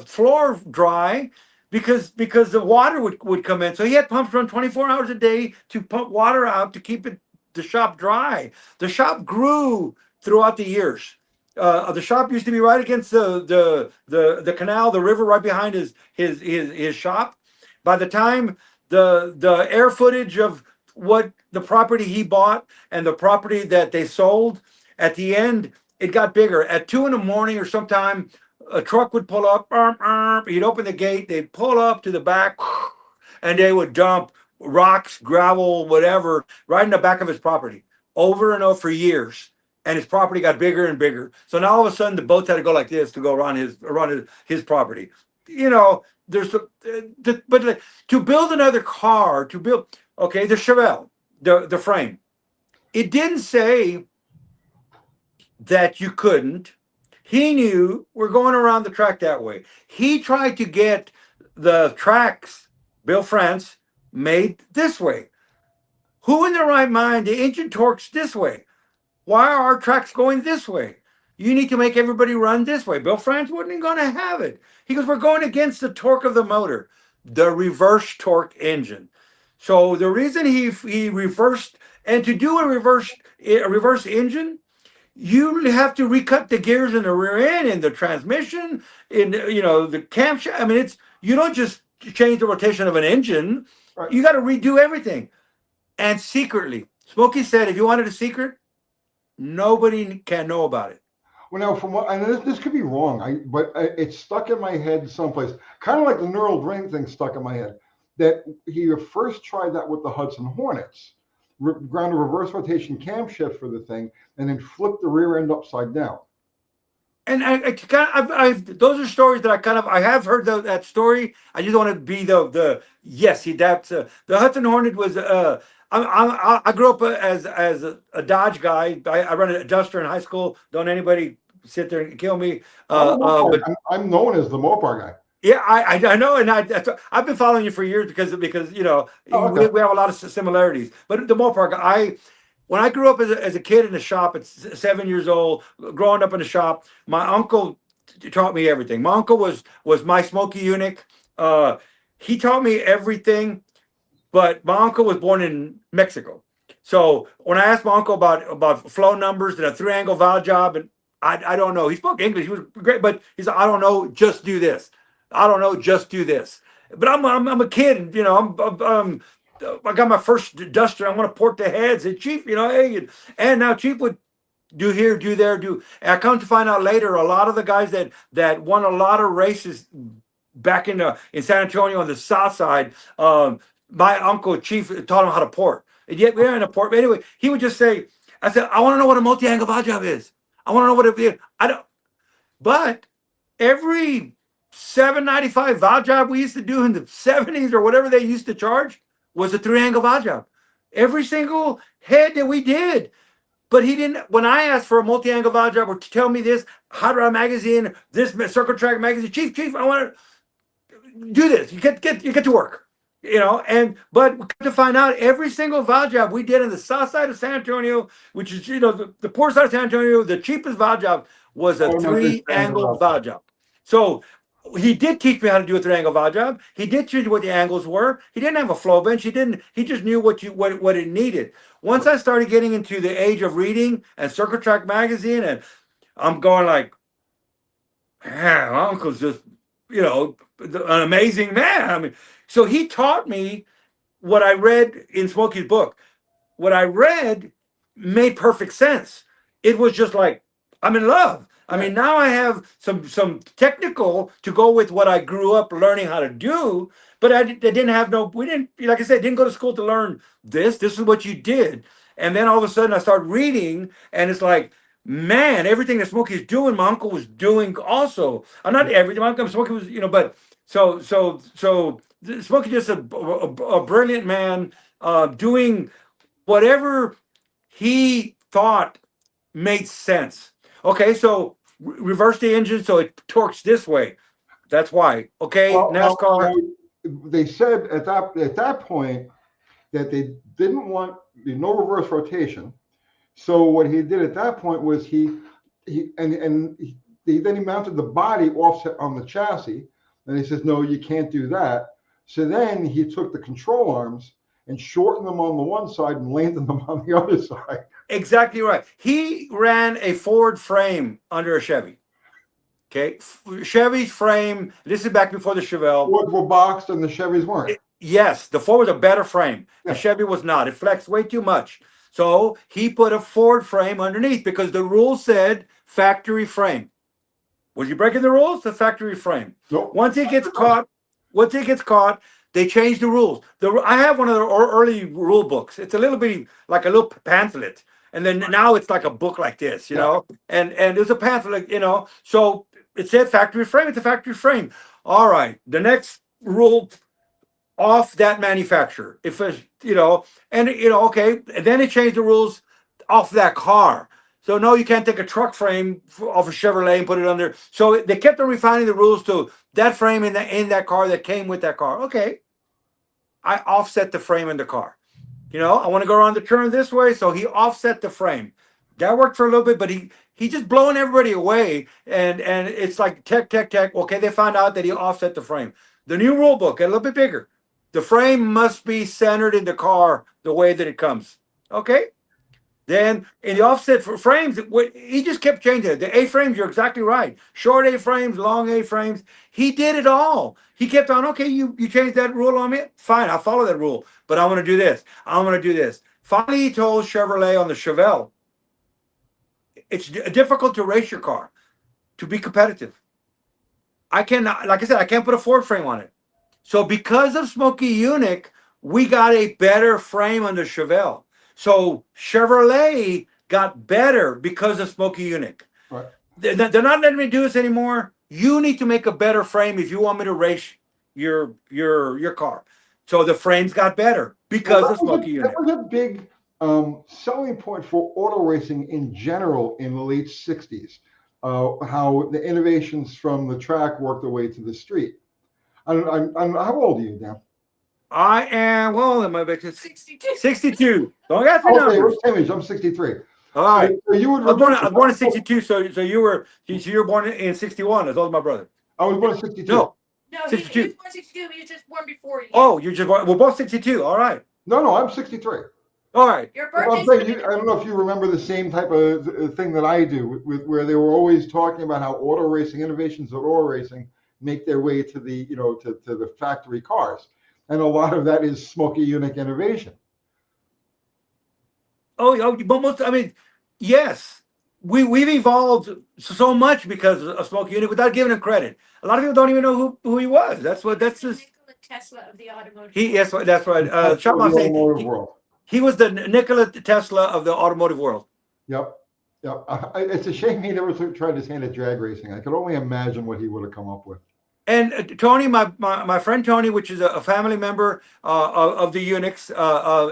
floor dry because the water would come in. So he had pumps run 24 hours a day to pump water out to keep the shop dry. The shop grew throughout the years. The shop used to be right against the canal, the river right behind his shop. By the time the air footage of what the property he bought and the property that they sold, at the end, it got bigger. At 2 a.m. or sometime, a truck would pull up, he'd open the gate, they'd pull up to the back, and they would dump rocks, gravel, whatever, right in the back of his property, over and over for years. And his property got bigger and bigger. So now all of a sudden the boats had to go like this to go around his property. But to build another car, the Chevelle, the frame, it didn't say that you couldn't. He knew we're going around the track that way. He tried to get the tracks, Bill France, made this way. Who in their right mind, the engine torques this way? Why are our tracks going this way? You need to make everybody run this way. Bill France wasn't going to have it. He goes, we're going against the torque of the motor, the reverse torque engine. So the reason he reversed, and to do a reverse engine, you have to recut the gears in the rear end, in the transmission, in the camshaft. I mean, you don't just change the rotation of an engine. Right. You got to redo everything. And secretly, Smokey said, if you wanted a secret, nobody can know about it. Well, now, from what I know, this could be wrong, but it's stuck in my head someplace, kind of like the neural drain thing stuck in my head, that he first tried that with the Hudson Hornets, ground a reverse rotation camshaft for the thing, and then flipped the rear end upside down. And those are stories that I have heard that story. I just want to be the Hudson Hornet was. I grew up as a Dodge guy. I ran a Duster in high school. Don't anybody sit there and kill me. But I'm known as the Mopar guy. Yeah, I know, and I've been following you for years because we have a lot of similarities. But the Mopar guy, when I grew up as a kid in the shop at 7 years old, growing up in the shop, my uncle taught me everything. My uncle was my Smokey Yunick. He taught me everything. But my uncle was born in Mexico. So when I asked my uncle about flow numbers and a 3-angle valve job, and I don't know. He spoke English. He was great, but he said, I don't know, just do this. I don't know, just do this. But I'm a kid, I got my first Duster. I want to port the heads. And Chief, hey, and now Chief would do here, do there, do. And I come to find out later, a lot of the guys that won a lot of races back in San Antonio on the south side, my uncle Chief taught him how to port. And yet we were in a port. But anyway, he would just say, I said, I want to know what a multi-angle valve job is. I want to know what it is. I don't, but every 795 valve job we used to do in the 70s or whatever they used to charge was a 3-angle valve job. Every single head that we did. But he didn't, when I asked for a multi-angle valve job or to tell me this, Hot Rod magazine, this Circle Track magazine, Chief, I want to do this. You get to work. But we come to find out every single valve job we did on the south side of San Antonio, which is the poor side of San Antonio, the cheapest valve job was a 3-angle valve job. So he did teach me how to do a 3-angle valve job. He did teach me what the angles were. He didn't have a flow bench. He just knew what it needed. Once I started getting into the age of reading and Circle Track magazine, and I'm going like, man, my uncle's just, an amazing man. I mean, so he taught me what I read in Smokey's book. What I read made perfect sense. It was just like, I'm in love. I mean, now I have some technical to go with what I grew up learning how to do, but I didn't have we didn't, like I said, didn't go to school to learn this. This is what you did. And then all of a sudden I start reading and it's like, man, everything that Smokey's doing, my uncle was doing also. I'm not everything, my uncle Smokey was, but so Smokey just a brilliant man, doing whatever he thought made sense. Okay, so reverse the engine so it torques this way. That's why. Okay, well, NASCAR. They said at that point that they didn't want no reverse rotation. So what he did at that point was he then he mounted the body offset on the chassis, and he says, no, you can't do that. So then he took the control arms and shortened them on the one side and lengthened them on the other side. Exactly right. He ran a Ford frame under a Chevy. Okay, Chevy's frame. This is back before the Chevelle. Fords were boxed and the Chevys weren't. Yes, the Ford was a better frame. The Chevy was not. It flexed way too much. So he put a Ford frame underneath because the rule said factory frame. Was he breaking the rules? The factory frame. Nope. Once he gets caught, they change the rules. I have one of the early rule books. It's a little bit like a little pamphlet. And then now it's like a book like this, and there's a pamphlet, so it said factory frame. It's a factory frame. All right. The next rule off that manufacturer. If it's, okay. And then it changed the rules off that car. So no, you can't take a truck frame off a Chevrolet and put it under. So they kept on refining the rules to that frame in that car that came with that car. Okay. I offset the frame in the car. I want to go around the turn this way. So he offset the frame. That worked for a little bit, but he just blowing everybody away. And it's like tech. Okay, they found out that he offset the frame. The new rule book, a little bit bigger. The frame must be centered in the car the way that it comes. Okay? Then in the offset for frames, he just kept changing it. The A-frames, you're exactly right. Short A-frames, long A-frames. He did it all. He kept on, okay, you changed that rule on me? Fine, I'll follow that rule. But I want to do this. I want to do this. Finally, he told Chevrolet on the Chevelle, it's difficult to race your car to be competitive. I cannot, like I said, I can't put a Ford frame on it. So because of Smokey Yunick, we got a better frame on the Chevelle. So Chevrolet got better because of Smokey Yunick. Right. They're not letting me do this anymore. You need to make a better frame if you want me to race your car. So the frames got better because of Smokey Yunick. That was a big selling point for auto racing in general in the late 60s. How the innovations from the track worked their way to the street. How old are you now? I am, well, am I back to 62? 62. Don't ask me numbers. I'm 63. All right. So you would I was born in 62, so you were born in 61, as old as my brother. I was born in 62. No, 62. he was born 62. He was just born before you. Oh, you're just born, we're both 62. All right. No, I'm 63. All right. Your I birthday's don't know if you remember the same type of thing that I do, where they were always talking about how auto racing innovations of auto racing make their way to the to the factory cars, and a lot of that is Smokey Yunick innovation. Oh, but most, I mean, yes, we've evolved so much because of Smokey Yunick without giving him credit. A lot of people don't even know who he was. That's just Nikola Tesla of the automotive. he. Yes, that's right. That's Shop for the Mom saying automotive world. he was the Nikola Tesla of the automotive world. Yep. Yep. It's a shame he never tried his hand at drag racing. I could only imagine what he would have come up with. And Tony, my friend Tony, which is a family member of the Unix.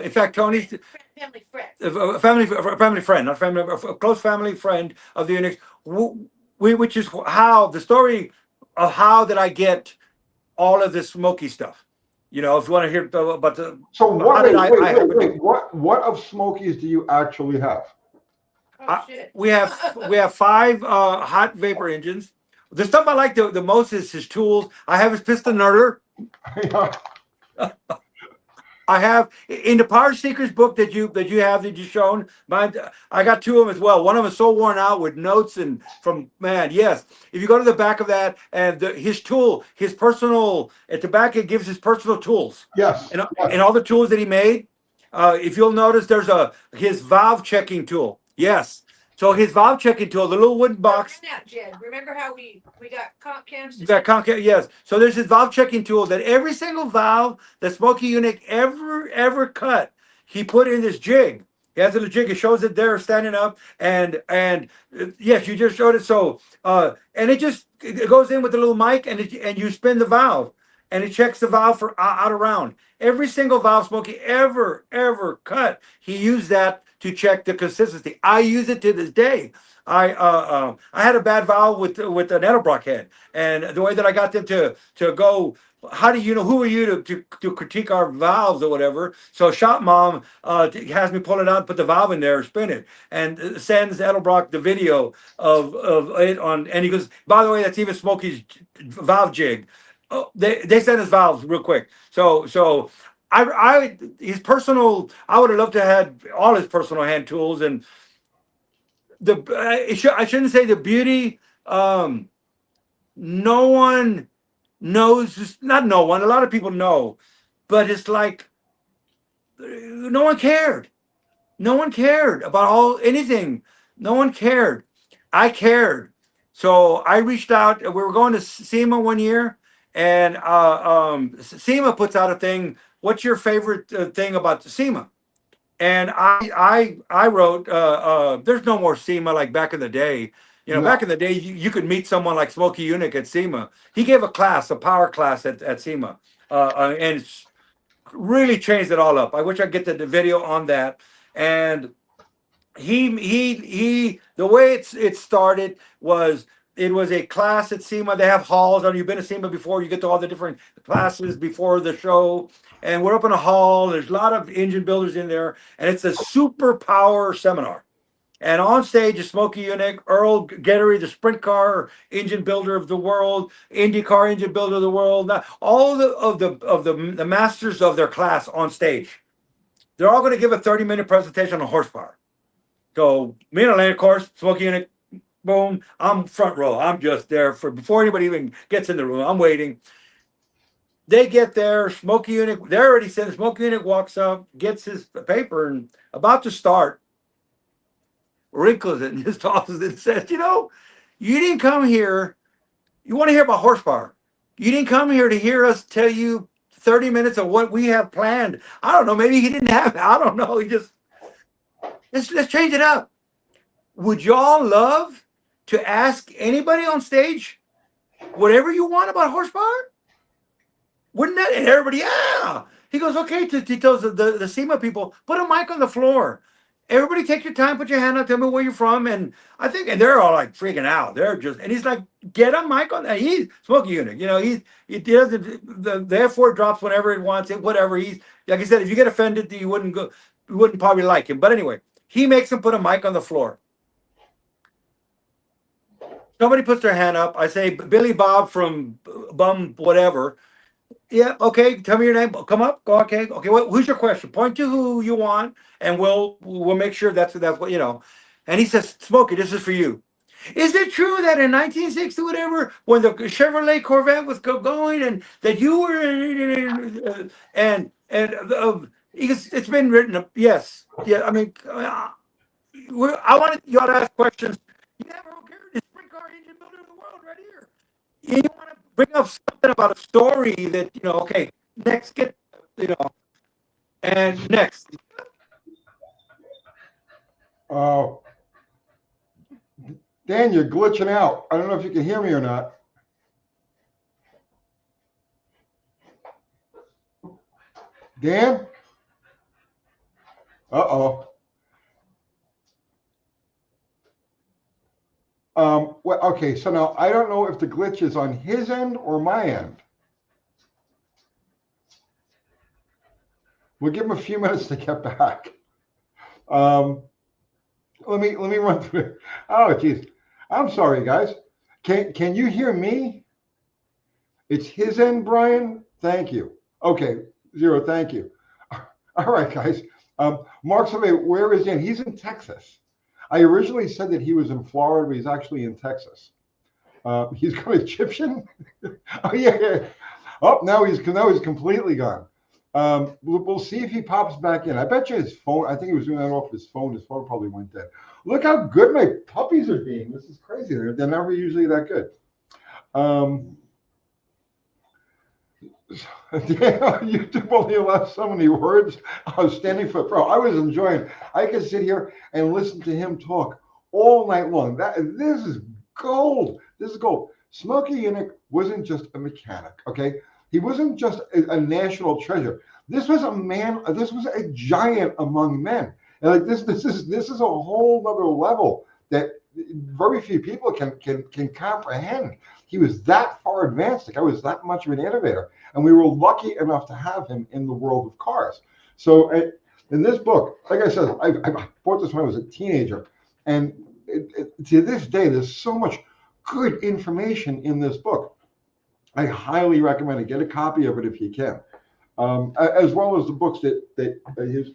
In fact, Tony's Family friend. a family friend, not family, a close family friend of the Unix. Which is how the story of how did I get all of this Smoky stuff. You know, if you want to hear about the. So what? How did Wait. What of Smokies do you actually have? Oh, shit. We have 5 hot vapor engines. The stuff I like the most is his tools. I have his piston nurter. I have in the Power Seekers book that you shown. I got 2 of them as well. One of them is so worn out with notes and from man. Yes, if you go to the back of that and his tool, his personal at the back, it gives his personal tools. Yes. And all the tools that he made. If you'll notice, there's his valve checking tool. Yes. So his valve checking tool, the little wooden box. Now, Jed, remember how we got comp cams? That Comcast, yes. So there's his valve checking tool that every single valve that Smokey Yunick ever cut, he put in this jig. He has a little jig. It shows it there standing up, and yes, you just showed it. So and it goes in with a little mic, and you spin the valve, and it checks the valve for out around. Every single valve Smokey ever cut, he used that to check the consistency. I use it to this day. I had a bad valve with an Edelbrock head, and the way that I got them to go, how do you know who are you to critique our valves or whatever? So Shop Mom has me pull it out, put the valve in there, spin it, and sends Edelbrock the video of it on, and he goes, by the way, that's even Smokey's valve jig. Oh, they send us valves real quick. So I his personal, I would have loved to have all his personal hand tools and. I shouldn't say the beauty. No one knows. Not no one. A lot of people know, but it's like no one cared. No one cared about anything. No one cared. I cared. So I reached out. We were going to SEMA one year, and SEMA puts out a thing. What's your favorite thing about the SEMA? And I wrote, there's no more SEMA like back in the day. You know, No. back in the day, you could meet someone like Smokey Yunick at SEMA. He gave a power class at SEMA, and it's really changed it all up. I wish I could get the video on that. And the way it started was it was a class at SEMA. They have halls. You've been to SEMA before. You get to all the different classes before the show. And we're up in a hall. There's a lot of engine builders in there. And it's a super power seminar. And on stage is Smokey Yunick, Earl Gettery, the sprint car engine builder of the world, Indy car engine builder of the world. All of the masters of their class on stage. They're all going to give a 30-minute presentation on horsepower. So me and Elaine, of course, Smokey Yunick, boom, I'm front row. I'm just there before anybody even gets in the room. I'm waiting. They get there. Smokey Yunick, they're already sitting. Smokey Yunick walks up, gets his paper, and about to start, wrinkles it and just tosses it and says, you didn't come here. You want to hear about horsepower. You didn't come here to hear us tell you 30 minutes of what we have planned. I don't know. Maybe he didn't have it. I don't know. He just, let's change it up. Would y'all love to ask anybody on stage whatever you want about horsepower? Wouldn't that? And everybody, yeah. He goes, okay. He tells the SEMA people, put a mic on the floor. Everybody take your time, put your hand up, tell me where you're from. And and they're all like freaking out. They're just, and he's like, get a mic on that. He's Smokey Yunick. He doesn't, the F4 drops whenever it wants it, whatever. He's, like I said, if you get offended, you wouldn't probably like him. But anyway, he makes him put a mic on the floor. Somebody puts their hand up. I say, Billy Bob from Bum whatever. Yeah, okay. Tell me your name. Come up. Go. Okay. Who's your question? Point to who you want, and we'll make sure that's what. And he says, Smokey, this is for you. Is it true that in 1960, whatever, when the Chevrolet Corvette was going, and that you were, and he goes, it's been written up. Yes. Yeah. I mean, I wanted you all to ask questions. You have a the sprint car engine builder in the world right here. You want to bring up something about a story that, okay, next, and next. Oh, Dan, you're glitching out. I don't know if you can hear me or not. Dan? Uh-oh. Well, okay, so now I don't know if the glitch is on his end or my end. We'll give him a few minutes to get back. Let me run through. Oh, geez. I'm sorry, guys. Can you hear me? It's his end, Brian. Thank you. Okay, Zero. Thank you. All right, guys. Mark Survey, where is Dan? He's in Texas. I originally said that he was in Florida, but he's actually in Texas. He's going to Egyptian. Oh yeah. Oh, now he's completely gone. We'll see if he pops back in. I bet you his phone. I think he was doing that off his phone. His phone probably went dead. Look how good my puppies are being. This is crazy. They're never usually that good. YouTube only allows so many words. Standing foot, bro. I was enjoying. I could sit here and listen to him talk all night long. This is gold. This is gold. Smokey Yunick wasn't just a mechanic. Okay, he wasn't just a national treasure. This was a man. This was a giant among men. And like this is a whole other level that very few people can comprehend. He was that far advanced. The guy was that much of an innovator, and we were lucky enough to have him in the world of cars. So in this book, like I said, I bought this when I was a teenager, and to this day, there's so much good information in this book. I highly recommend it. Get a copy of it if you can, as well as the books that his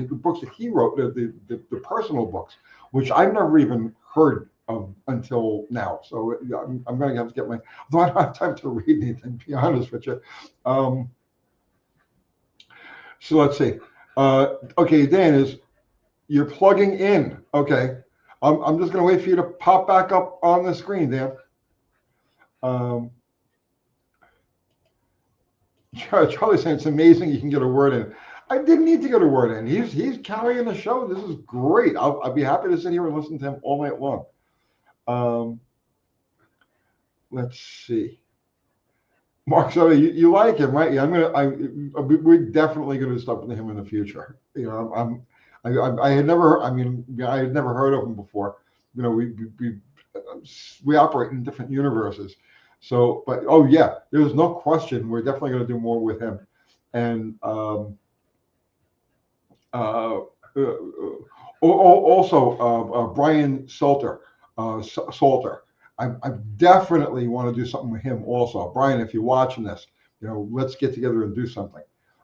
books that he wrote, the personal books, which I've never even heard of until now. So I'm going to have to get though I don't have time to read anything, to be honest with you. So let's see. Okay, Dan, you're plugging in. Okay. I'm just going to wait for you to pop back up on the screen, Dan. Charlie's saying it's amazing you can get a word in. I didn't need to get a word in. He's carrying the show. This is great. I'll be happy to sit here and listen to him all night long. Let's see. Mark, so you like him, right? Yeah, we're definitely going to start with him in the future. You know, I had never. I mean, I had never heard of him before. You know, we operate in different universes. So, but oh yeah, there's no question. We're definitely going to do more with him, and also Brian Salter. I definitely want to do something with him also. Brian, if you're watching this, you know, let's get together and do something.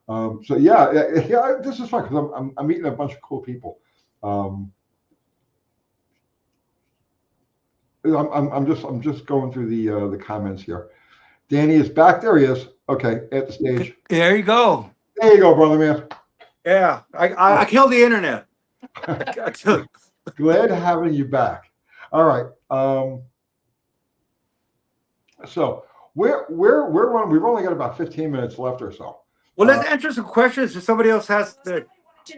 So yeah, this is fun because I'm meeting a bunch of cool people. I'm just going through the comments here. Danny is back. There he is. Okay, at the stage. There you go. There you go, brother man. Yeah, I killed the internet. Glad having you back. All right. So we're running. We've only got about 15 minutes left or so. Well, let's answer some questions if somebody else has to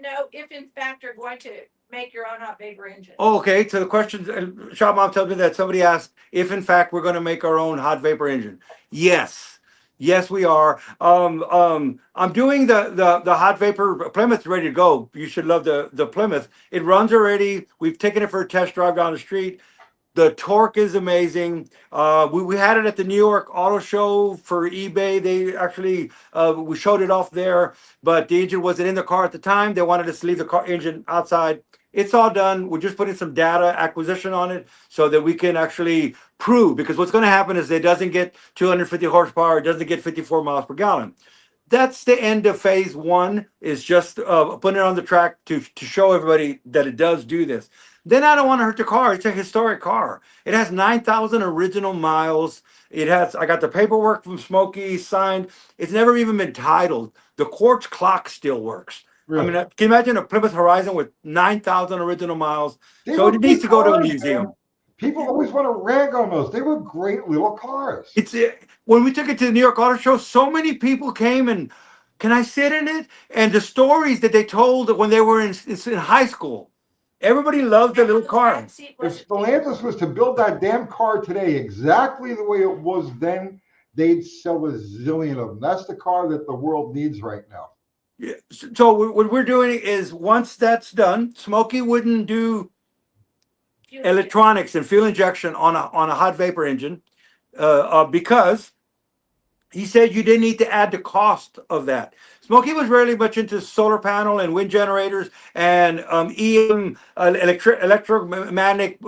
know if in fact you're going to make your own hot vapor engine. Oh, okay. So the question, Shop Mom tells me that somebody asked if in fact we're going to make our own hot vapor engine. Yes, we are. I'm doing the hot vapor. Plymouth's ready to go. You should love the Plymouth. It runs already. We've taken it for a test drive down the street. The torque is amazing. We had it at the New York Auto Show for eBay. They actually, we showed it off there, but the engine wasn't in the car at the time. They wanted us to leave the car engine outside. It's all done. We're just putting some data acquisition on it so that we can actually prove, because what's going to happen is it doesn't get 250 horsepower. It doesn't get 54 miles per gallon. That's the end of phase one, is just putting it on the track to show everybody that it does do this. Then I don't want to hurt the car. It's a historic car. It has 9,000 original miles. I got the paperwork from Smokey signed. It's never even been titled. The quartz clock still works. I mean, Really. can you imagine a Plymouth Horizon with 9,000 original miles? They So were it needs good to go to a cars, museum. man. People always want to rag on those. They were great little cars. It's when we took it to the New York Auto Show, so many people came and can I sit in it? And the stories that they told when they were in high school, everybody loved the little car. If Stellantis was to build that damn car today exactly the way it was then, they'd sell a zillion of them. That's the car that the world needs right now. Yeah. So what we're doing is once that's done, Smokey wouldn't do electronics and fuel injection on a hot vapor engine because he said you didn't need to add the cost of that. Smokey was really much into solar panel and wind generators and EM electromagnetic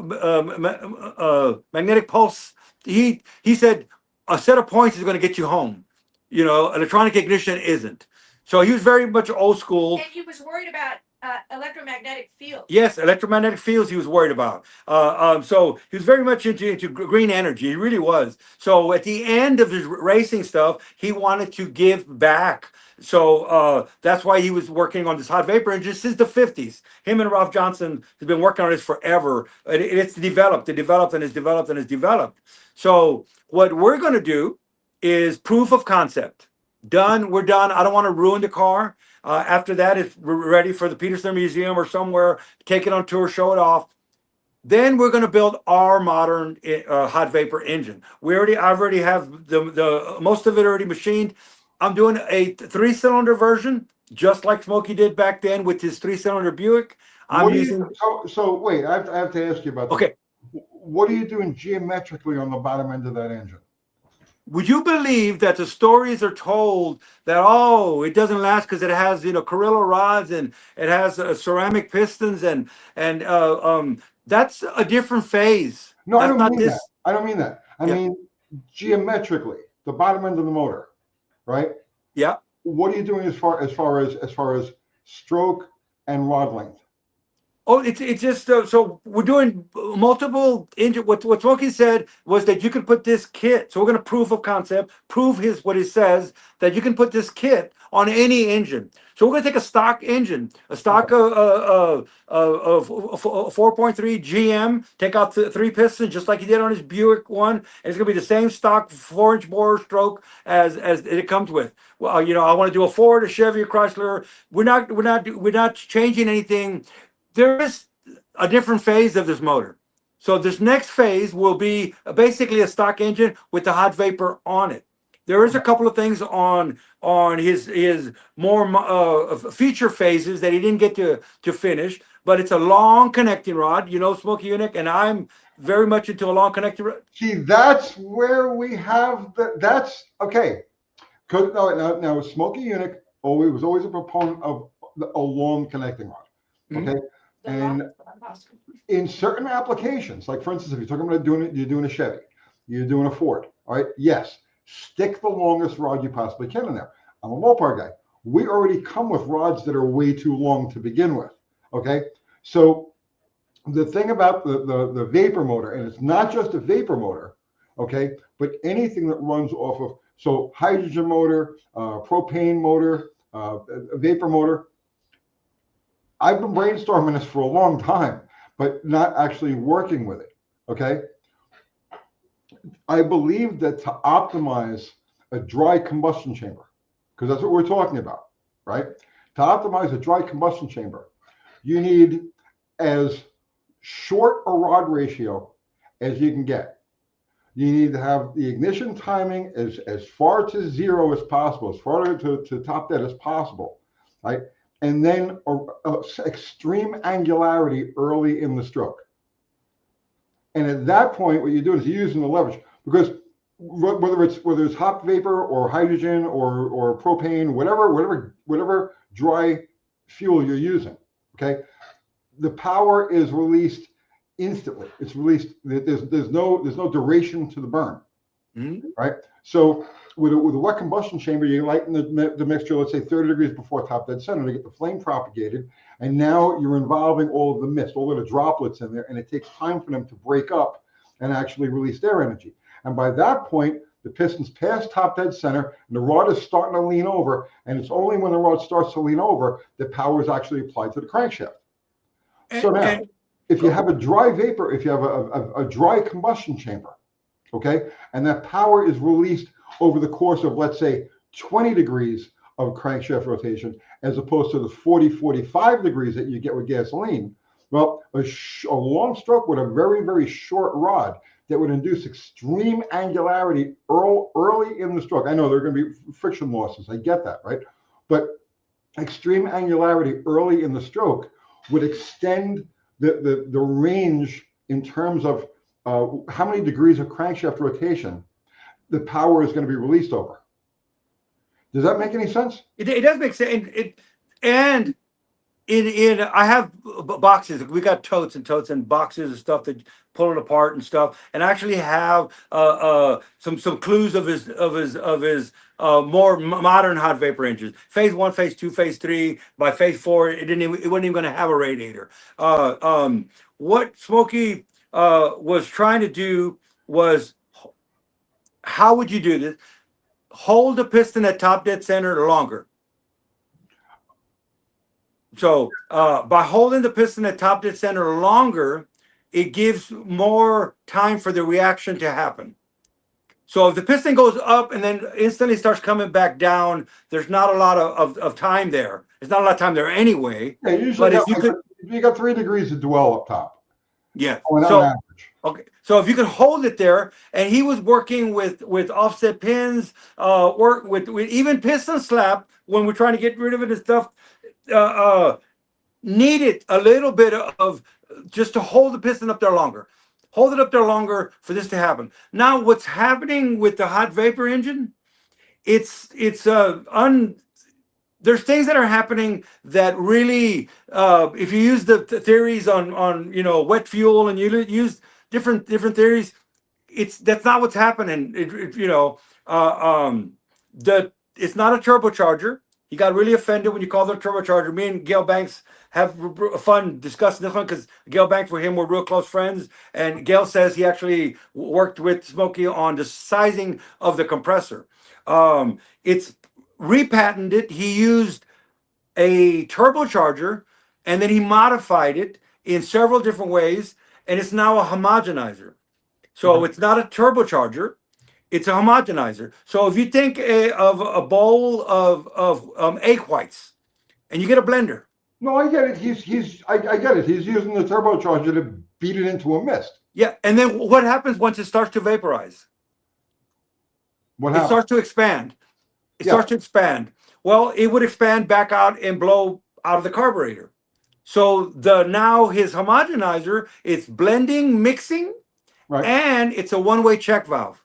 magnetic pulse. He said a set of points is going to get you home. You know, electronic ignition isn't. So he was very much old school. And he was worried about electromagnetic fields. Yes, electromagnetic fields he was worried about. So he was very much into green energy. He really was. So at the end of his racing stuff, he wanted to give back. So that's why he was working on this hot vapor engine since the 50s. Him and Ralph Johnson has been working on this forever. It's developed, and it's developed, and it's developed. So what we're going to do is proof of concept. Done, we're done. I don't want to ruin the car. After that, it's ready for the Peterson Museum or somewhere. Take it on tour, show it off. Then we're going to build our modern hot vapor engine. I've already have the most of it already machined. I'm doing a 3-cylinder version, just like Smokey did back then with his 3-cylinder Buick. So wait, I have to ask you about that. Okay. What are you doing geometrically on the bottom end of that engine? Would you believe that the stories are told that, oh, it doesn't last because it has, Carrillo rods and it has ceramic pistons and that's a different phase. No, that's I don't not mean this. that. I don't mean that. I mean geometrically, the bottom end of the motor, right? Yeah. What are you doing as far as stroke and rod length? Oh, it's just so we're doing multiple engine. What Smokey said was that you can put this kit. So we're going to proof of concept, prove what he says that you can put this kit on any engine. So we're going to take a stock engine, a stock 4.3 GM, take out 3 pistons just like he did on his Buick one, and it's going to be the same stock 4-inch bore stroke as it comes with. Well, I want to do a Ford, a Chevy, a Chrysler. We're not changing anything. There is a different phase of this motor. So this next phase will be basically a stock engine with the hot vapor on it. There is a couple of things on his more feature phases that he didn't get to finish, but it's a long connecting rod. Smokey Yunick, and I'm very much into a long connecting rod. See, that's where we have that's okay. Because now Smokey Yunick was always a proponent of a long connecting rod. Okay. And in certain applications, like for instance, if you're talking about you're doing a Chevy, you're doing a Ford, all right? Yes, stick the longest rod you possibly can in there. I'm a Mopar guy. We already come with rods that are way too long to begin with, okay? So the thing about the vapor motor, and it's not just a vapor motor, okay, but anything that runs off of, so hydrogen motor, propane motor, vapor motor, I've been brainstorming this for a long time, but not actually working with it, okay? I believe that to optimize a dry combustion chamber, because that's what we're talking about, right? To optimize a dry combustion chamber, you need as short a rod ratio as you can get. You need to have the ignition timing as far to zero as possible, as far to top dead as possible, right? And then extreme angularity early in the stroke. And at that point, what you do is you're using the leverage, because whether it's hot vapor or hydrogen or propane, whatever dry fuel you're using, okay, the power is released instantly. It's released. There's no duration to the burn, right? So with a wet combustion chamber, you lighten the mixture, let's say 30 degrees before top dead center to get the flame propagated. And now you're involving all of the mist, all of the droplets in there, and it takes time for them to break up and actually release their energy. And by that point, the piston's past top dead center, and the rod is starting to lean over, and it's only when the rod starts to lean over that power is actually applied to the crankshaft. So now, if you have a dry vapor, if you have a dry combustion chamber, okay, and that power is released over the course of, let's say, 20 degrees of crankshaft rotation, as opposed to the 45 degrees that you get with gasoline, well, a long stroke with a very, very short rod that would induce extreme angularity early in the stroke. I know there are going to be friction losses. I get that, right? But extreme angularity early in the stroke would extend the range in terms of how many degrees of crankshaft rotation the power is going to be released over. Does that make any sense? It does make sense. And I have boxes. We got totes and boxes of stuff that pull it apart and stuff. And I actually have some clues of his more modern hot vapor engines. Phase 1, phase 2, phase 3. By phase 4, it wasn't even going to have a radiator. What Smokey was trying to do was, how would you do this? Hold the piston at top dead center longer. So by holding the piston at top dead center longer, it gives more time for the reaction to happen. So if the piston goes up and then instantly starts coming back down, there's not a lot of time there. There's not a lot of time there anyway. Yeah, usually you got 3 degrees of dwell up top. Yeah. On So average. okay. So if you could hold it there, and he was working with offset pins, work with even piston slap when we're trying to get rid of it and stuff. Needed a little bit of just to hold the piston up there longer. Hold it up there longer for this to happen. Now, what's happening with the hot vapor engine? There's things that are happening that really, if you use the theories on wet fuel and you use different theories, that's not what's happening. It's not a turbocharger. He got really offended when you called it a turbocharger. Me and Gail Banks have fun discussing this one because Gail Banks and him were real close friends. And Gail says he actually worked with Smokey on the sizing of the compressor. It's repatented. He used a turbocharger and then he modified it in several different ways. And it's now a homogenizer. So it's not a turbocharger. It's a homogenizer. So if you think of a bowl of egg whites, and you get a blender. No, I get it. I get it. He's using the turbocharger to beat it into a mist. Yeah, and then what happens once it starts to vaporize? What happens? It starts to expand. It starts to expand. Well, it would expand back out and blow out of the carburetor. So now his homogenizer is blending, mixing, right, and it's a one-way check valve.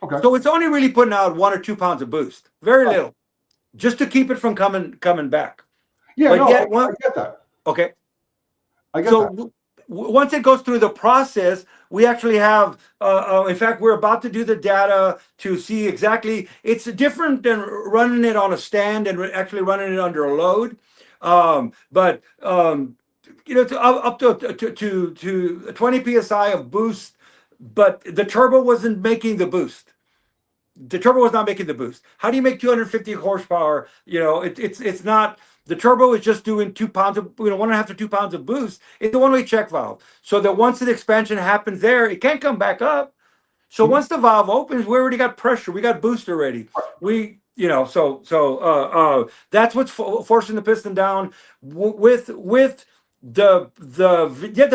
Okay. So it's only really putting out 1 or 2 pounds of boost, very little, just to keep it from coming back. Yeah, but I get that. Okay. I get that. Once it goes through the process, we actually have. In fact, we're about to do the data to see exactly. It's different than running it on a stand and actually running it under a load. But up to 20 psi of boost. But the turbo wasn't making the boost. The turbo was not making the boost. How do you make 250 horsepower? It's not. The turbo is just doing 2 pounds of 1.5 to 2 pounds of boost. It's a one-way check valve. So that once the expansion happens there, it can't come back up. So once the valve opens, we already got pressure. We got boost already. So that's what's forcing the piston down. With the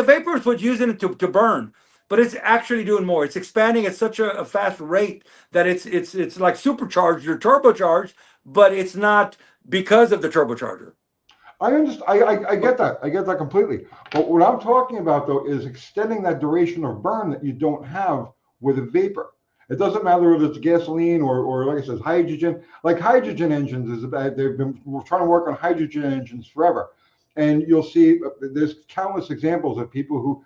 vapor is what's using it to burn. But it's actually doing more. It's expanding at such a fast rate that it's like supercharged or turbocharged, but it's not because of the turbocharger. I understand. I get that. I get that completely. But what I'm talking about, though, is extending that duration of burn that you don't have with a vapor. It doesn't matter whether it's gasoline or like I said, hydrogen. Like hydrogen engines we're trying to work on hydrogen engines forever. And you'll see there's countless examples of people who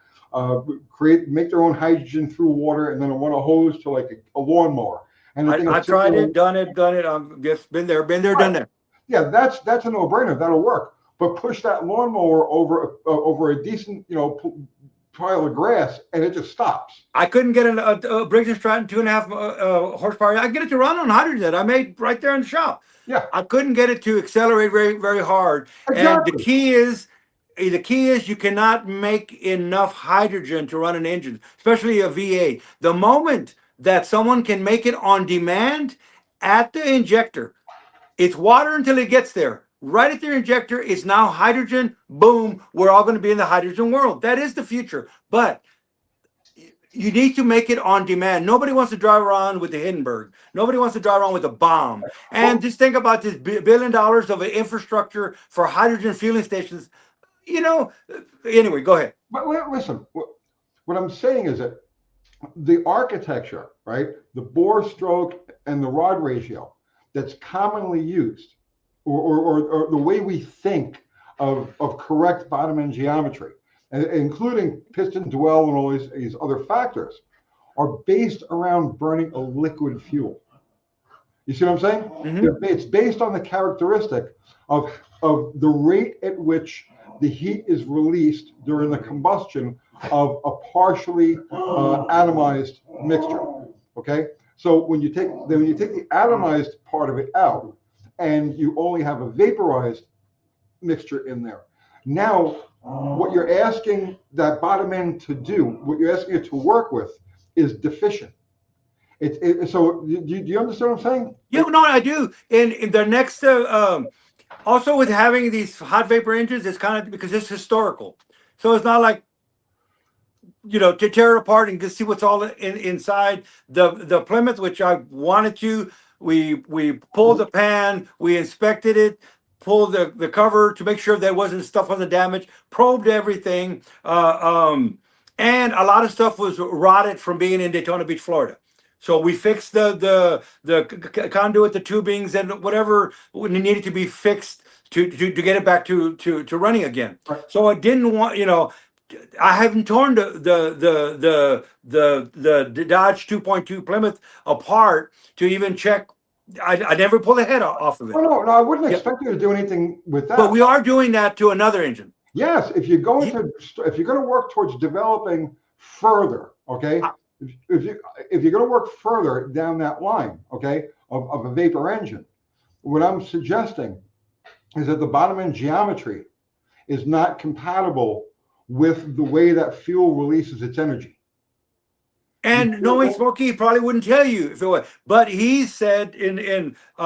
make their own hydrogen through water and then run a hose to like a lawnmower. And I tried it, done it. I've just been there, done that. Yeah, that's a no-brainer. That'll work. But push that lawnmower over a decent, pile of grass and it just stops. I couldn't get a Briggs & Stratton 2.5 horsepower. I could get it to run on hydrogen that I made right there in the shop. Yeah, I couldn't get it to accelerate very, very hard. And exactly. the key is you cannot make enough hydrogen to run an engine, especially a V8. The moment that someone can make it on demand at the injector, it's water until it gets there. Right at their injector, it's now hydrogen. Boom, we're all going to be in the hydrogen world. That is the future. But you need to make it on demand. Nobody wants to drive around with the Hindenburg. Nobody wants to drive around with a bomb. And just think about this $1 billion of infrastructure for hydrogen fueling stations. You know, anyway, go ahead. But listen, what I'm saying is that the architecture, right, the bore stroke and the rod ratio that's commonly used, or the way we think of correct bottom end geometry, including piston dwell and all these other factors, are based around burning a liquid fuel. You see what I'm saying? Mm-hmm. It's based on the characteristic of the rate at which the heat is released during the combustion of a partially atomized mixture. Okay, so when you take the atomized part of it out, and you only have a vaporized mixture in there, now what you're asking that bottom end to do, what you're asking it to work with, is deficient. So do you understand what I'm saying? Yeah, no, I do. In the next, also with having these hot vapor engines, it's kind of because it's historical. So it's not like, you know, to tear it apart and just see what's all inside. The Plymouth, which I wanted to, we pulled the pan, we inspected it, pulled the cover to make sure that stuff wasn't damaged, probed everything, and a lot of stuff was rotted from being in Daytona Beach, Florida. So we fixed the conduit, the tubings, and whatever needed to be fixed to get it back to running again. Right. So I didn't want, you know, I haven't torn the Dodge 2.2 Plymouth apart to even check. I never pull the head off of it. No, I wouldn't expect you to do anything with that. But we are doing that to another engine. Yes, if you're going to work towards developing further, okay. If you're going to work further down that line, okay, of a vapor engine, what I'm suggesting is that the bottom end geometry is not compatible with the way that fuel releases its energy. And knowing Smokey, he probably wouldn't tell you if it was, but he said in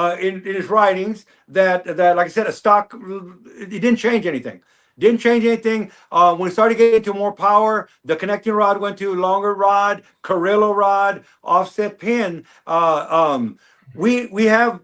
his writings that like I said, a stock, it didn't change anything. Didn't change anything. When we started getting into more power, the connecting rod went to longer rod, Carrillo rod, offset pin. We have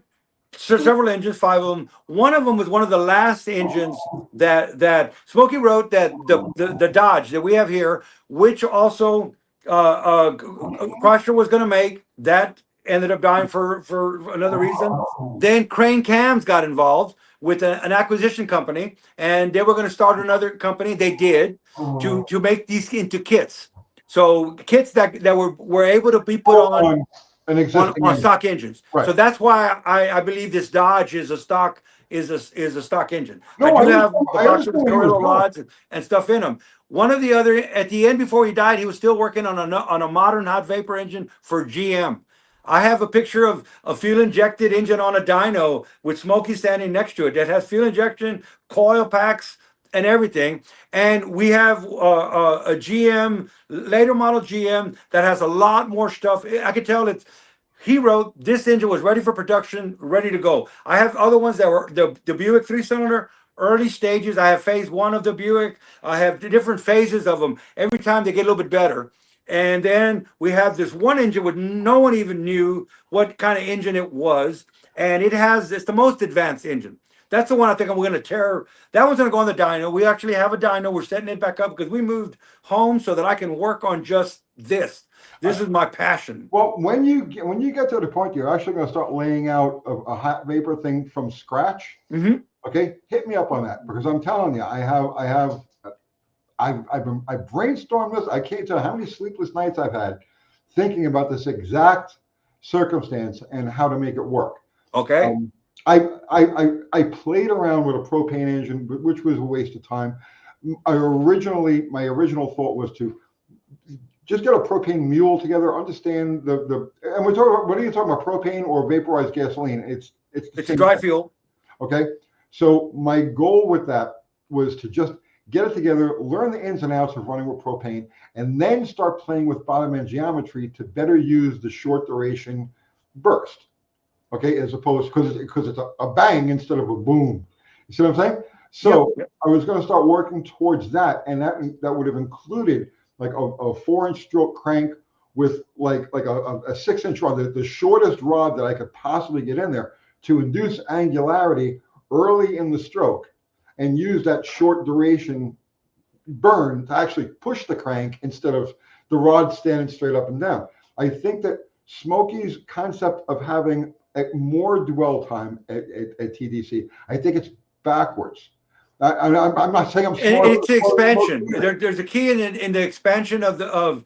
several engines, 5 of them. One of them was one of the last engines that Smokey wrote, that the Dodge that we have here, which also Chrysler was going to make. That ended up dying for another reason. Then Crane Cams got involved with an acquisition company, and they were going to start another company. They did to make these into kits. So kits that were able to be put on stock engines. Right. So that's why I believe this Dodge is a stock engine. No, I do have the I box with understand Carrillo rods and stuff in them. One of the other, at the end before he died, he was still working on a modern hot vapor engine for GM. I have a picture of a fuel injected engine on a dyno with Smokey standing next to it that has fuel injection, coil packs, and everything. And we have a GM, later model GM, that has a lot more stuff. I could tell he wrote this engine was ready for production, ready to go. I have other ones that were the Buick 3-cylinder, early stages. I have phase 1 of the Buick. I have the different phases of them. Every time they get a little bit better. And then we have this one engine where no one even knew what kind of engine it was. And it's the most advanced engine. That's the one I think we're going to tear. That one's going to go on the dyno. We actually have a dyno. We're setting it back up because we moved home so that I can work on just this. This is my passion. Well, when you get to the point you're actually going to start laying out a hot vapor thing from scratch, okay, hit me up on that, because I'm telling you, I've brainstormed this. I can't tell you how many sleepless nights I've had thinking about this exact circumstance and how to make it work. Okay. I played around with a propane engine, which was a waste of time. my original thought was to just get a propane mule together, understand and we're talking about, what are you talking about, propane or vaporized gasoline? It's a dry fuel. Okay. So my goal with that was to just get it together, learn the ins and outs of running with propane, and then start playing with bottom end geometry to better use the short duration burst. Okay, as opposed, because it's a bang instead of a boom. You see what I'm saying? So Yep. I was going to start working towards that, and that would have included like a 4-inch stroke crank with like a 6-inch rod, the shortest rod that I could possibly get in there to induce angularity early in the stroke, and use that short duration burn to actually push the crank instead of the rod standing straight up and down. I think that Smokey's concept of having more dwell time at TDC, I think it's backwards. I'm not saying I'm smart. It's the expansion. There's a key in the expansion of the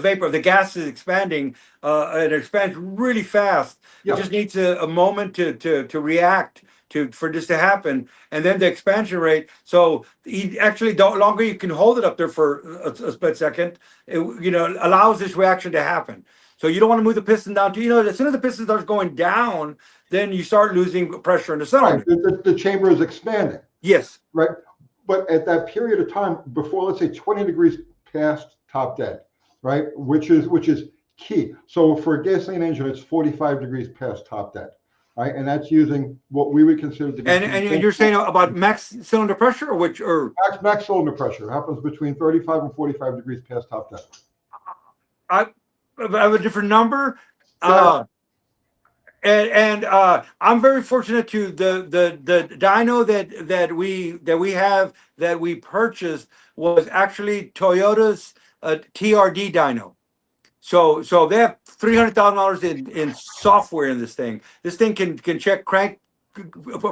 vapor, of the gas is expanding. It expands really fast. Yeah. It just needs a moment to react for this to happen, and then the expansion rate. So actually, the longer you can hold it up there for a split second, it allows this reaction to happen. So you don't want to move the piston down to, as soon as the piston starts going down, then you start losing pressure in the cylinder. Right. The chamber is expanding. Yes. Right. But at that period of time, before, let's say 20 degrees past top dead, right, which is key. So for a gasoline engine, it's 45 degrees past top dead, right, and that's using what we would consider to be. And you're saying about max cylinder pressure, or max cylinder pressure happens between 35 and 45 degrees past top dead. I have a different number. And I'm very fortunate to the dyno that we purchased was actually Toyota's TRD dyno. So they have $300,000 in software in this thing. This thing can check crank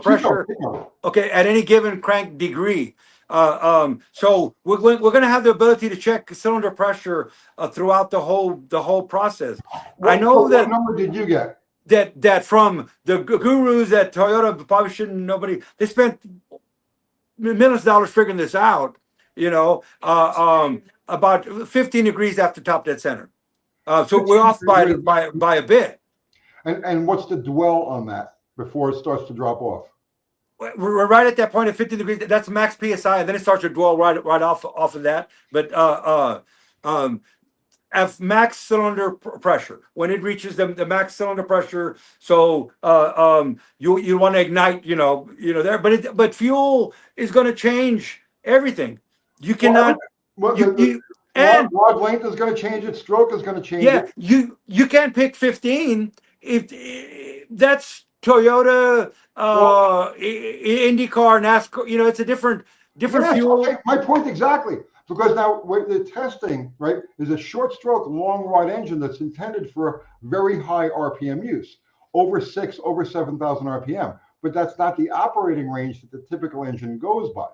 pressure, okay, at any given crank degree. So we're going to have the ability to check cylinder pressure throughout the whole process. I know what number did you get? That from the gurus at Toyota, probably shouldn't, nobody, they spent millions of dollars figuring this out, about 15 degrees after top dead center. So we're off by a bit. And what's the dwell on that before it starts to drop off? We're right at that point at 15 degrees. That's max PSI, and then it starts to dwell right off of that. But at max cylinder pressure, when it reaches the max cylinder pressure, so you want to ignite, there. But fuel is going to change everything. You cannot. And rod length is going to change it. Stroke is going to change. Yeah, you can't pick 15 if that's Toyota, IndyCar, NASCAR. It's a different fuel. Okay, my point exactly. Because now what the testing, right, is a short stroke long rod engine that's intended for very high RPM use, over 7,000 RPM. But that's not the operating range that the typical engine goes by.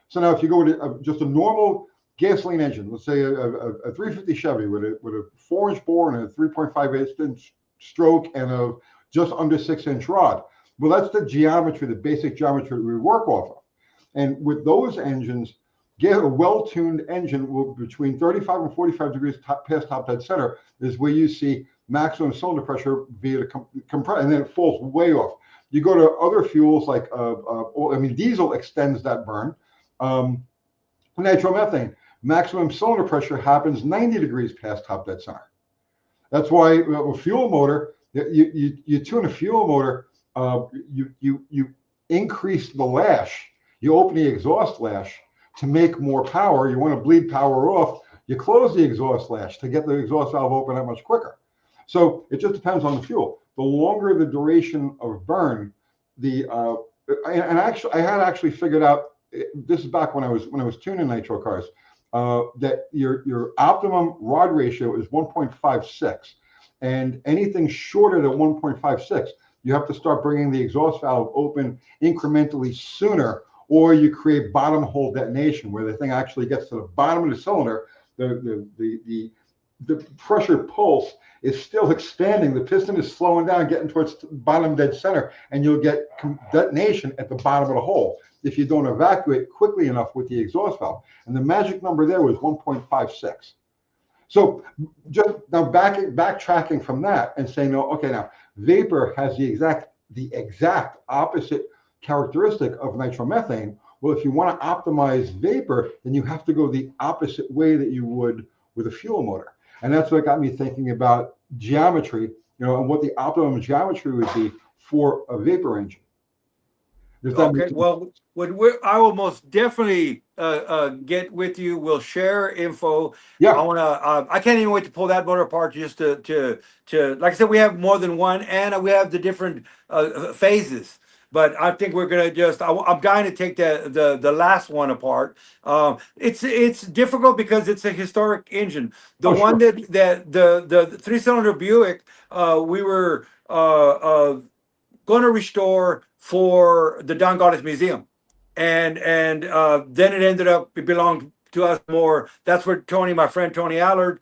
So now if you go to just a normal gasoline engine, let's say a 350 Chevy with a 4-inch bore and a 3.5-inch stroke and a just under 6-inch rod. Well, that's the geometry, the basic geometry we work off of. And with those engines, get a well-tuned engine between 35 and 45 degrees past top dead center is where you see maximum cylinder pressure via the compressor, and then it falls way off. You go to other fuels like, diesel extends that burn. Nitromethane, maximum cylinder pressure happens 90 degrees past top dead center. That's why a fuel motor, you tune a fuel motor, you increase the lash, you open the exhaust lash to make more power. You want to bleed power off, you close the exhaust lash to get the exhaust valve open that much quicker. So it just depends on the fuel. The longer the duration of burn, I had actually figured out, this is back when I was tuning nitro cars, that your optimum rod ratio is 1.56, and anything shorter than 1.56, you have to start bringing the exhaust valve open incrementally sooner, or you create bottom hole detonation where the thing actually gets to the bottom of the cylinder. The the pressure pulse is still expanding. The piston is slowing down, getting towards the bottom dead center, and you'll get detonation at the bottom of the hole if you don't evacuate quickly enough with the exhaust valve. And the magic number there was 1.56. So just now backtracking from that and saying, no, okay, now vapor has the exact opposite characteristic of nitromethane. Well, if you want to optimize vapor, then you have to go the opposite way that you would with a fuel motor. And that's what got me thinking about geometry, and what the optimum geometry would be for a vapor engine. Okay, well, I will most definitely get with you. We'll share info. Yeah. I can't even wait to pull that motor apart just to like I said, we have more than one, and we have the different phases. But I think we're gonna I'm dying to take the last one apart. It's difficult because it's a historic engine. The one sure. that the 3-cylinder Buick, we were going to restore for the Don Garlis Museum, and then it ended up it belonged to us more. That's where my friend Tony Allard,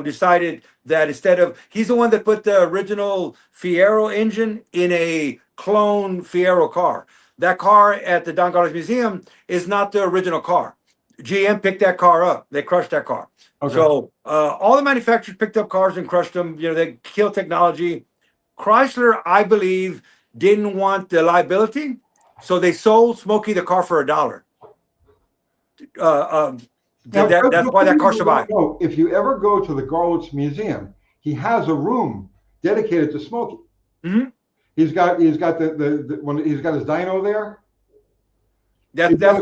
decided that instead of, he's the one that put the original Fiero engine in a clone Fiero car. That car at the Don Garlis Museum is not the original car. GM picked that car up. They crushed that car. Okay. So all the manufacturers picked up cars and crushed them. They killed technology. Chrysler, I believe, didn't want the liability, so they sold Smokey the car for $1. That's why that car survived. If you ever go to the Garlitz Museum, he has a room dedicated to Smokey. Mm-hmm. He's got he's got his dyno there. That's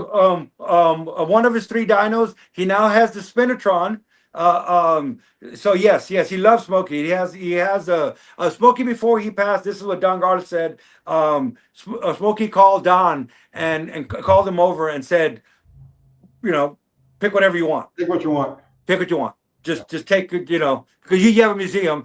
one of his 3 dynos. He now has the Spinitron. So yes, he loves Smokey. He has a Smokey before he passed. This is what Don Garlis said. Smokey called Don and called him over and said, pick whatever you want. Pick what you want. Pick what you want. Just take, because you have a museum.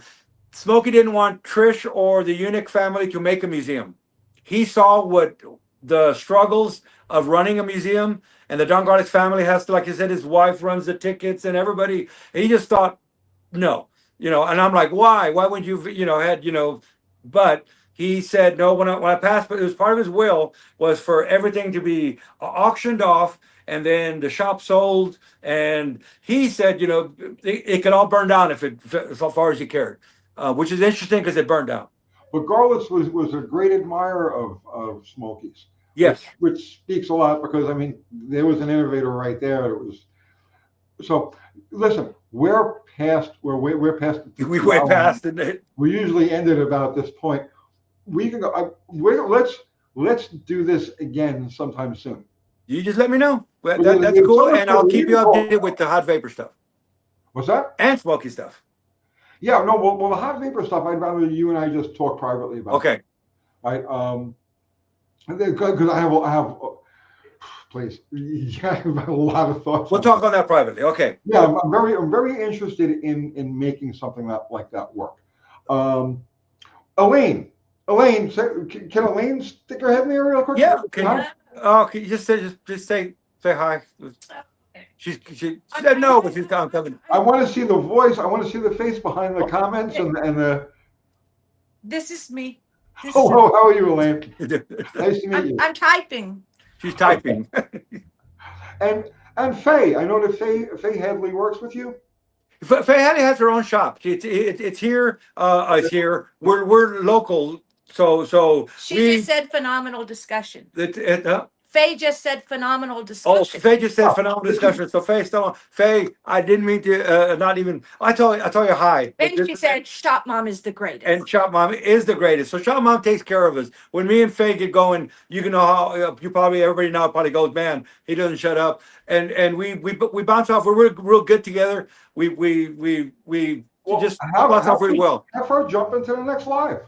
Smokey didn't want Trish or the Yunick family to make a museum. He saw what the struggles of running a museum, and the Don Garlis family has to, like you said, his wife runs the tickets and everybody. And he just thought, no, and I'm like, why? Why wouldn't you, but he said, no, when I passed, but it was part of his will was for everything to be auctioned off and then the shop sold. And he said, it could all burn down if so far as he cared, which is interesting because it burned down. But Garlitz was a great admirer of Smokey's. Yes, which speaks a lot because there was an innovator right there. It was so. Listen, we're past. We went past it. We usually end at about this point. We can go. Let's do this again sometime soon. You just let me know. That's cool, and I'll keep you updated with the hot vapor stuff. What's that? And Smokey stuff. Yeah, no. Well, the hot vapor stuff, I'd rather you and I just talk privately about. Okay. Right. Because I have, please, I have a lot of thoughts. We'll talk on that privately. Okay. Yeah, I'm very interested in making something like that work. Elaine, can Elaine stick her head in there real quick? Yeah. Can you just say hi? She said no, but she's coming. I want to see the voice. I want to see the face behind the comments and the. This is me. How are you, Elaine? Nice to meet you. I'm typing. She's typing. And Faye, I know that Faye Hadley works with you. Faye Hadley has her own shop. It's here. It's here. We're local, so she just said phenomenal discussion. Faye just said phenomenal discussion. Oh, Faye just said phenomenal discussion. So Faye, I didn't mean to. Not even. I told you hi. Maybe she said Shop Mom is the greatest. And Shop Mom is the greatest. So Shop Mom takes care of us. When me and Faye get going, you can know how. Everybody now probably goes, man, he doesn't shut up. And we bounce off. We're real good together. We just bounce off really well. Have her jump into the next live.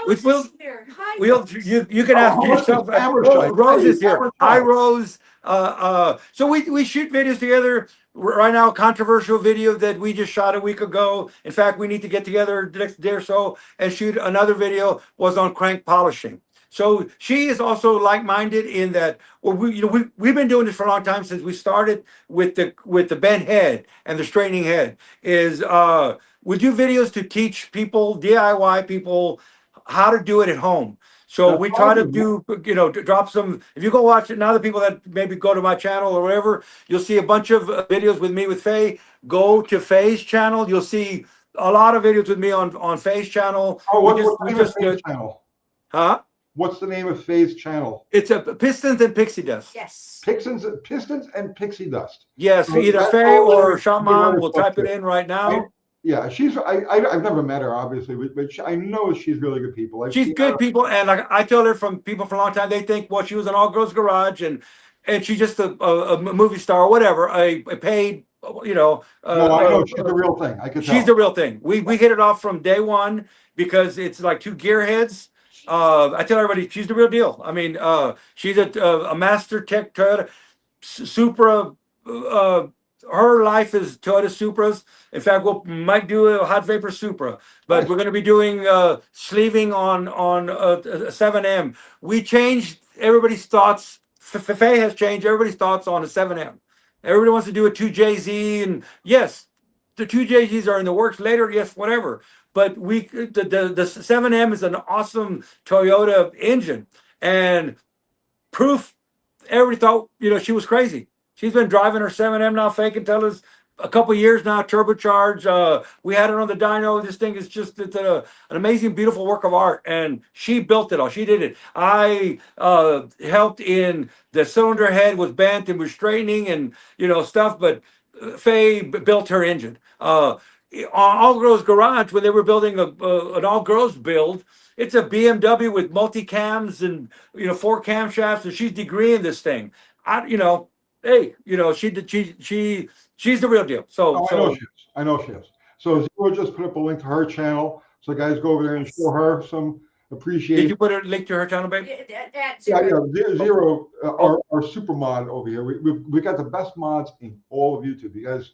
Rose is here. Hi, Rose. You can ask yourself. Rose is here. Hi, Rose. So we shoot videos together right now. A controversial video that we just shot a week ago. In fact, we need to get together the next day or so and shoot another video. Was on crank polishing. So she is also like-minded in that. Well, we've been doing this for a long time since we started with the bent head and the straightening head. We do videos to teach people, DIY people, how to do it at home. So That's we try to awesome. do, to drop some. If you go watch it now, the people that maybe go to my channel or whatever, you'll see a bunch of videos with me with Faye. Go to Faye's channel. You'll see a lot of videos with me on Faye's channel. Oh, We what's the name of just Faye's channel? huh? What's the name of Faye's channel? It's a Pistons and Pixie Dust. Yes. Pistons and Pixie Dust. Yes, So either that's Faye all or really Shot good Mom her will stuff type it too. in right now. Yeah, I've never met her obviously, but I know she's really good people. I've She's seen good her. people, and like I tell her from people for a long time, they think, well, she was an all girls garage, and she's just a movie star or whatever, a paid, No, I know she's the real thing. I could she's tell. the real thing. We hit it off from day one because it's like two gearheads. I tell everybody she's the real deal. I mean, she's a master tech Toyota Supra. Her life is Toyota Supras. In fact, might do a hot vapor Supra, but Nice. we're going to be doing sleeving on a 7M. We changed everybody's thoughts. Faye has changed everybody's thoughts on a 7M. Everybody wants to do a 2JZ, and yes, the 2JZs are in the works later. Yes, whatever. But the 7M is an awesome Toyota engine, and proof. Everybody thought she was crazy. She's been driving her 7M now, fake and tell us a couple years now, turbocharged. We had it on the dyno. This thing is just an amazing, beautiful work of art, and she built it all. She did it. I helped in the cylinder head was bent and was straightening and stuff, but Faye built her engine. All Girls Garage, when they were building an all girls build, it's a BMW with multi-cams and 4 camshafts, and she's degreeing this thing. Hey, she's the real deal. Oh, I know she is. I know she is. So Zero just put up a link to her channel. So guys, go over there and show her some appreciation. Did you put a link to her channel, babe? Yeah. Zero, our super mod over here. We got the best mods in all of YouTube. You guys,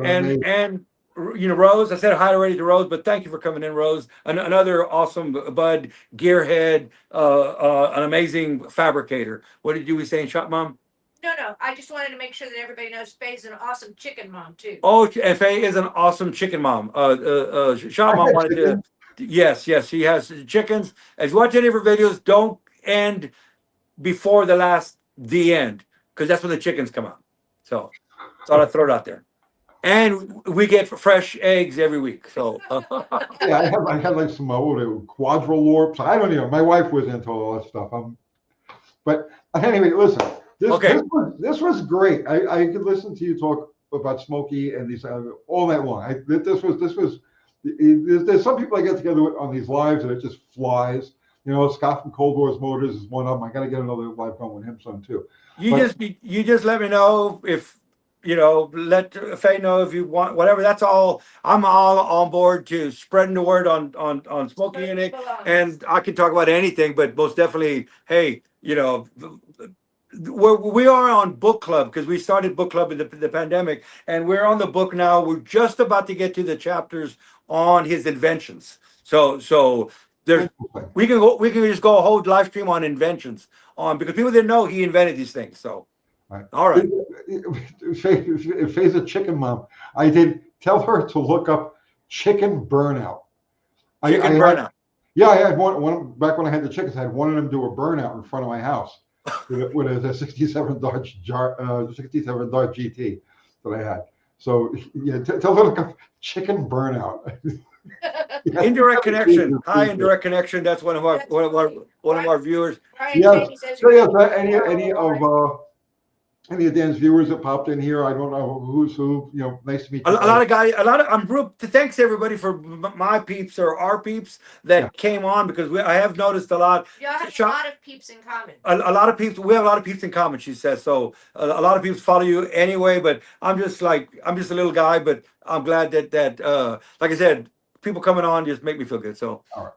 And Rose, I said hi already to Rose, but thank you for coming in, Rose. Another awesome bud, gearhead, an amazing fabricator. What did you say, Shot Mom? No. I just wanted to make sure that everybody knows Faye's an awesome chicken mom too. Oh, Faye is an awesome chicken mom. Shot Mom wanted to. Yes, she has chickens. As you watch any of her videos, don't end before the end, because that's when the chickens come out. So thought I'd throw it out there. And we get fresh eggs every week. So yeah, I had like some quadrilorbs. I don't know. My wife was into all that stuff. But anyway, listen. This was great. I could listen to you talk about Smokey and these all night long. There's some people I get together with on these lives and it just flies. Scott from Cold Wars Motors is one of them. I got to get another live going with him soon too. You just let me know if let Faye know if you want whatever. That's all. I'm all on board to spreading the word on Smokey Yunick, and I can talk about anything, but most definitely, hey, we are on book club because we started book club in the pandemic, and we're on the book now. We're just about to get to the chapters on his inventions. So there's we can just go a whole live stream on inventions because people didn't know he invented these things. So all right. Faye's a chicken mom. I did tell her to look up chicken burnout. Burnout. I had one back when I had the chickens. I had one of them do a burnout in front of my house with a 67 Dodge 67 Dodge GT that I had. So yeah, tell her to look up chicken burnout. Indirect connection. Hi, indirect connection. That's one of our viewers. Yes. Any of Dan's viewers that popped in here, I don't know who's who. Nice to meet you. Thanks everybody for my peeps or our peeps that came on because I have noticed a lot. Yeah, I have a lot of peeps in common. A lot of peeps. We have a lot of peeps in common. She says so. A lot of people follow you anyway, but I'm just a little guy. But I'm glad that like I said, people coming on just make me feel good. So all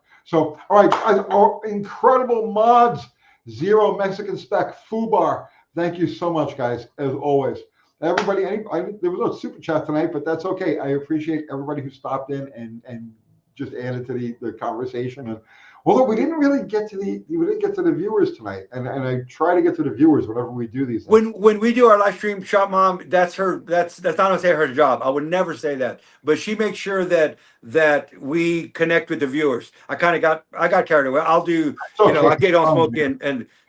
right, our incredible mods, Zero Mexican Spec, Fubar. Thank you so much, guys, as always. Everybody, there was no super chat tonight, but that's okay. I appreciate everybody who stopped in and just added to the conversation. And Although we didn't really get to the viewers tonight, and I try to get to the viewers whenever we do these things. When we do our live stream, Shop Mom, that's not gonna say her job. I would never say that, but she makes sure that we connect with the viewers. I got carried away. I'll do, It's okay. I get on Smokey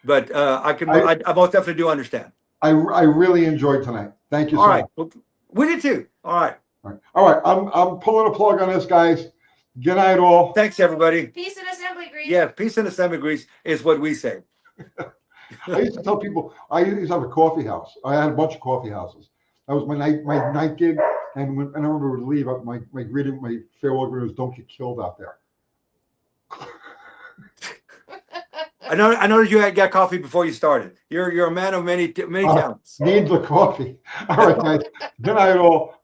but I most definitely do understand. I really enjoyed tonight. Thank you so All right, much. we did too. All right, All right. I'm pulling a plug on this, guys. Good night, all. thanks everybody. Peace and assembly grease. Yeah, peace and assembly grease is what we say. I used to tell people I used to have a coffee house. I had a bunch of coffee houses. That was my night gig, and when I remember to leave, my farewell greeting was "Don't get killed out there." I know you had got coffee before you started. You're a man of many talents. Needs the coffee. All right, guys. Good night, all.